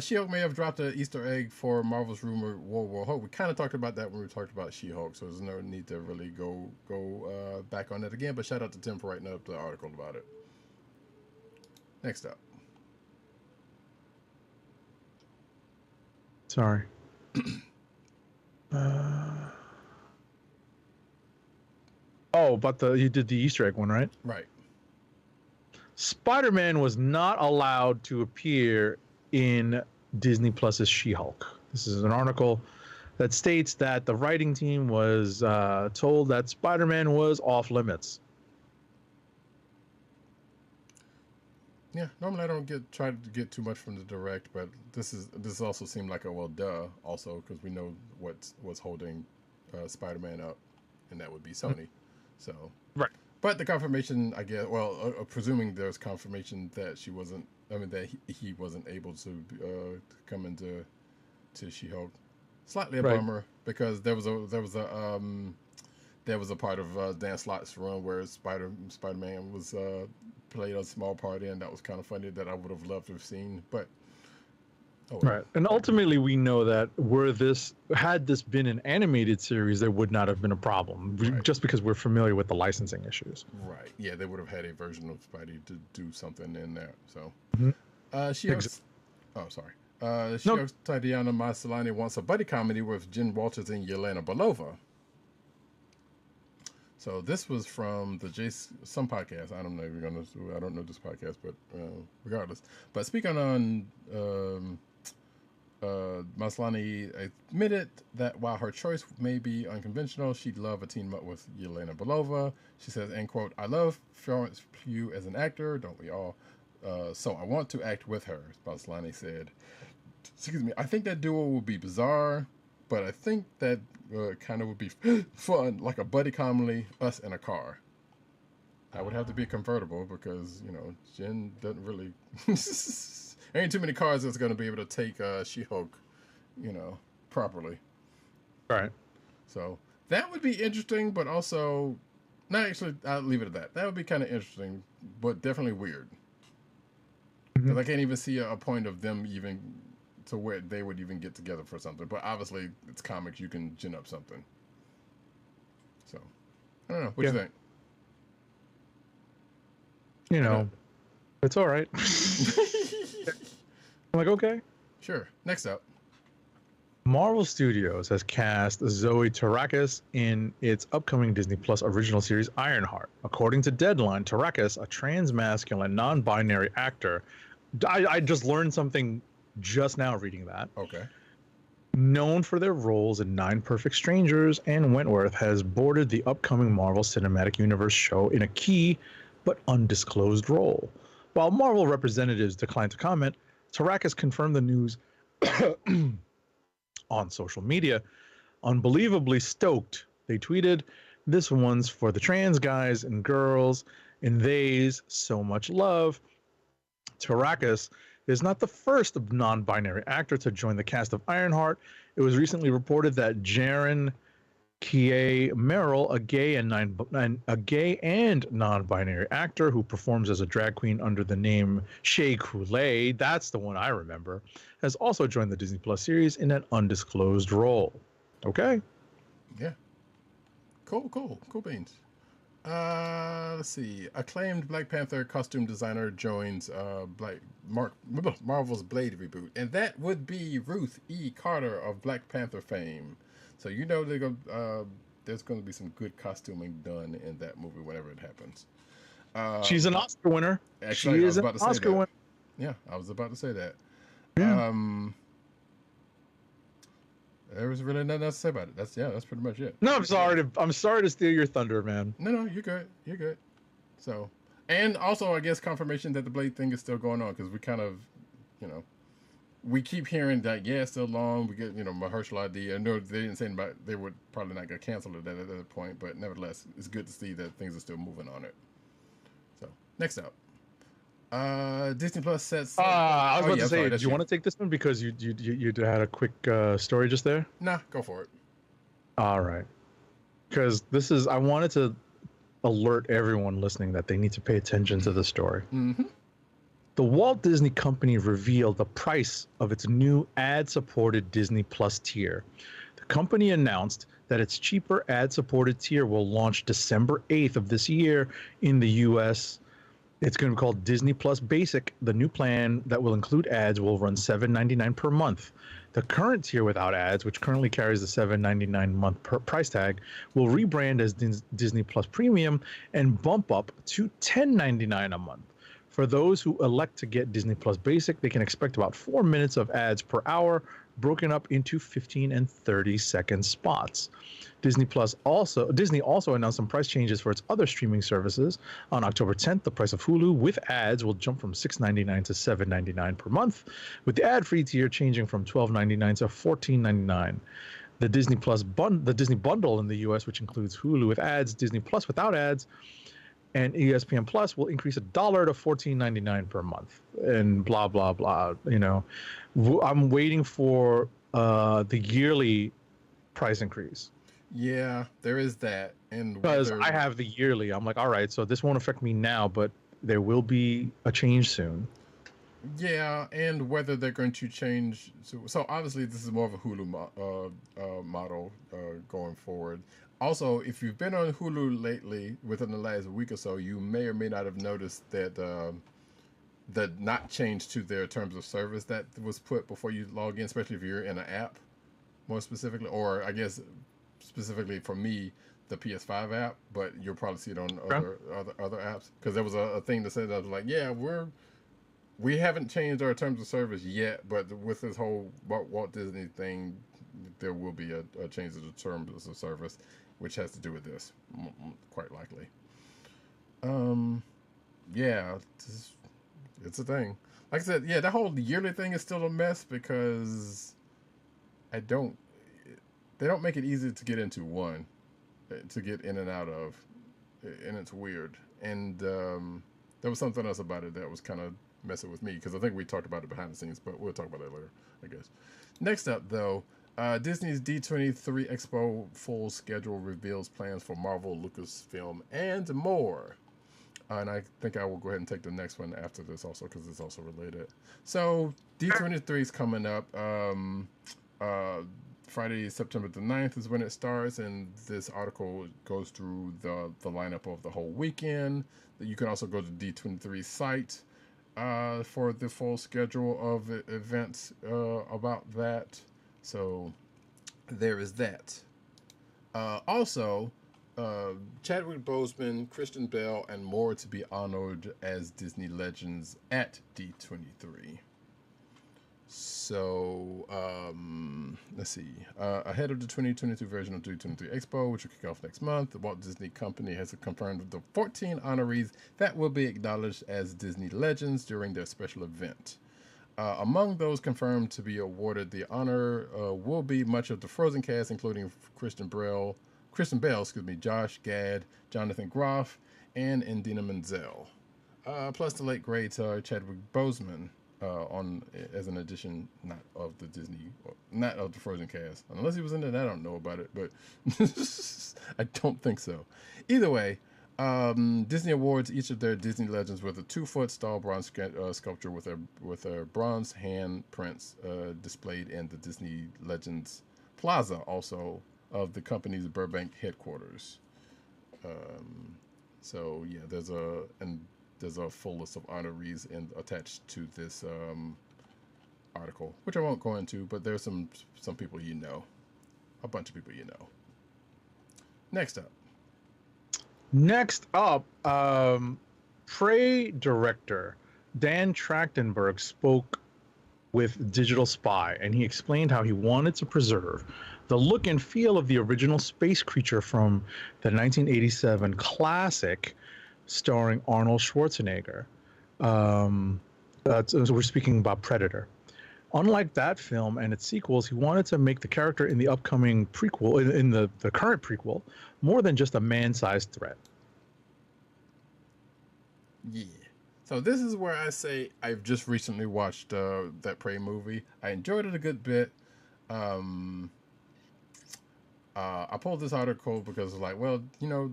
She-Hulk may have dropped an Easter egg for Marvel's rumored World War Hulk. We kind of talked about that when we talked about She-Hulk, so there's no need to really go back on that again. But shout out to Tim for writing up the article about it. Next up. Sorry. But you did the Easter egg one, right? Right. Spider-Man was not allowed to appear in Disney Plus's She-Hulk. This is an article that states that the writing team was told that Spider-Man was off limits. Yeah, normally I don't try to get too much from the direct, but this also seemed like a duh also, because we know what's holding Spider-Man up, and that would be Sony. So right. But the confirmation, I guess, presuming there's confirmation that that he wasn't able to come into She-Hulk. Slightly a bummer, because there was a part of Dan Slott's run where Spider-Man was played a small part in. That was kind of funny, that I would have loved to have seen, but right. And ultimately, we know that had this been an animated series, there would not have been a problem, just because we're familiar with the licensing issues. Right. Yeah, they would have had a version of Spidey to do something in there. So, She-Hulk's Tatiana Maslany wants a buddy comedy with Jen Walters and Yelena Belova. So this was from some podcast. I don't know if you're gonna. I don't know this podcast, but regardless. But speaking on, Maslany admitted that while her choice may be unconventional, she'd love a team up with Yelena Belova. She says, end quote, "I love Florence Pugh as an actor, don't we all? So I want to act with her," Maslany said. Excuse me. "I think that duo will be bizarre, but I think that kind of would be fun, like a buddy comedy, us in a car." I would have to be a convertible, because Jen doesn't really. There ain't too many cars that's going to be able to take She-Hulk, properly. Right. So that would be interesting, but also, not actually. I'll leave it at that. That would be kind of interesting, but definitely weird. Because I can't even see a point of them even to where they would even get together for something. But obviously, it's comics. You can gin up something. So, I don't know. What do you think? you know, it's all right. I'm like, okay. Sure. Next up. Marvel Studios has cast Zoe Terakes in its upcoming Disney Plus original series Ironheart. According to Deadline, Terakes, a trans-masculine, non-binary actor, I just learned something just now reading that. Okay. Known for their roles in Nine Perfect Strangers and Wentworth, has boarded the upcoming Marvel Cinematic Universe show in a key but undisclosed role. While Marvel representatives declined to comment, Terakes confirmed the news on social media. Unbelievably stoked, they tweeted, "This one's for the trans guys and girls and theys, so much love." Terakes is not the first non-binary actor to join the cast of Ironheart. It was recently reported that Jaren Kie Merrill, a gay and non-binary actor who performs as a drag queen under the name Shea Coulee, that's the one I remember, has also joined the Disney Plus series in an undisclosed role. Okay. Yeah. Cool beans. Let's see. Acclaimed Black Panther costume designer joins Marvel's Blade reboot, and that would be Ruth E. Carter of Black Panther fame. So you know there's going to be some good costuming done in that movie whenever it happens. She's an Oscar winner. Actually, She is an Oscar winner. Yeah, I was about to say that. Yeah. There was really nothing else to say about it. That's pretty much it. No, I'm sorry to steal your thunder, man. No, you're good. So, and also I guess confirmation that the Blade thing is still going on, because we kind of, we keep hearing that it's still long. We get Mahershala Ali. I know they didn't say about they would probably not get canceled at that point, but nevertheless, it's good to see that things are still moving on it. So next up, Disney Plus sets. I was about to say, do you want to take this one because you had a quick story just there? Nah, go for it. All right, because I wanted to alert everyone listening that they need to pay attention to the story. Mm-hmm. The Walt Disney Company revealed the price of its new ad-supported Disney Plus tier. The company announced that its cheaper ad-supported tier will launch December 8th of this year in the U.S. It's going to be called Disney Plus Basic. The new plan that will include ads will run $7.99 per month. The current tier without ads, which currently carries the $7.99 month price tag, will rebrand as Disney Plus Premium and bump up to $10.99 a month. For those who elect to get Disney Plus Basic, they can expect about 4 minutes of ads per hour, broken up into 15 and 30-second spots. Disney also announced some price changes for its other streaming services. On October 10th, the price of Hulu with ads will jump from $6.99 to $7.99 per month, with the ad-free tier changing from $12.99 to $14.99. The Disney bundle in the U.S., which includes Hulu with ads, Disney Plus without ads, and ESPN Plus, will increase $1 to $14.99 per month, and blah blah blah. I'm waiting for the yearly price increase. Yeah, there is that, and because I have the yearly, I'm like, all right, so this won't affect me now, but there will be a change soon. Yeah, and whether they're going to change. So obviously, this is more of a Hulu model going forward. Also, if you've been on Hulu lately, within the last week or so, you may or may not have noticed that the not change to their terms of service that was put before you log in, especially if you're in an app, more specifically, or I guess specifically for me, the PS5 app, but you'll probably see it on other apps, because there was a thing that said that was like, yeah, we haven't changed our terms of service yet, but with this whole Walt Disney thing, there will be a change to the terms of service, which has to do with this, quite likely. Yeah, it's a thing. Like I said, yeah, that whole yearly thing is still a mess, because they don't make it easy to get into one, to get in and out of, and it's weird. And there was something else about it that was kind of messing with me, because I think we talked about it behind the scenes, but we'll talk about that later, I guess. Next up, though, Disney's D23 Expo full schedule reveals plans for Marvel, Lucasfilm, and more. And I think I will go ahead and take the next one after this also, because it's also related. So D23 is coming up. Friday, September the 9th is when it starts, and this article goes through the lineup of the whole weekend. You can also go to D23 site for the full schedule of events about that. So there is that. Also, Chadwick Boseman, Kristen Bell, and more to be honored as Disney legends at D23. So, let's see. Ahead of the 2022 version of D23 Expo, which will kick off next month, the Walt Disney Company has confirmed the 14 honorees that will be acknowledged as Disney legends during their special event. Among those confirmed to be awarded the honor will be much of the Frozen cast, including Kristen Bell, Josh Gad, Jonathan Groff, and Indina Menzel. Plus the late great Chadwick Boseman. As an addition, not of the Frozen cast. Unless he was in it, I don't know about it, but I don't think so. Either way, Disney awards each of their Disney legends with a 2-foot stall bronze sculpture with a bronze hand prints displayed in the Disney Legends Plaza, also of the company's Burbank headquarters. So yeah, there's a full list of honorees attached to this article, which I won't go into, but there's some people a bunch of people Next up, Prey director Dan Trachtenberg spoke with Digital Spy, and he explained how he wanted to preserve the look and feel of the original space creature from the 1987 classic starring Arnold Schwarzenegger. So we're speaking about Predator. Unlike that film and its sequels, he wanted to make the character in the upcoming prequel, in the current prequel, more than just a man-sized threat. Yeah. So this is where I say I've just recently watched that Prey movie. I enjoyed it a good bit. I pulled this article because it's like, well, you know,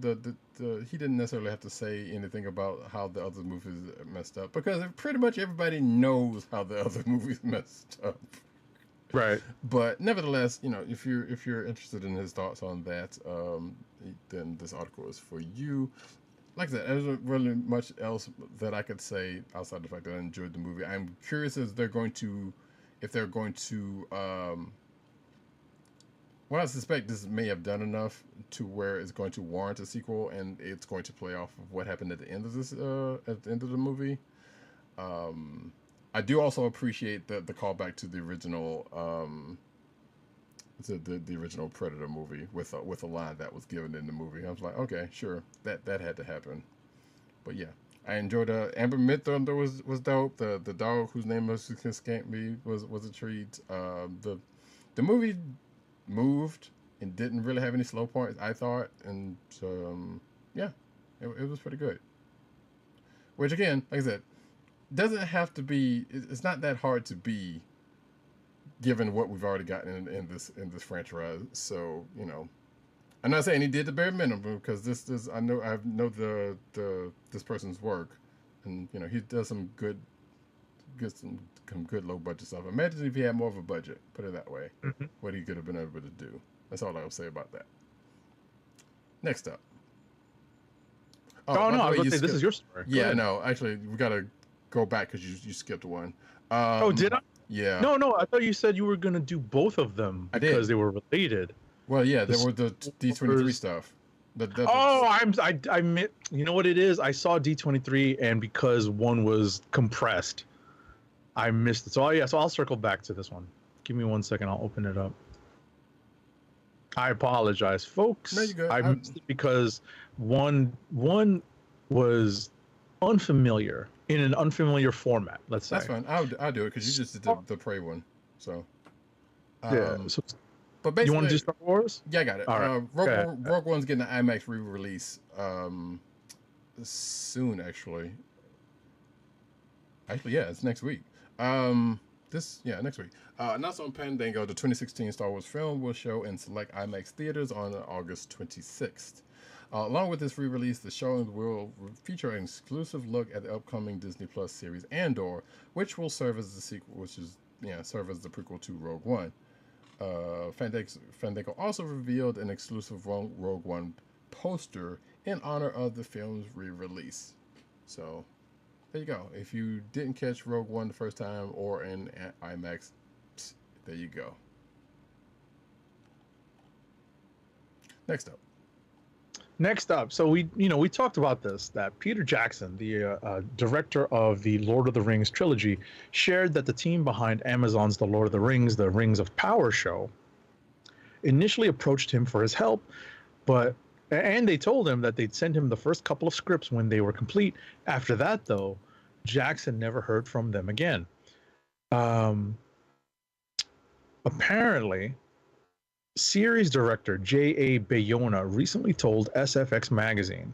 he didn't necessarily have to say anything about how the other movies messed up, because pretty much everybody knows how the other movies messed up. Right. But nevertheless, you know, if you're interested in his thoughts on that, then this article is for you. Like I said, there isn't really much else that I could say outside the fact that I enjoyed the movie. I'm curious if they're going to well, I suspect this may have done enough to where it's going to warrant a sequel, and it's going to play off of what happened at the end of the movie. I do also appreciate the callback to the original, the original Predator movie with a line that was given in the movie. I was like, okay, sure, that had to happen. But yeah, I enjoyed Amber Midthunder was dope. The dog whose name escaped me was a treat. The movie moved and didn't really have any slow points, I thought, and yeah, it was pretty good. Which again, like I said, doesn't have to be. It's not that hard to be, given what we've already gotten in this franchise. So you know, I'm not saying he did the bare minimum, because this I know this person's work, and you know he does some good low budget stuff. Imagine if he had more of a budget, put it that way, what he could have been able to do. That's all I'll say about that. Next up. No, I was going to say, this is your story. Yeah, no, actually, we got to go back because you skipped one. Did I? Yeah. No, I thought you said you were going to do both of them because they were related. Well, yeah, there were the D23 stuff. I you know what it is? I saw D23, and because one was compressed, I missed it. So I'll circle back to this one. Give me 1 second. I'll open it up. I apologize, folks. No, you're good. I missed it because one was unfamiliar in an unfamiliar format. Let's say that's fine. I'll do it because you just did the Prey one. So yeah. So, but basically, you want to do Star Wars? Yeah, I got it. All right. Rogue One's getting an IMAX re-release soon, actually. Actually, yeah, it's next week. Next week. Announced on Fandango, the 2016 Star Wars film will show in select IMAX theaters on August 26th. Along with this re-release, the show will feature an exclusive look at the upcoming Disney Plus series Andor, which will serve as the sequel, serve as the prequel to Rogue One. Fandango also revealed an exclusive Rogue One poster in honor of the film's re-release. So there you go. If you didn't catch Rogue One the first time or in IMAX, there you go. Next up, so we talked about this, that Peter Jackson, the director of the Lord of the Rings trilogy, shared that the team behind Amazon's The Lord of the Rings of Power show initially approached him for his help, and they told him that they'd send him the first couple of scripts when they were complete. After that, though, Jackson never heard from them again. Apparently, series director J.A. Bayona recently told SFX magazine,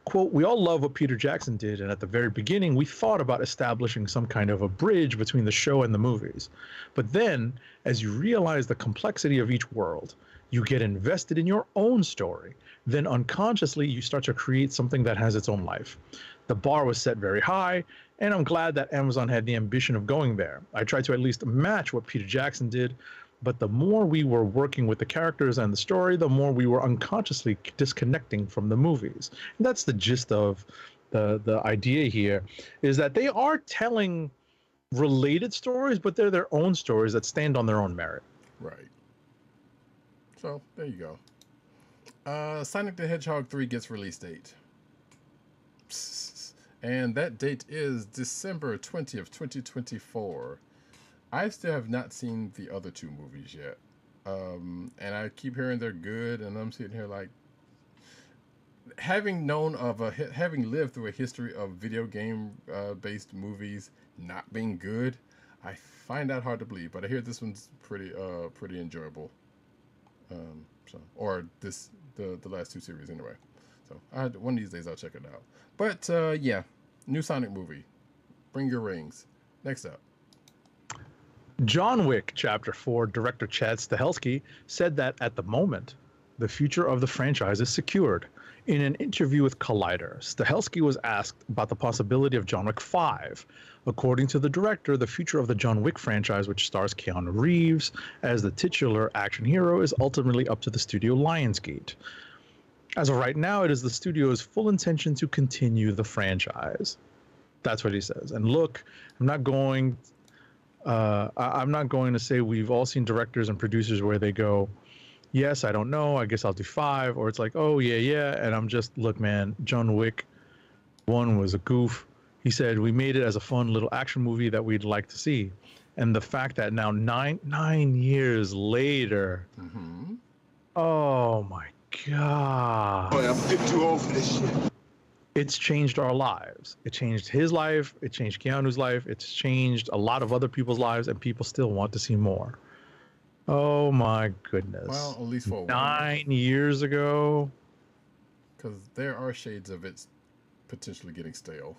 quote, "We all love what Peter Jackson did, and at the very beginning we thought about establishing some kind of a bridge between the show and the movies. But then, as you realize the complexity of each world, you get invested in your own story. Then unconsciously you start to create something that has its own life. The bar was set very high, and I'm glad that Amazon had the ambition of going there. I tried to at least match what Peter Jackson did, but the more we were working with the characters and the story, the more we were unconsciously disconnecting from the movies." And that's the gist of the idea here, is that they are telling related stories, but they're their own stories that stand on their own merit. Right. So there you go. Sonic the Hedgehog 3 gets release date. And that date is December 20th, 2024. I still have not seen the other two movies yet. And I keep hearing they're good, and I'm sitting here like, having lived through a history of video game based movies not being good, I find that hard to believe. But I hear this one's pretty enjoyable. The last two series anyway. So one of these days I'll check it out. But yeah, new Sonic movie. Bring your rings. Next up. John Wick Chapter 4 director Chad Stahelski said that at the moment, the future of the franchise is secured. In an interview with Collider, Stahelski was asked about the possibility of John Wick 5. According to the director, the future of the John Wick franchise, which stars Keanu Reeves as the titular action hero, is ultimately up to the studio Lionsgate. As of right now, it is the studio's full intention to continue the franchise. That's what he says. And look, I'm not going to say we've all seen directors and producers where they go, yes, I don't know, I guess I'll do 5, or it's like, oh yeah, and I'm just, look, man, John Wick 1 was a goof. He said we made it as a fun little action movie that we'd like to see. And the fact that now 9 years later, oh my God. Boy, I'm a bit too old for this shit. It's changed our lives. It changed his life. It changed Keanu's life. It's changed a lot of other people's lives, and people still want to see more. Oh my goodness. Well, at least for 9 years ago. Because there are shades of it potentially getting stale.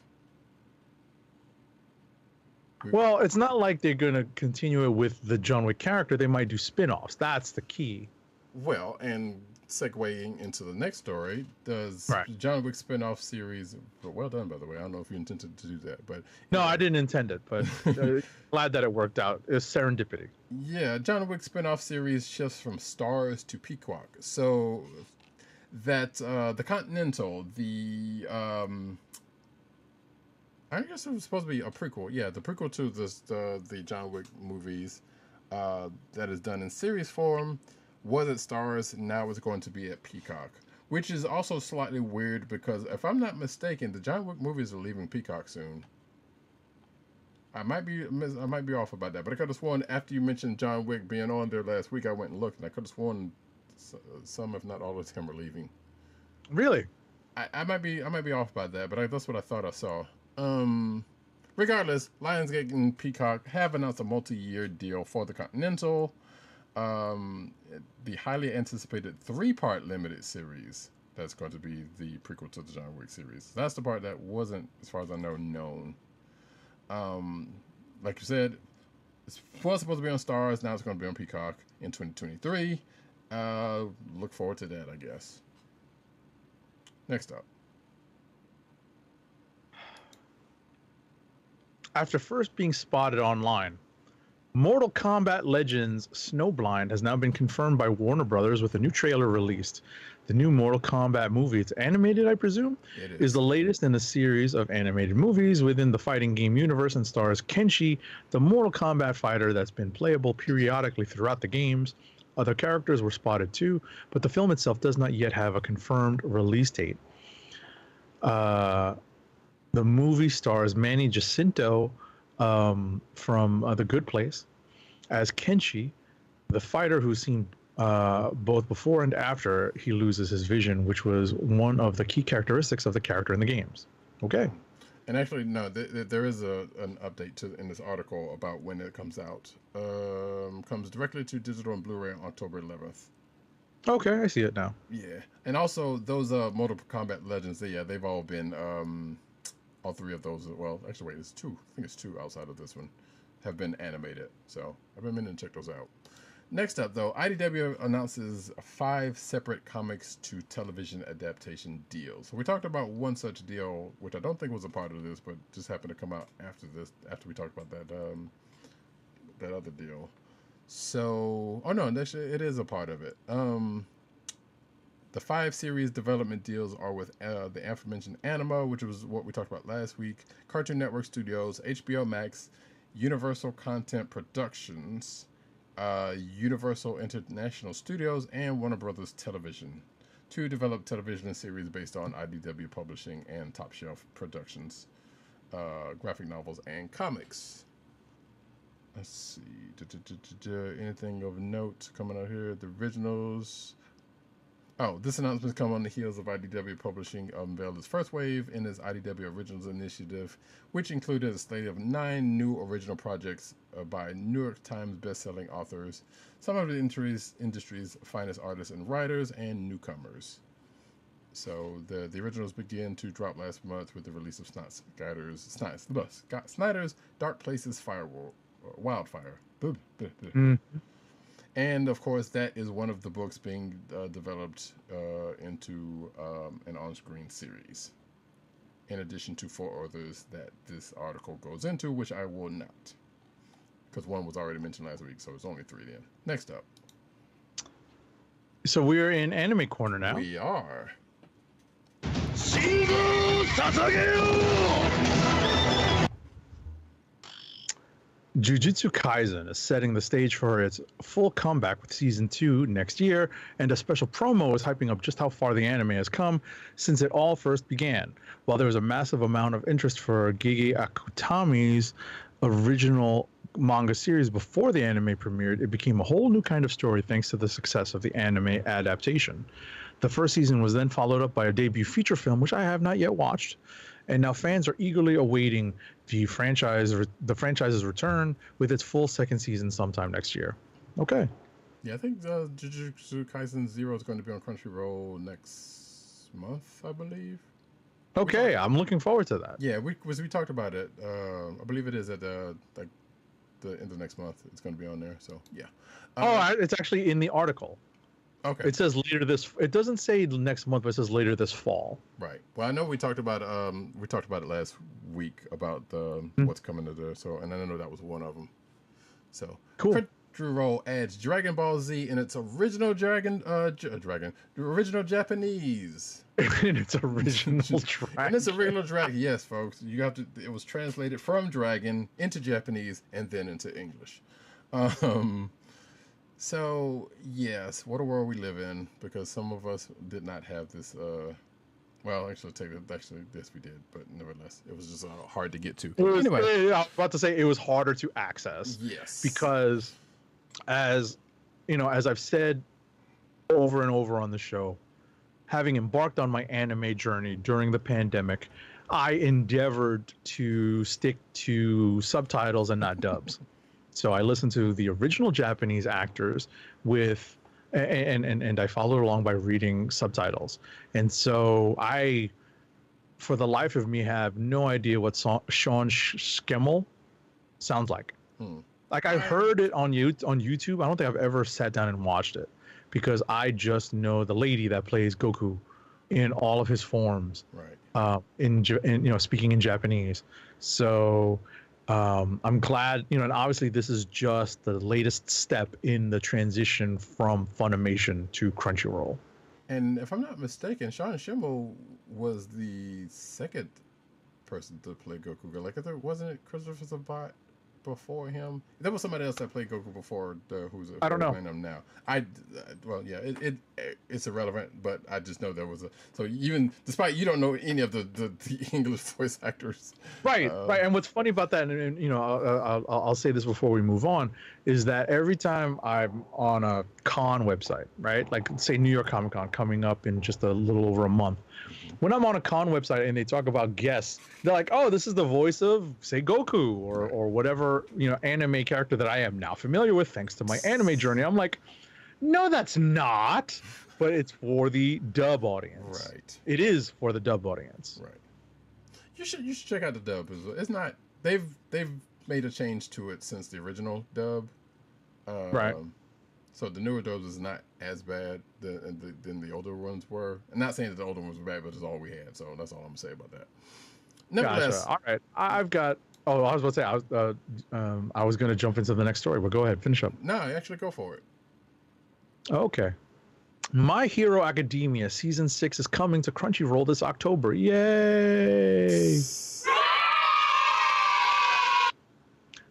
Well, it's not like they're going to continue it with the John Wick character. They might do spin-offs. That's the key. Well, and segueing into the next story, does John Wick spin-off series, well done, by the way. I don't know if you intended to do that, but... No, I didn't intend it, but glad that it worked out. It's serendipity. Yeah, John Wick spin-off series shifts from Stars to Peacock. So that the Continental, I guess it was supposed to be a prequel. Yeah, the prequel to the John Wick movies that is done in series form was at Stars, now it's going to be at Peacock, which is also slightly weird because if I'm not mistaken, the John Wick movies are leaving Peacock soon. I might be off about that, but I could have sworn after you mentioned John Wick being on there last week, I went and looked, and I could have sworn some, if not all of them, are leaving. Really? I might be off by that, but that's what I thought I saw. Regardless, Lionsgate and Peacock have announced a multi-year deal for the Continental. The highly anticipated 3-part limited series that's going to be the prequel to the John Wick series. That's the part that wasn't, as far as I know, known. Like you said, it was supposed to be on Stars, now it's going to be on Peacock in 2023. Look forward to that, I guess. Next up. After first being spotted online, Mortal Kombat Legends Snowblind has now been confirmed by Warner Brothers with a new trailer released. The new Mortal Kombat movie, it's animated, I presume, is the latest in a series of animated movies within the fighting game universe and stars Kenshi, the Mortal Kombat fighter that's been playable periodically throughout the games. Other characters were spotted too, but the film itself does not yet have a confirmed release date. The movie stars Manny Jacinto from The Good Place as Kenshi, the fighter who's seen both before and after he loses his vision, which was one of the key characteristics of the character in the games. Okay. And actually, no, there is an update in this article about when it comes out. Comes directly to digital and Blu-ray on October 11th. Okay, I see it now. Yeah, and also those Mortal Kombat Legends, they've all been, all three of those, well, actually, wait, it's two. I think it's two outside of this one, have been animated. So I've been meaning to check those out. Next up, though, IDW announces 5 separate comics to television adaptation deals. So we talked about one such deal, which I don't think was a part of this, but just happened to come out after we talked about that other deal. So, oh no, it is a part of it. The 5 series development deals are with the aforementioned Anima, which was what we talked about last week, Cartoon Network Studios, HBO Max, Universal Content Productions, Universal International Studios, and Warner Brothers Television to develop television series based on IDW Publishing and Top Shelf Productions, graphic novels, and comics. Let's see. Anything of note coming out here? The originals. Oh, this announcement comes on the heels of IDW Publishing unveiled its first wave in its IDW Originals Initiative, which included a slate of 9 new original projects by New York Times bestselling authors, some of the industry's finest artists and writers, and newcomers. So the originals began to drop last month with the release of Snyder's Dark Places Wildfire. And of course, that is one of the books being developed into an on-screen series, in addition to 4 others that this article goes into, which I will not, because one was already mentioned last week, so it's only 3 then. Next up. So we're in Anime Corner now. We are. Jujutsu Kaisen is setting the stage for its full comeback with season 2 next year, and a special promo is hyping up just how far the anime has come since it all first began. While there was a massive amount of interest for Gege Akutami's original manga series before the anime premiered, it became a whole new kind of story thanks to the success of the anime adaptation. The first season was then followed up by a debut feature film, which I have not yet watched. And now fans are eagerly awaiting the franchise's return with its full second season sometime next year. Okay. Yeah, I think Jujutsu Kaisen 0 is going to be on Crunchyroll next month, I believe. Okay, I'm looking forward to that. Yeah, we talked about it. I believe it is at the end of next month. It's going to be on there. So yeah. It's actually in the article. Okay. It says later this. It doesn't say next month, but it says later this fall. Right. Well, I know we talked about it last week about what's coming to there. So, and I know that was one of them. So cool. Crunchyroll adds Dragon Ball Z in its original original Japanese. In its original dragon. In its original dragon, yes, folks. You have to. It was translated from Dragon into Japanese and then into English. So, yes, what a world we live in, because some of us did not have this, actually, yes, we did, but nevertheless, it was just hard to get to. Anyway, I was about to say it was harder to access. Yes. Because, as I've said over and over on the show, having embarked on my anime journey during the pandemic, I endeavored to stick to subtitles and not dubs. So I listened to the original Japanese actors and I followed along by reading subtitles. And so I, for the life of me, have no idea what Sean Schemmel sounds like. Like I heard it on YouTube. I don't think I've ever sat down and watched it because I just know the lady that plays Goku in all of his forms. Right. In speaking in Japanese. So. I'm glad, and obviously this is just the latest step in the transition from Funimation to Crunchyroll. And if I'm not mistaken, Sean Schimmel was the second person to play Goku. Like, wasn't it Christopher Sabat before him? There was somebody else that played Goku before who's I don't know. playing him now. Well, yeah, it's irrelevant, but I just know there was so even despite you don't know any of the English voice actors, right. And what's funny about that, and I'll say this before we move on, is that every time I'm on a con website, right, like say New York Comic Con coming up in just a little over a month, when I'm on a con website and they talk about guests, they're like, oh, this is the voice of, say, Goku or whatever, anime character that I am now familiar with thanks to my anime journey. I'm like, no, that's not. But it's for the dub audience. Right. It is for the dub audience. Right. You should check out the dub. It's not, they've made a change to it since the original dub. Right. So the newer dubs is not as bad than the older ones were. I'm not saying that the older ones were bad, but it's all we had. So that's all I'm gonna say about that. Nevertheless, gotcha. All right. I've got. Oh, I was about to say I was going to jump into the next story, but go ahead, finish up. No, actually, go for it. Okay. My Hero Academia season 6 is coming to Crunchyroll this October. Yay!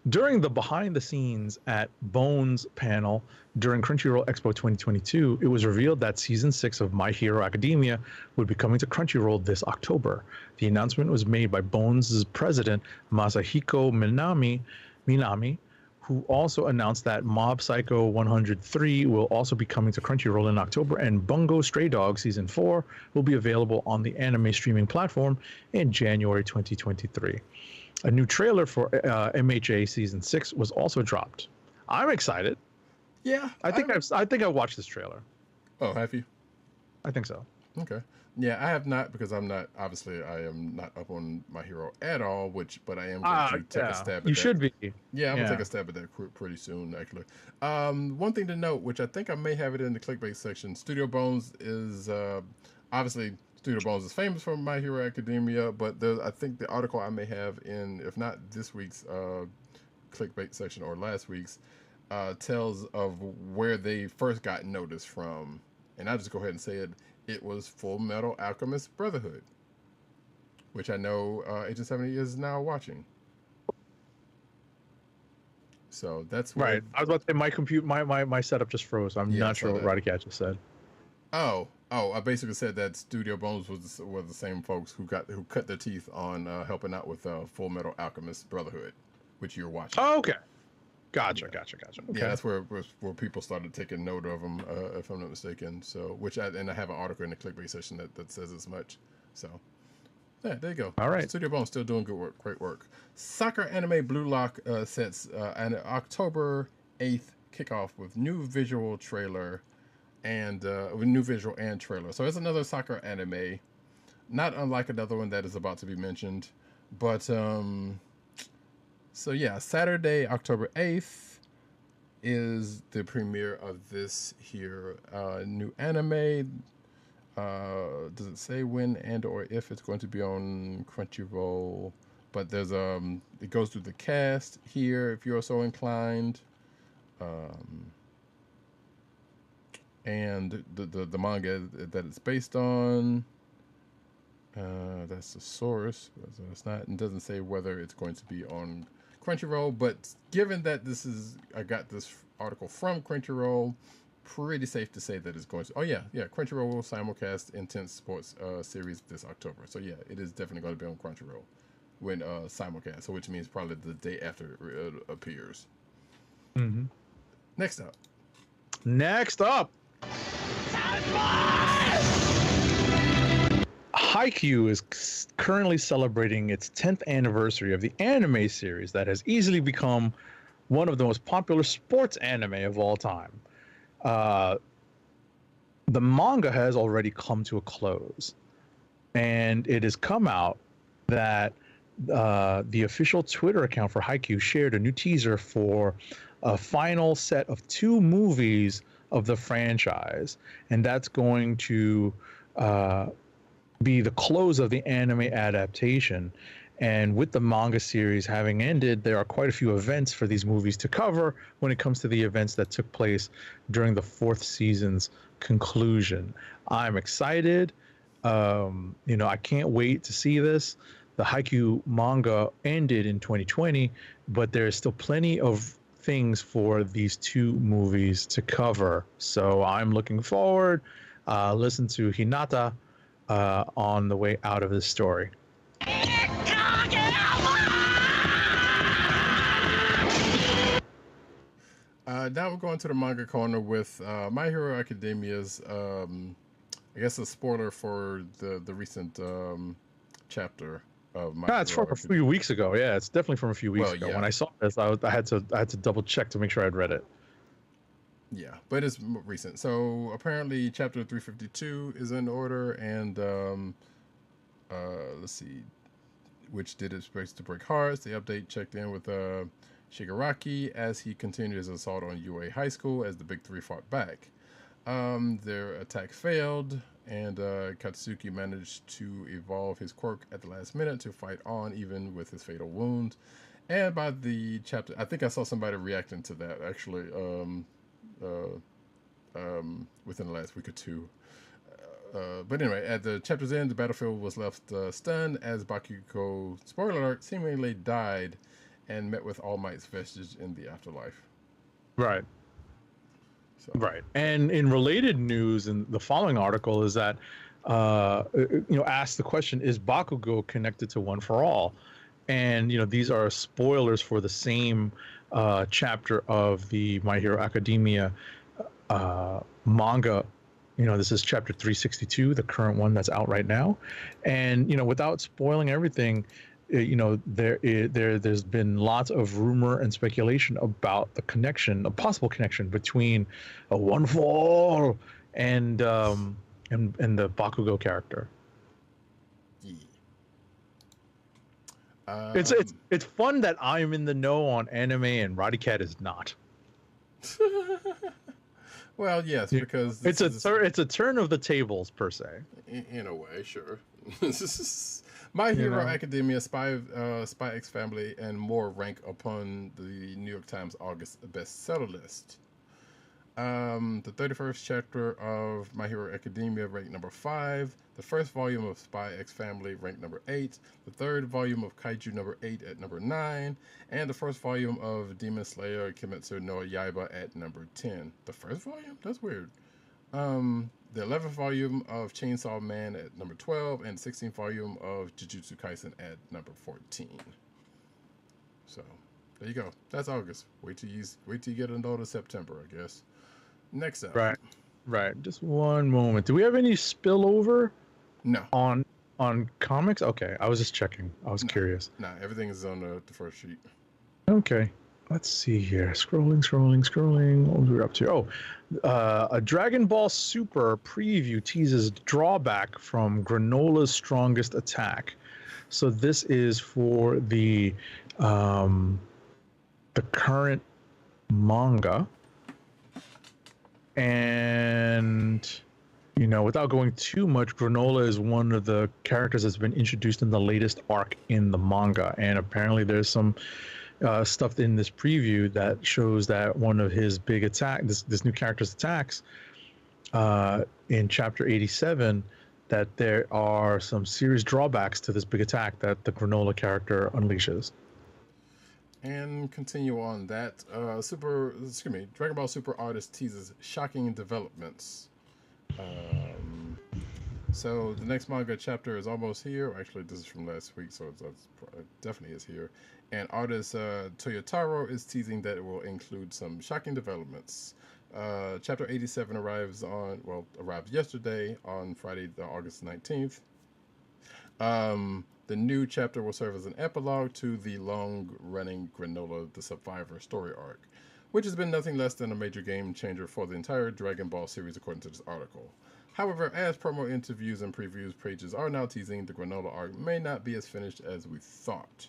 During the behind the scenes at Bones panel during Crunchyroll Expo 2022, it was revealed that season 6 of My Hero Academia would be coming to Crunchyroll this October. The announcement was made by Bones' president, Masahiko Minami, who also announced that Mob Psycho 103 will also be coming to Crunchyroll in October, and Bungo Stray Dogs season 4 will be available on the anime streaming platform in January 2023. A new trailer for MHA season 6 was also dropped. I'm excited. Yeah, I think I've watched this trailer. Oh, have you? I think so. Okay. Yeah, I have not, because I am not up on My Hero at all. But I am going to take a stab at that. You should be. Yeah, I'm gonna take a stab at that pretty soon, actually. One thing to note, which I think I may have it in the clickbait section. Studio Bones is obviously. Studio Bones is famous for My Hero Academia, but I think the article I may have in, if not this week's clickbait section or last week's, tells of where they first got notice from. And I'll just go ahead and say it. It was Full Metal Alchemist Brotherhood, which I know Agent 70 is now watching. So that's right. I was about to say my setup just froze. I'm not sure what Roddykat just said. Oh, I basically said that Studio Bones were the same folks who cut their teeth on helping out with Full Metal Alchemist Brotherhood, which you're watching. Oh, okay. Gotcha. Okay. Yeah, that's where people started taking note of them, if I'm not mistaken. So, I have an article in the clickbait section that says as much. So, yeah, there you go. All right. Studio Bones still doing good work, great work. Soccer anime Blue Lock sets an October 8th kickoff with new visual trailer. And with new visual and trailer. So it's another soccer anime, not unlike another one that is about to be mentioned. But so yeah, Saturday, October 8th is the premiere of this here new anime. Does it say when and or if it's going to be on Crunchyroll? But there's it goes through the cast here if you're so inclined. And the manga that it's based on, that's the source. It's not. It doesn't say whether it's going to be on Crunchyroll. But given that I got this article from Crunchyroll, pretty safe to say that it's going to. Oh yeah. Crunchyroll will simulcast Intense Sports series this October. So yeah, it is definitely going to be on Crunchyroll when simulcast. So which means probably the day after it appears. Mm-hmm. Next up. Haikyu is currently celebrating its 10th anniversary of the anime series that has easily become one of the most popular sports anime of all time. The manga has already come to a close, and it has come out that the official Twitter account for Haikyu shared a new teaser for a final set of 2 movies of the franchise, and that's going to be the close of the anime adaptation. And with the manga series having ended, there are quite a few events for these movies to cover when it comes to the events that took place during the fourth season's conclusion. I'm excited. I can't wait to see this. The Haikyu manga ended in 2020, but there's still plenty of things for these two movies to cover. So I'm looking forward. Listen to Hinata on the way out of this story. Now we're going to the manga corner with My Hero Academia's, I guess, a spoiler for the recent chapter of My No, it's Hero from a few weeks ago. Yeah, it's definitely from a few weeks ago. yeah. When I saw this, I had to double check to make sure I'd read it. Yeah, but it's recent. So apparently, chapter 352 is in order, and let's see, which did its best to break hearts. The update checked in with Shigaraki as he continued his assault on UA High School as the Big Three fought back. Their attack failed, and Katsuki managed to evolve his quirk at the last minute to fight on, even with his fatal wound. And by the chapter, I think I saw somebody reacting to that actually within the last week or two. But anyway, at the chapter's end, the battlefield was left stunned as Bakugo, spoiler alert, seemingly died and met with All Might's vestige in the afterlife. Right. So. Right. And in related news, in the following article is that, asked the question, is Bakugo connected to One for All? And, these are spoilers for the same chapter of the My Hero Academia manga. This is chapter 362, the current one that's out right now. And, without spoiling everything, there's been lots of rumor and speculation about the connection, a possible connection between a One for All and the Bakugo character. Yeah. It's fun that I'm in the know on anime and Roddykat is not. Well, yes, because it's a turn of the tables per se. In a way, sure. My Hero Academia, Spy X Family, and more rank upon the New York Times August bestseller list. The 31st chapter of My Hero Academia ranked number 5. The first volume of Spy X Family ranked number 8. The third volume of Kaiju number 8 at number 9. And the first volume of Demon Slayer Kimetsu no Yaiba at number 10. The first volume? That's weird. The 11th volume of Chainsaw Man at number 12. And 16th volume of Jujutsu Kaisen at number 14. So, there you go. That's August. Wait till you get into September, I guess. Next up. Right. Just one moment. Do we have any spillover? No. On comics? Okay, I was just checking. I was curious. Nah, everything is on the first sheet. Okay. Let's see here. Scrolling. What was we up to? A Dragon Ball Super preview teases drawback from Granola's strongest attack. So this is for the current manga. And, without going too much, Granola is one of the characters that's been introduced in the latest arc in the manga. And apparently there's some stuff in this preview that shows that one of his big this new character's attacks in chapter 87, that there are some serious drawbacks to this big attack that the Granola character unleashes. And continue on that. Dragon Ball Super artist teases shocking developments. So the next manga chapter is almost here. Actually, this is from last week, so it definitely is here. And artist Toyotaro is teasing that it will include some shocking developments. Chapter 87 arrived yesterday on Friday, August 19th. The new chapter will serve as an epilogue to the long-running Granola the Survivor story arc, which has been nothing less than a major game changer for the entire Dragon Ball series, according to this article. However, as promo interviews and previews pages are now teasing, the Granola arc may not be as finished as we thought.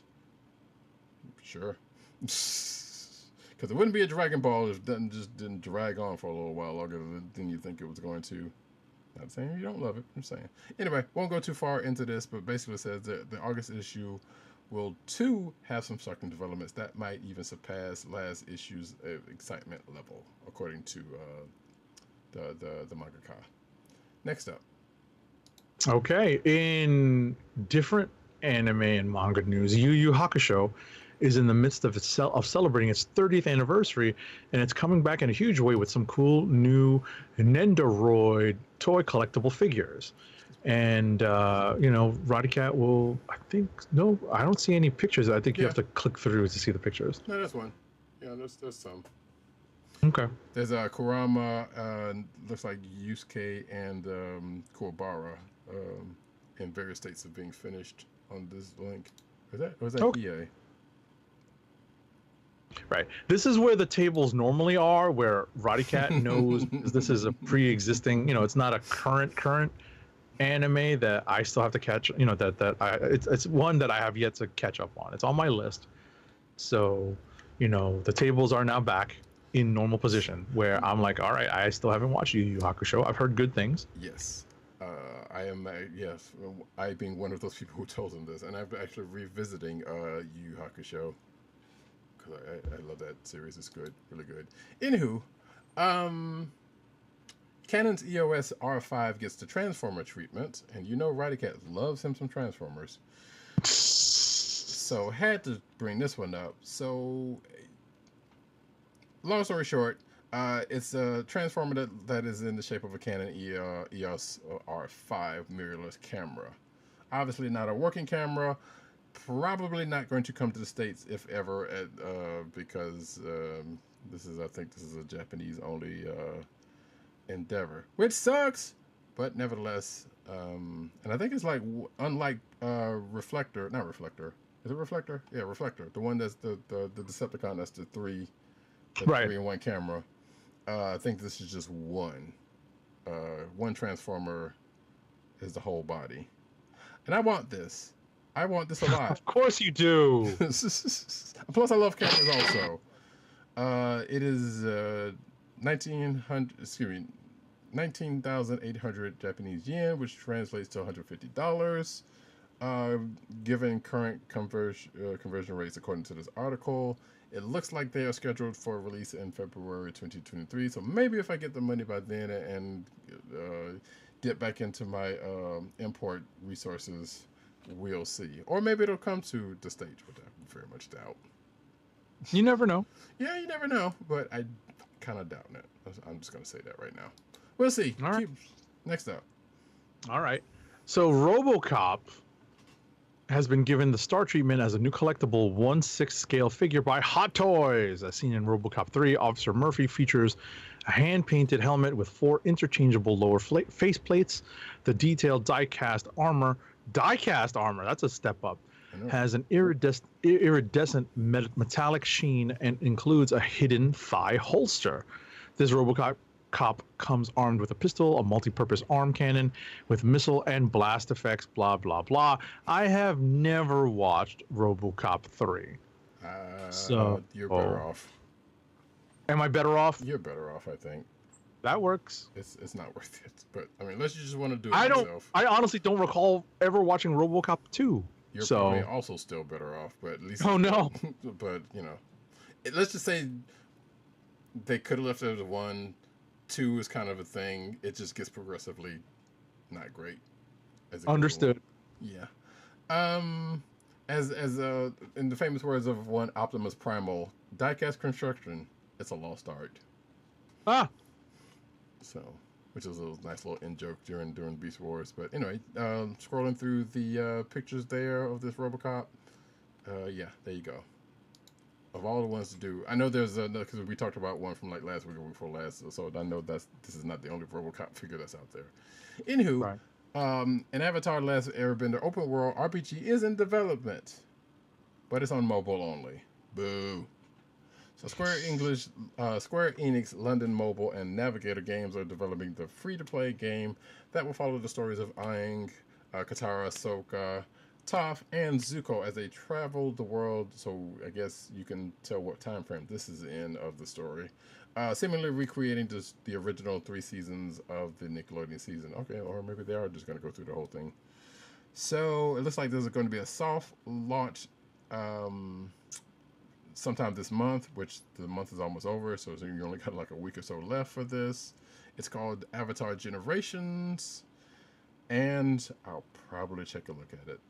Sure. Because it wouldn't be a Dragon Ball if it just didn't drag on for a little while longer than you think it was going to. Not saying you don't love it, I'm saying. Anyway, won't go too far into this, but basically it says that the August issue Will 2 have some shocking developments that might even surpass last issue's excitement level, according to the mangaka. Next up. Okay, in different anime and manga news, Yu Yu Hakusho is in the midst of celebrating its 30th anniversary, and it's coming back in a huge way with some cool new Nendoroid toy collectible figures. And Roddykat will, I think, no, I don't see any pictures. I think you have to click through to see the pictures. No, that's one. Yeah, there's some. Okay. There's Kurama, looks like Yusuke and Kuwabara in various states of being finished on this link. Was that EA? Right. This is where the tables normally are, where Roddykat knows this is a pre-existing, it's not a current anime that I still have to catch, it's one that I have yet to catch up on. It's on my list. So, the tables are now back in normal position where I'm like, all right, I still haven't watched Yu Yu Hakusho. I've heard good things. Yes. I am, yes, I being one of those people who told him this, and I'm actually revisiting Yu Yu Hakusho. I love that series. It's good, really good. Anywho, Canon's EOS R5 gets the Transformer treatment, and Roddykat loves him some Transformers. So had to bring this one up. So, long story short, it's a Transformer that is in the shape of a Canon EOS R5 mirrorless camera. Obviously not a working camera. Probably not going to come to the States, if ever, because I think this is a Japanese only endeavor, which sucks, but nevertheless, and I think it's like unlike Reflector, not Reflector. Is it Reflector? Yeah, Reflector. The one that's the Decepticon. That's the three in one camera. I think this is just one. One Transformer is the whole body, and I want this. I want this a lot. Of course you do. Plus, I love cameras also. It is 19,800 Japanese yen, which translates to $150. Given current conversion rates according to this article, it looks like they are scheduled for release in February 2023. So maybe if I get the money by then and dip back into my import resources, we'll see. Or maybe it'll come to the States, which I very much doubt. You never know. Yeah, you never know, but I kind of doubt it. I'm just going to say that right now. We'll see. All right. Next up. All right. So RoboCop has been given the star treatment as a new collectible 1/6 scale figure by Hot Toys. As seen in RoboCop 3, Officer Murphy features a hand-painted helmet with 4 interchangeable lower face plates. The detailed die-cast armor, that's a step up, has an iridescent metallic sheen and includes a hidden thigh holster. This RoboCop comes armed with a pistol, a multi-purpose arm cannon with missile and blast effects, blah, blah, blah. I have never watched RoboCop 3. So you're better off. Am I better off? You're better off, I think. That works. It's not worth it. But, I mean, unless you just want to do it yourself. I honestly don't recall ever watching RoboCop 2. You're probably also still better off, but at least... Oh, no. But, let's just say they could have left it as 1. 2 is kind of a thing. It just gets progressively not great. Understood. Yeah. As in the famous words of one Optimus Primal, diecast construction, it's a lost art. So, which was a nice little in joke during Beast Wars. But anyway, scrolling through the pictures there of this RoboCop, yeah, there you go. Of all the ones to do, I know there's because we talked about one from like last week or week before last, so I know this is not the only RoboCop figure that's out there. Anywho, right. An Avatar: Last Airbender open world RPG is in development, but it's on mobile only. Boo. So Square Enix, London Mobile, and Navigator Games are developing the free-to-play game that will follow the stories of Aang, Katara, Sokka, Toph, and Zuko as they travel the world. So I guess you can tell what time frame this is in of the story. Seemingly recreating the original 3 seasons of the Nickelodeon season. Okay, or maybe they are just going to go through the whole thing. So it looks like there's going to be a soft launch sometime this month, which the month is almost over, so you only got like a week or so left for this. It's called Avatar Generations, and I'll probably take a look at it.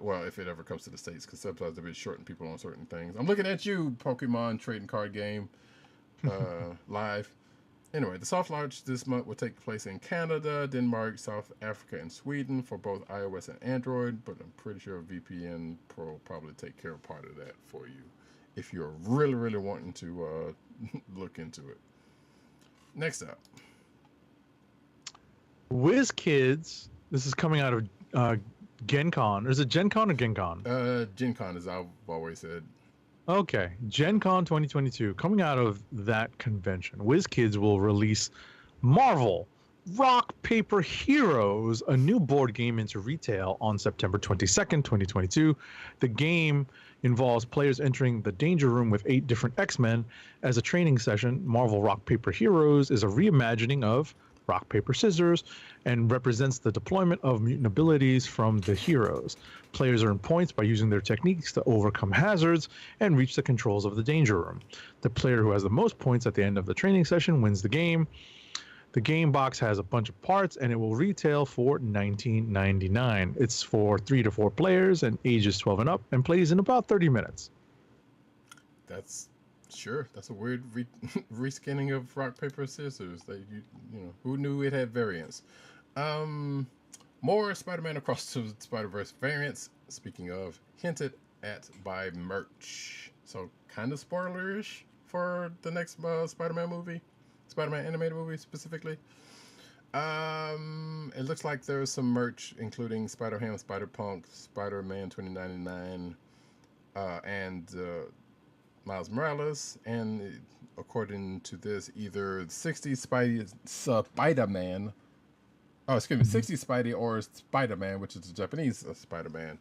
Well, if it ever comes to the States, because sometimes they'll be shorting people on certain things. I'm looking at you, Pokemon trading card game live. Anyway, the soft launch this month will take place in Canada, Denmark, South Africa, and Sweden for both iOS and Android, but I'm pretty sure VPN Pro will probably take care of part of that for you if you're really, really wanting to look into it. Next up. WizKids, this is coming out of Gen Con. Is it Gen Con or Gen Con? Gen Con, as I've always said. Okay, Gen Con 2022. Coming out of that convention, WizKids will release Marvel Rock Paper Heroes, a new board game into retail on September 22nd, 2022. The game involves players entering the Danger Room with 8 different X-Men as a training session. Marvel Rock Paper Heroes is a reimagining of Rock, Paper, Scissors, and represents the deployment of mutant abilities from the heroes. Players earn points by using their techniques to overcome hazards and reach the controls of the Danger Room. The player who has the most points at the end of the training session wins the game. The game box has a bunch of parts, and it will retail for $19.99. It's for 3 to 4 players and ages 12 and up, and plays in about 30 minutes. That's a weird reskinning of Rock Paper Scissors. You know, who knew it had variants? More Spider-Man Across the Spider-Verse variants. Speaking of, hinted at by merch. So kind of spoilerish for the next Spider-Man movie, Spider-Man animated movie specifically. It looks like there's some merch including Spider-Ham, Spider-Punk, Spider-Man 2099, and Miles Morales, and according to this, either 60 Spider-Man, 60 Spidey or Spider-Man, which is the Japanese Spider-Man.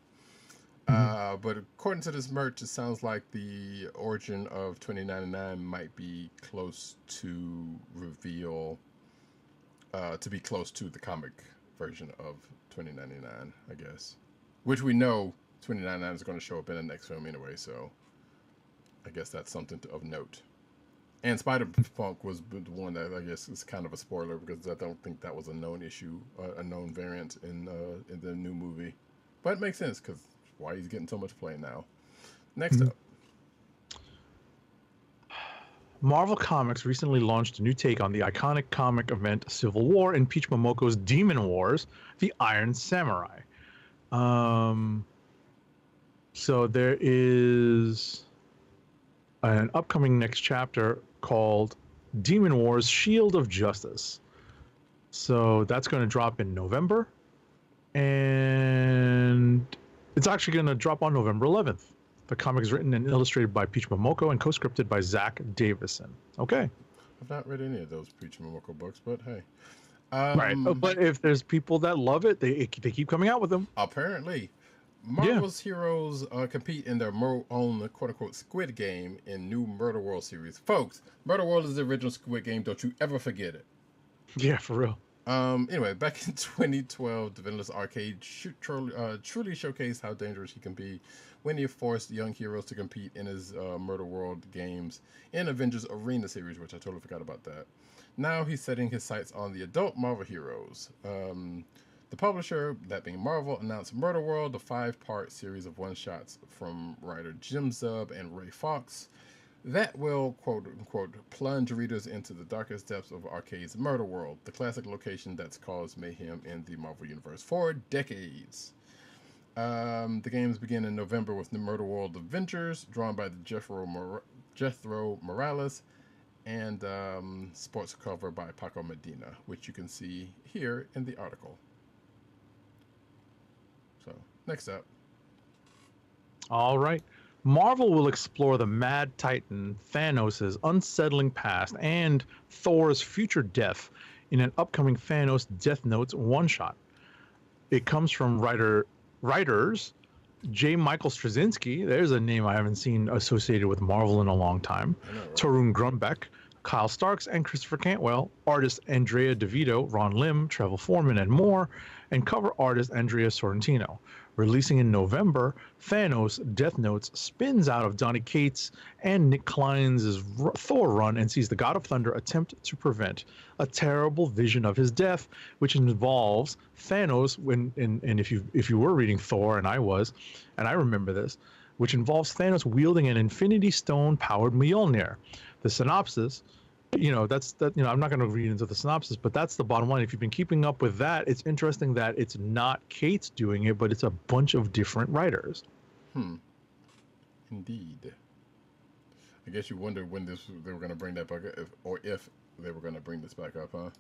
But according to this merch, it sounds like the origin of 2099 might be close to reveal, to be close to the comic version of 2099, I guess. Which we know 2099 is going to show up in the next film anyway, so I guess that's something of note. And Spider-Punk was the one that I guess is kind of a spoiler because I don't think that was a known issue, a known variant in the new movie. But it makes sense because why he's getting so much play now. Next up. Marvel Comics recently launched a new take on the iconic comic event Civil War in Peach Momoko's Demon Wars, The Iron Samurai. So there is an upcoming next chapter called Demon Wars Shield of Justice. So that's going to drop in November, and it's actually going to drop on November 11th. The comic is written and illustrated by Peach Momoko and co-scripted by Zach Davison. Okay. I've not read any of those Peach Momoko books, but hey. Right. But if there's people that love it, they keep coming out with them. Apparently. Marvel's heroes compete in their own quote-unquote Squid Game in new Murderworld series. Folks, Murderworld is the original Squid Game. Don't you ever forget it. Yeah, for real. Anyway, back in 2012, the Villainous Arcade truly showcased how dangerous he can be when he forced young heroes to compete in his Murderworld games in Avengers Arena series, which I totally forgot about that. Now he's setting his sights on the adult Marvel heroes. The publisher, that being Marvel, announced Murderworld, the 5-part series of one-shots from writer Jim Zub and Ray Fox that will, quote-unquote, plunge readers into the darkest depths of Arcade's Murderworld, the classic location that's caused mayhem in the Marvel Universe for decades. The games begin in November with the Murderworld Avengers, drawn by Jethro Morales, and sports cover by Paco Medina, which you can see here in the article. So, next up. All right. Marvel will explore the Mad Titan Thanos' unsettling past and Thor's future death in an upcoming Thanos Death Notes one-shot. It comes from writers J. Michael Straczynski, there's a name I haven't seen associated with Marvel in a long time, Tarun Grunbeck, Kyle Starks and Christopher Cantwell, artist Andrea DeVito, Ron Lim, Trevor Foreman, and more, and cover artist Andrea Sorrentino. Releasing in November, Thanos Death Notes spins out of Donny Cates and Nick Klein's Thor run and sees the God of Thunder attempt to prevent a terrible vision of his death, which involves Thanos. And if you were reading Thor, and I was, and I remember this, which involves Thanos wielding an Infinity Stone powered Mjolnir. The synopsis, I'm not going to read into the synopsis, but that's the bottom line. If you've been keeping up with that, it's interesting that it's not Kate's doing it, but it's a bunch of different writers. Indeed. I guess you wonder when they were going to bring that back up, or if they were going to bring this back up, huh?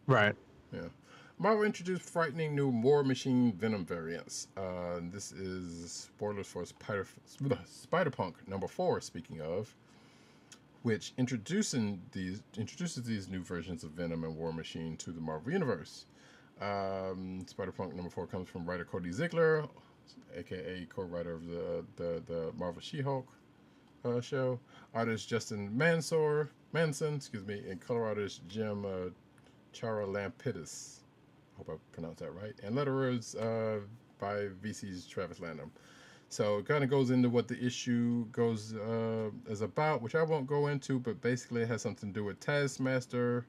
Right. Yeah. Marvel introduced frightening new War Machine Venom variants. This is spoilers for Spider-Punk #4, speaking of, which introduces these new versions of Venom and War Machine to the Marvel Universe. Spider-Punk #4 comes from writer Cody Ziegler, aka co-writer of the Marvel She-Hulk show. Artist Justin Manson, and color artist Jim Charalampidis. Hope I pronounced that right. And letterers by VC's Travis Lanham. So it kind of goes into what the issue is about, which I won't go into, but basically it has something to do with Taskmaster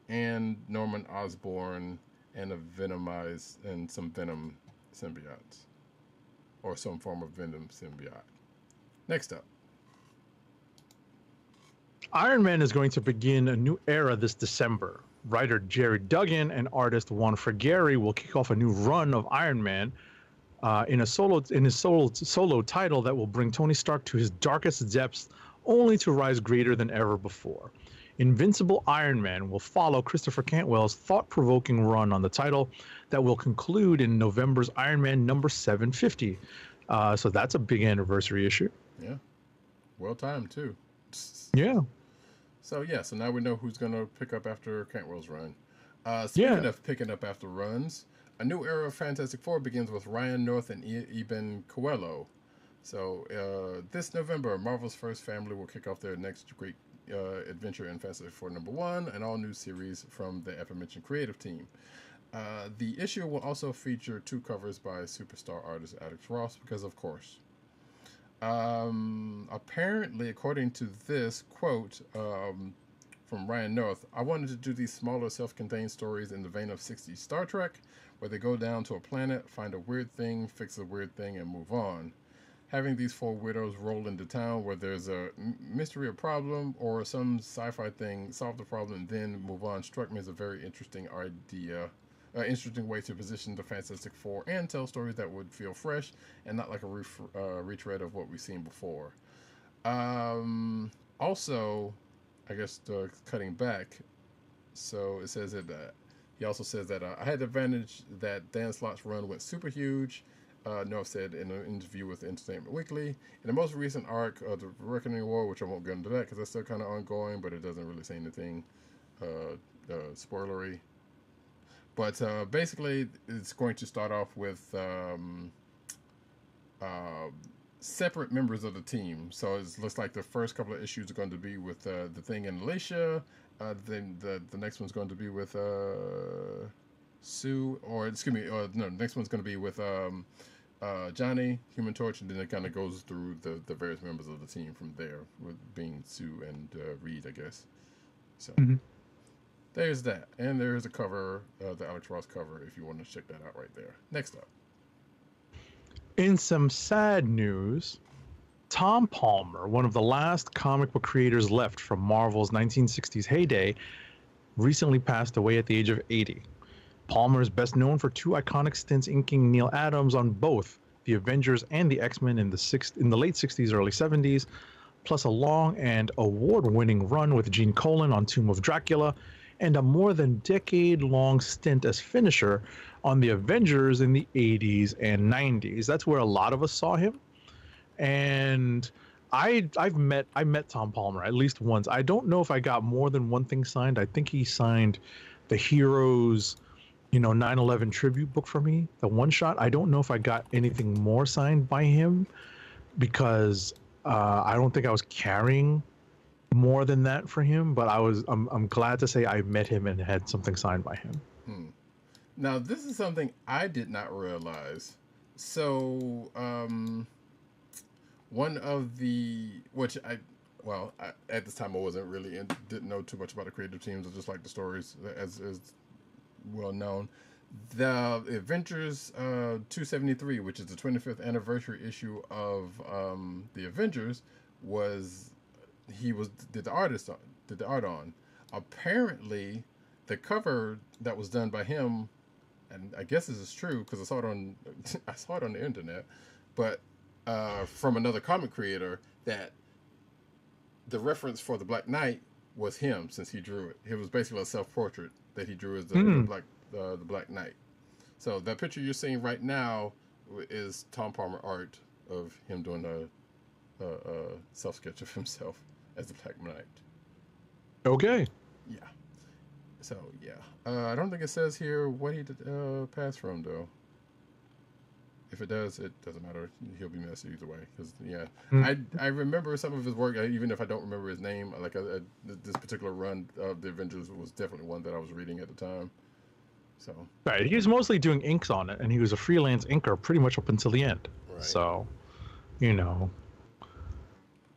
and Norman Osborn and some Venom symbiotes, or some form of Venom symbiote. Next up, Iron Man is going to begin a new era this December. Writer Jerry Duggan and artist Juan Frigeri will kick off a new run of Iron Man in his solo title that will bring Tony Stark to his darkest depths, only to rise greater than ever before. Invincible Iron Man will follow Christopher Cantwell's thought-provoking run on the title that will conclude in November's Iron Man #750. So that's a big anniversary issue. Yeah, well timed too. Yeah. So now we know who's going to pick up after Cantwell's run. Speaking of picking up after runs, a new era of Fantastic Four begins with Ryan North and Eben Coelho. So this November, Marvel's first family will kick off their next great adventure in Fantastic Four #1, an all-new series from the aforementioned creative team. The issue will also feature 2 covers by superstar artist Alex Ross, because of course. Apparently, according to this quote from Ryan North, I wanted to do these smaller self-contained stories in the vein of 60s Star Trek, where they go down to a planet, find a weird thing, fix a weird thing, and move on. Having these 4 widows roll into town where there's a mystery or problem or some sci-fi thing, solve the problem, and then move on struck me as a very interesting idea. Interesting way to position the Fantastic Four and tell stories that would feel fresh and not like a retread of what we've seen before. Also, I guess cutting back, so it says that he also says that I had the advantage that Dan Slott's run went super huge. North said in an interview with Entertainment Weekly. In the most recent arc of the Reckoning War, which I won't get into that because that's still kind of ongoing, but it doesn't really say anything spoilery. But basically, it's going to start off with separate members of the team. So it looks like the first couple of issues are going to be with the Thing and Alicia. Then the next one's going to be with Sue, or excuse me, the next one's going to be with Johnny, Human Torch, and then it kind of goes through the various members of the team from there, with being Sue and Reed, I guess. So. Mm-hmm. There's that. And there's a cover, the Alex Ross cover, if you want to check that out right there. Next up. In some sad news, Tom Palmer, one of the last comic book creators left from Marvel's 1960s heyday, recently passed away at the age of 80. Palmer is best known for 2 iconic stints inking Neil Adams on both the Avengers and the X-Men in the late 60s, early 70s, plus a long and award-winning run with Gene Colan on Tomb of Dracula, and a more than decade-long stint as finisher on the Avengers in the 80s and 90s. That's where a lot of us saw him. And I met Tom Palmer at least once. I don't know if I got more than one thing signed. I think he signed the Heroes, 9/11 tribute book for me, the one shot. I don't know if I got anything more signed by him because I don't think I was carrying more than that for him, but I'm glad to say I met him and had something signed by him. Now, this is something I did not realize. So, one of the, which at this time I wasn't really didn't know too much about the creative teams. I just like the stories as well known. The Avengers 273, which is the 25th anniversary issue of the Avengers, did the art on. Apparently, the cover that was done by him, and I guess this is true because I saw it on the internet, but from another comic creator, that the reference for the Black Knight was him, since he drew it. It was basically a self-portrait that he drew as the Black Knight. So that picture you're seeing right now is Tom Palmer art of him doing a self-sketch of himself as the Black Knight. Okay. Yeah. So yeah, I don't think it says here what he passed from though. If it does, it doesn't matter. He'll be missed either way. Because I remember some of his work, even if I don't remember his name. Like this particular run of the Avengers was definitely one that I was reading at the time. So right, he was mostly doing inks on it, and he was a freelance inker pretty much up until the end. Right. So,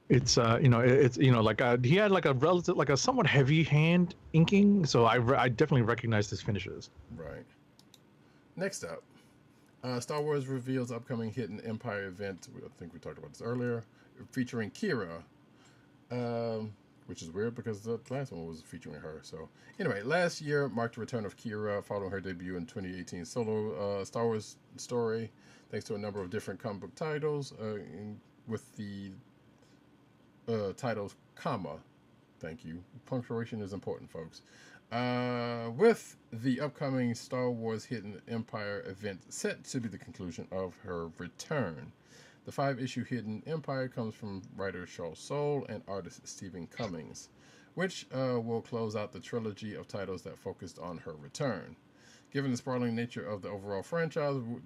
it's like he had like a somewhat heavy hand inking. So I definitely recognized his finishes. Right. Next up. Star Wars reveals upcoming Hidden Empire event. I think we talked about this earlier, featuring Kira, which is weird because the last one was featuring her. So anyway, last year marked the return of Kira following her debut in 2018 solo Star Wars story, thanks to a number of different comic book titles, with the titles, comma. Thank you. Punctuation is important, folks. With the upcoming Star Wars Hidden Empire event set to be the conclusion of her return. The 5-issue Hidden Empire comes from writer Charles Soule and artist Stephen Cummings, which will close out the trilogy of titles that focused on her return. Given the sprawling nature of the overall franchise, we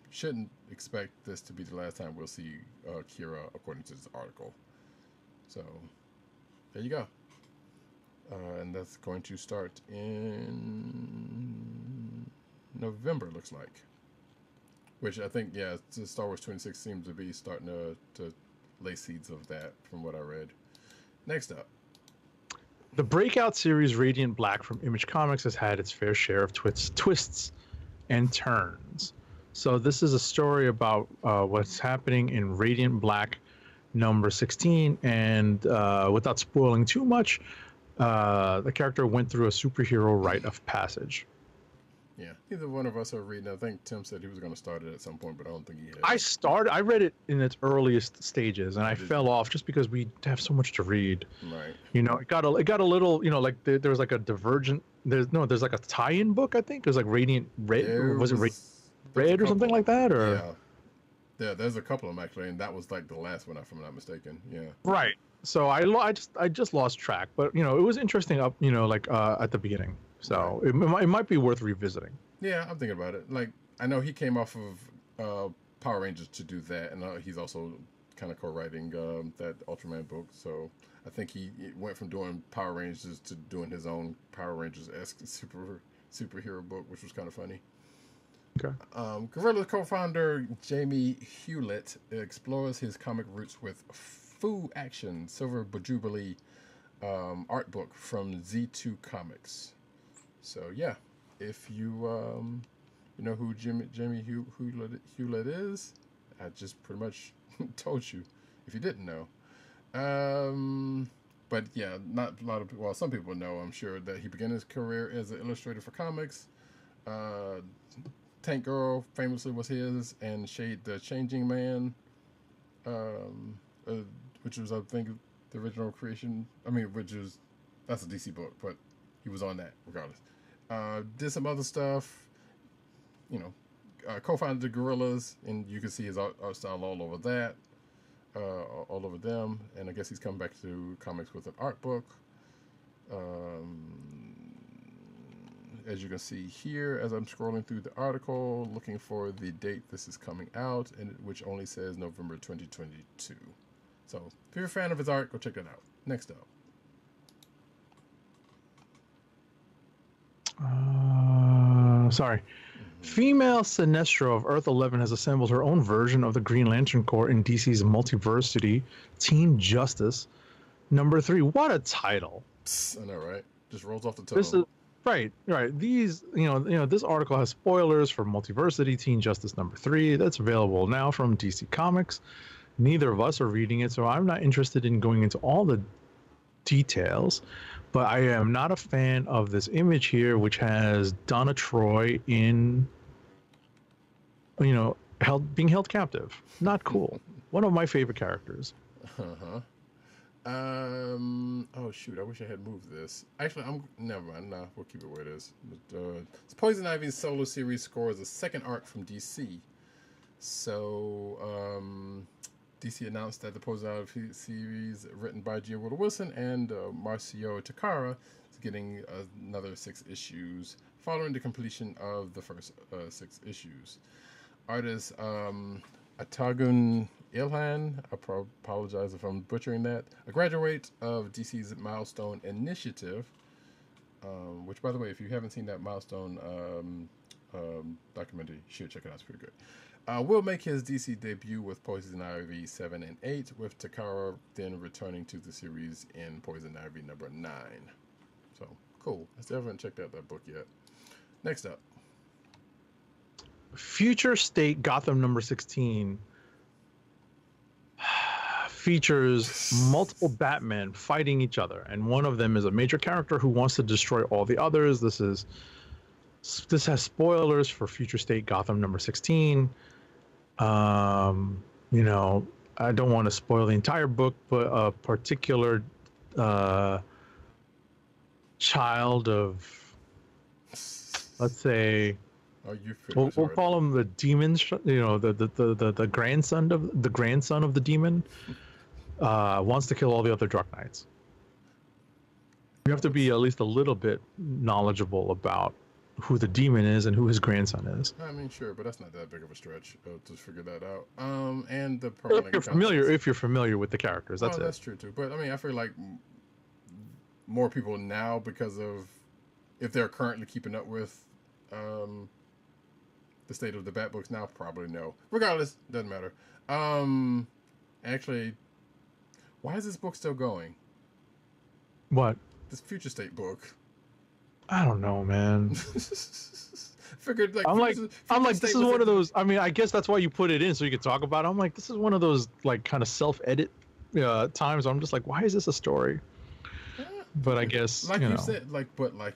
shouldn't expect this to be the last time we'll see Kira, according to this article. So, there you go. And that's going to start in November, looks like. Which I think, yeah, Star Wars 26 seems to be starting to lay seeds of that, from what I read. Next up. The breakout series Radiant Black from Image Comics has had its fair share of twists and turns. So this is a story about what's happening in Radiant Black number 16, and without spoiling too much, the character went through a superhero rite of passage. Yeah, neither one of us are reading. I think Tim said he was going to start it at some point, but I don't think he had. I read it in its earliest stages, and I fell off just because we have so much to read. Right. It got a little, like there was like a divergent. There's like a tie-in book. I think it was like Radiant Red. Was it Red or something like that? Or yeah, there's a couple of them actually, and that was like the last one, if I'm not mistaken. Yeah. Right. So I just lost track, but it was interesting up at the beginning. So right. it might be worth revisiting. Yeah, I'm thinking about it. Like, I know he came off of Power Rangers to do that, and he's also kind of co-writing that Ultraman book. So I think he went from doing Power Rangers to doing his own Power Rangers-esque superhero book, which was kind of funny. Okay. Guerrilla co-founder Jamie Hewlett explores his comic roots with Fu Action, Silver Jubilee art book from Z2 Comics. So yeah, if you know who Jamie Hewlett is, I just pretty much told you if you didn't know. But yeah, not a lot of people. Well, some people know, I'm sure, that he began his career as an illustrator for comics. Tank Girl famously was his, and Shade the Changing Man, which was, I think, the original creation. I mean, that's a DC book, but he was on that regardless. Did some other stuff, co-founded the Gorillas, and you can see his art style all over that, all over them. And I guess he's come back to comics with an art book. As you can see here, as I'm scrolling through the article, looking for the date this is coming out, and which only says November 2022. So if you're a fan of his art, go check that out. Next up. Sorry. Female Sinestro of Earth 11 has assembled her own version of the Green Lantern Corps in DC's Multiversity Teen Justice #3. What a title! I know, right? Just rolls off the tongue. This is right. These, this article has spoilers for Multiversity Teen Justice #3. That's available now from DC Comics. Neither of us are reading it, so I'm not interested in going into all the details. But I am not a fan of this image here, which has Donna Troy in, being held captive. Not cool. One of my favorite characters. Uh-huh. Oh shoot! I wish I had moved this. Actually, never mind. Nah, we'll keep it where it is. But, it's Poison Ivy's solo series scores a second arc from DC. So, DC announced that the Poison Ivy series, written by Gia Wilson and Marcio Takara, is getting another 6 issues following the completion of the first 6 issues. Artist Atagun Ilhan, I apologize if I'm butchering that, a graduate of DC's Milestone Initiative, which, by the way, if you haven't seen that Milestone documentary, you should check it out. It's pretty good. Will make his DC debut with Poison Ivy 7 and 8, with Takara then returning to the series in Poison Ivy #9. So, cool. I still haven't checked out that book yet. Next up. Future State Gotham #16 features multiple Batmen fighting each other, and one of them is a major character who wants to destroy all the others. This has spoilers for Future State Gotham #16. I don't want to spoil the entire book, but a particular child of, let's say, we'll call him the demon. The grandson of the demon wants to kill all the other Dark Knights. You have to be at least a little bit knowledgeable about who the demon is and who his grandson is. I mean, sure, but that's not that big of a stretch to figure that out. And the if you're familiar with the characters, that's it. That's true too. But I mean, I feel like more people now, because of if they're currently keeping up with the state of the Bat books now, probably know. Regardless, doesn't matter. Actually, why is this book still going? What? This Future State book. I don't know, man. Figured like I'm like this is one of those. I mean, I guess that's why you put it in so you could talk about it. I'm like, this is one of those like kind of self-edit times. I'm just like, why is this a story? But I guess like you said, like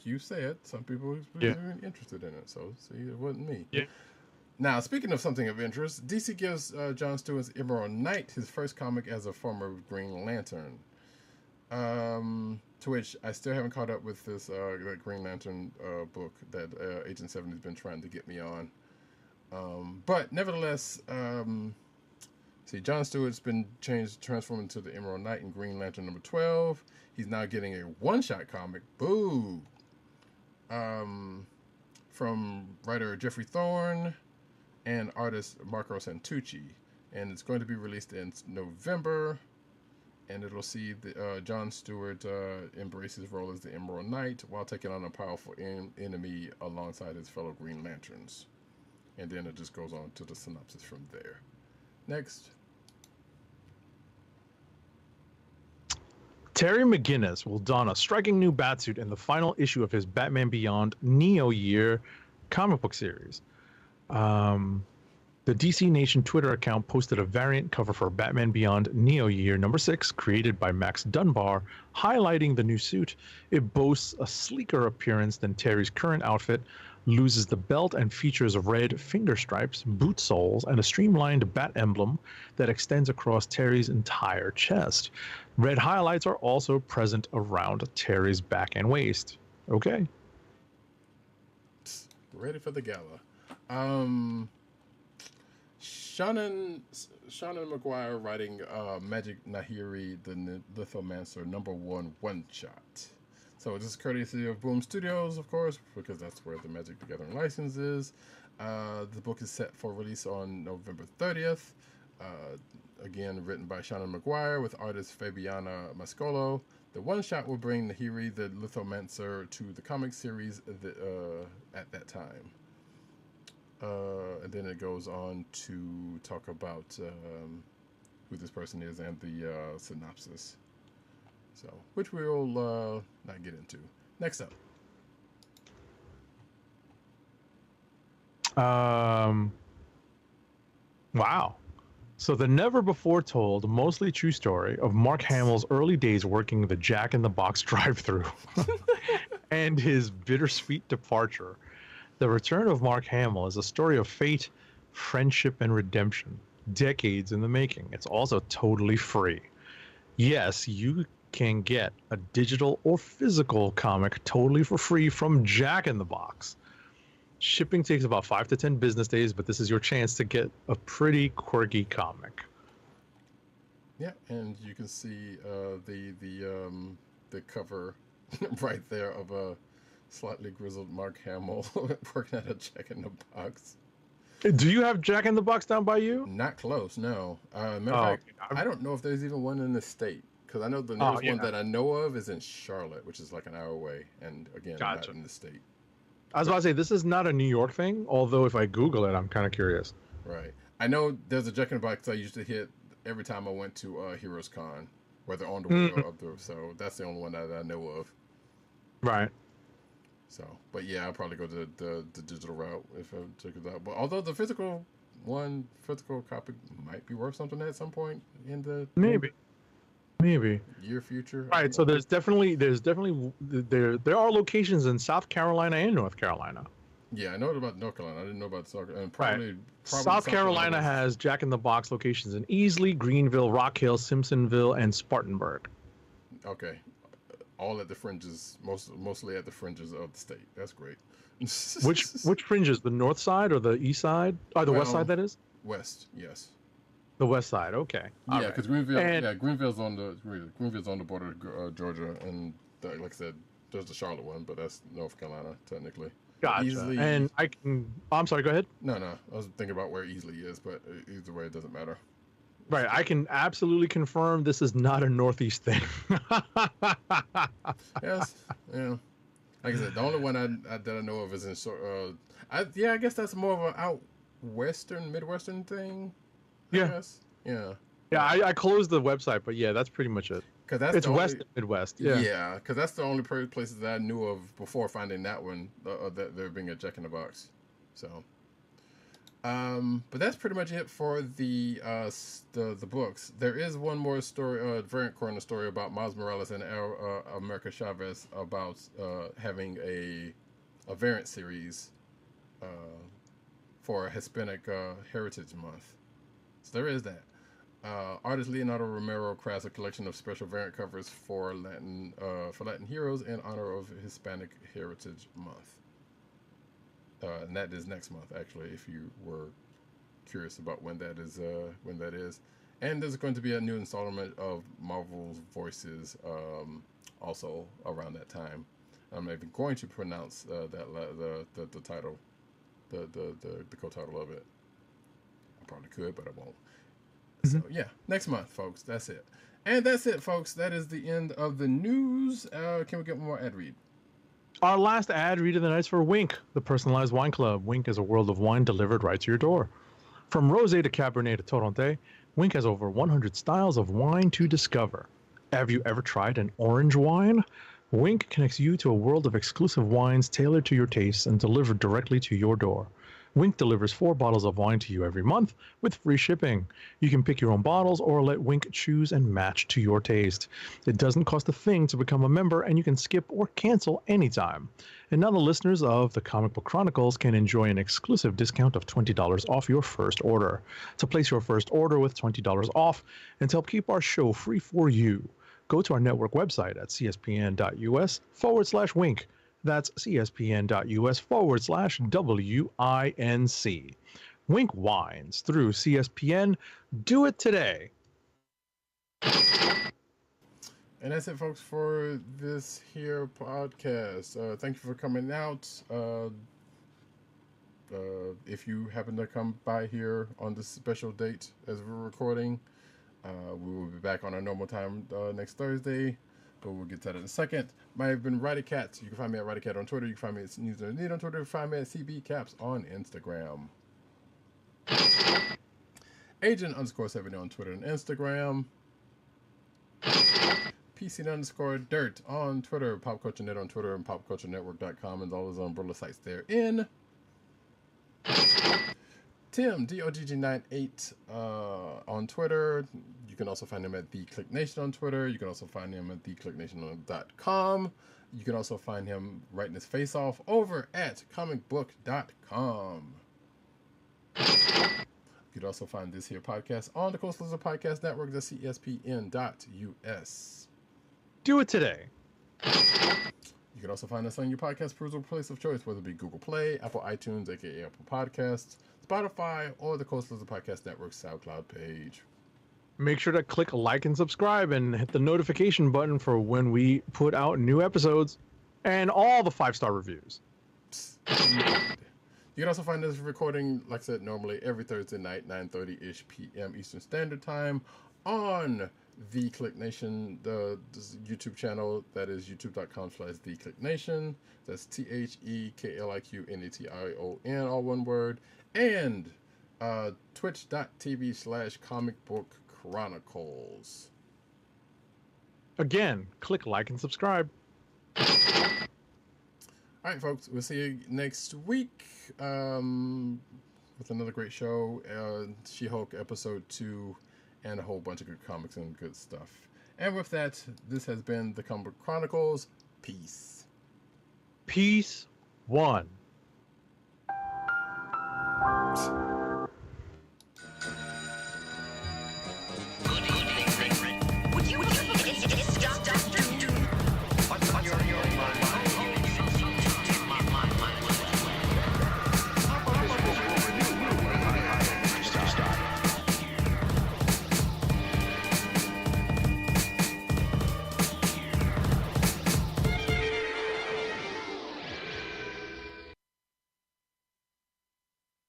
you said, some people were interested in it. So see, it wasn't me. Yeah. Now, speaking of something of interest, DC gives John Stewart's Emerald Knight his first comic as a former Green Lantern. To which I still haven't caught up with this Green Lantern book that Agent 70 has been trying to get me on. But nevertheless, John Stewart's been transformed into the Emerald Knight in Green Lantern #12. He's now getting a one-shot comic, boo, from writer Jeffrey Thorne and artist Marco Santucci. And it's going to be released in November. And it'll see John Stewart embrace his role as the Emerald Knight while taking on a powerful enemy alongside his fellow Green Lanterns. And then it just goes on to the synopsis from there. Next. Terry McGinnis will don a striking new batsuit in the final issue of his Batman Beyond Neo Year comic book series. The DC Nation Twitter account posted a variant cover for Batman Beyond Neo Year #6, created by Max Dunbar, highlighting the new suit. It boasts a sleeker appearance than Terry's current outfit, loses the belt, and features red finger stripes, boot soles, and a streamlined bat emblem that extends across Terry's entire chest. Red highlights are also present around Terry's back and waist. Okay. Ready for the gala. Shannon McGuire writing Magic Nahiri, the Lithomancer #1 one-shot. So this is courtesy of Boom Studios, of course, because that's where the Magic the Gathering license is. The book is set for release on November 30th. Again, written by Shannon McGuire with artist Fabiana Mascolo. The one shot will bring Nahiri the Lithomancer to the comic series at that time. And then it goes on to talk about who this person is and the synopsis. So, which we'll not get into. Next up. Wow. So the never-before-told, mostly true story of Mark Hamill's early days working the Jack in the Box drive-thru and his bittersweet departure. The return of Mark Hamill is a story of fate, friendship, and redemption, decades in the making. It's also totally free. Yes, you can get a digital or physical comic totally for free from Jack in the Box. Shipping takes about 5 to 10 business days, but this is your chance to get a pretty quirky comic. Yeah, and you can see the cover right there of a slightly grizzled Mark Hamill working at a Jack in the Box. Do you have Jack in the Box down by you? Not close, no. Matter of fact, I don't know if there's even one in the state, because I know the nearest one that I know of is in Charlotte, which is like an hour away, and again, not in the state. I was about to say, this is not a New York thing, although if I Google it, I'm kind of curious. Right. I know there's a Jack in the Box I used to hit every time I went to Heroes Con, whether on the way or up there, so that's the only one that I know of. Right. So, but yeah, I'll probably go to the digital route if I check it out. But although the physical copy might be worth something at some point in the maybe near future. Right. So there are locations in South Carolina and North Carolina. Yeah, I know about North Carolina. I didn't know about South Carolina. And probably South Carolina has Jack in the Box locations in Easley, Greenville, Rock Hill, Simpsonville, and Spartanburg. Okay. All at the fringes, mostly at the fringes of the state. That's great. Which fringes? The north side or the east side? Or the west side, that is? West, yes. The west side, okay. Yeah, because Greenville's on the border of Georgia, and like I said, there's the Charlotte one, but that's North Carolina technically. Gotcha. And I'm sorry. Go ahead. No. I was thinking about where Easley is, but either way, it doesn't matter. Right, I can absolutely confirm this is not a Northeast thing. Yes, yeah. Like I said, the only one that I know of is in I guess that's more of an out western, midwestern thing. I guess. Yeah. Yeah, I closed the website, but yeah, that's pretty much it. It's west and Midwest. Yeah, because that's the only places that I knew of before finding that one, that there being a Jack in the Box. So. But that's pretty much it for the books. There is one more story, variant corner story about Miles Morales and America Chavez about having a variant series for Hispanic Heritage Month. So there is that. Artist Leonardo Romero crafts a collection of special variant covers for Latin heroes in honor of Hispanic Heritage Month. And that is next month, actually, if you were curious about when that is. And there's going to be a new installment of Marvel's Voices also around that time. I'm not even going to pronounce the title, the co-title of it. I probably could, but I won't. So yeah, next month, folks. That's it. And that's it, folks. That is the end of the news. Can we get one more ad read? Our last ad read of the night is for Wink, the personalized wine club. Wink is a world of wine delivered right to your door. From rosé to Cabernet to Torronté, Wink has over 100 styles of wine to discover. Have you ever tried an orange wine? Wink connects you to a world of exclusive wines tailored to your tastes and delivered directly to your door. Wink delivers 4 bottles of wine to you every month with free shipping. You can pick your own bottles or let Wink choose and match to your taste. It doesn't cost a thing to become a member, and you can skip or cancel anytime. And now the listeners of the Comic Book Chronicles can enjoy an exclusive discount of $20 off your first order. To place your first order with $20 off and to help keep our show free for you, go to our network website at cspn.us/wink. That's cspn.us/WINC. Wink wines through CSPN. Do it today. And that's it, folks, for this here podcast. Thank you for coming out. if you happen to come by here on this special date as we're recording, we will be back on our normal time next Thursday, but we'll get to that in a second. My have been Roddykat. You can find me at Roddykat on Twitter. You can find me at News and Need on Twitter. You can find me at CBCaps on Instagram. Agent_70 on Twitter and Instagram. PC_dirt on Twitter, Pop Culture Net on Twitter, and PopCultureNetwork.com, and all those umbrella sites therein. Tim, DOGG98 on Twitter. You can also find him at The Click Nation on Twitter. You can also find him at TheClickNation.com. You can also find him writing his face off over at comicbook.com. You can also find this here podcast on the Coastal Lizard Podcast Network, the CSPN.us. Do it today. You can also find us on your podcast perusal place of choice, whether it be Google Play, Apple iTunes, aka Apple Podcasts, Spotify, or the Coastal Lizard Podcast Network SoundCloud page. Make sure to click like and subscribe and hit the notification button for when we put out new episodes and all the 5-star reviews. You can also find this recording, like I said, normally every Thursday night, 9:30-ish p.m. Eastern Standard Time on The Click Nation, the YouTube channel. That is youtube.com/TheClickNation. That's TheKliqNation, all one word. And twitch.tv/Comic Book Chronicles. Again, click like and subscribe. All right, folks, we'll see you next week with another great show, She-Hulk Episode 2, and a whole bunch of good comics and good stuff. And with that, this has been the Comic Book Chronicles. Peace. Peace 1.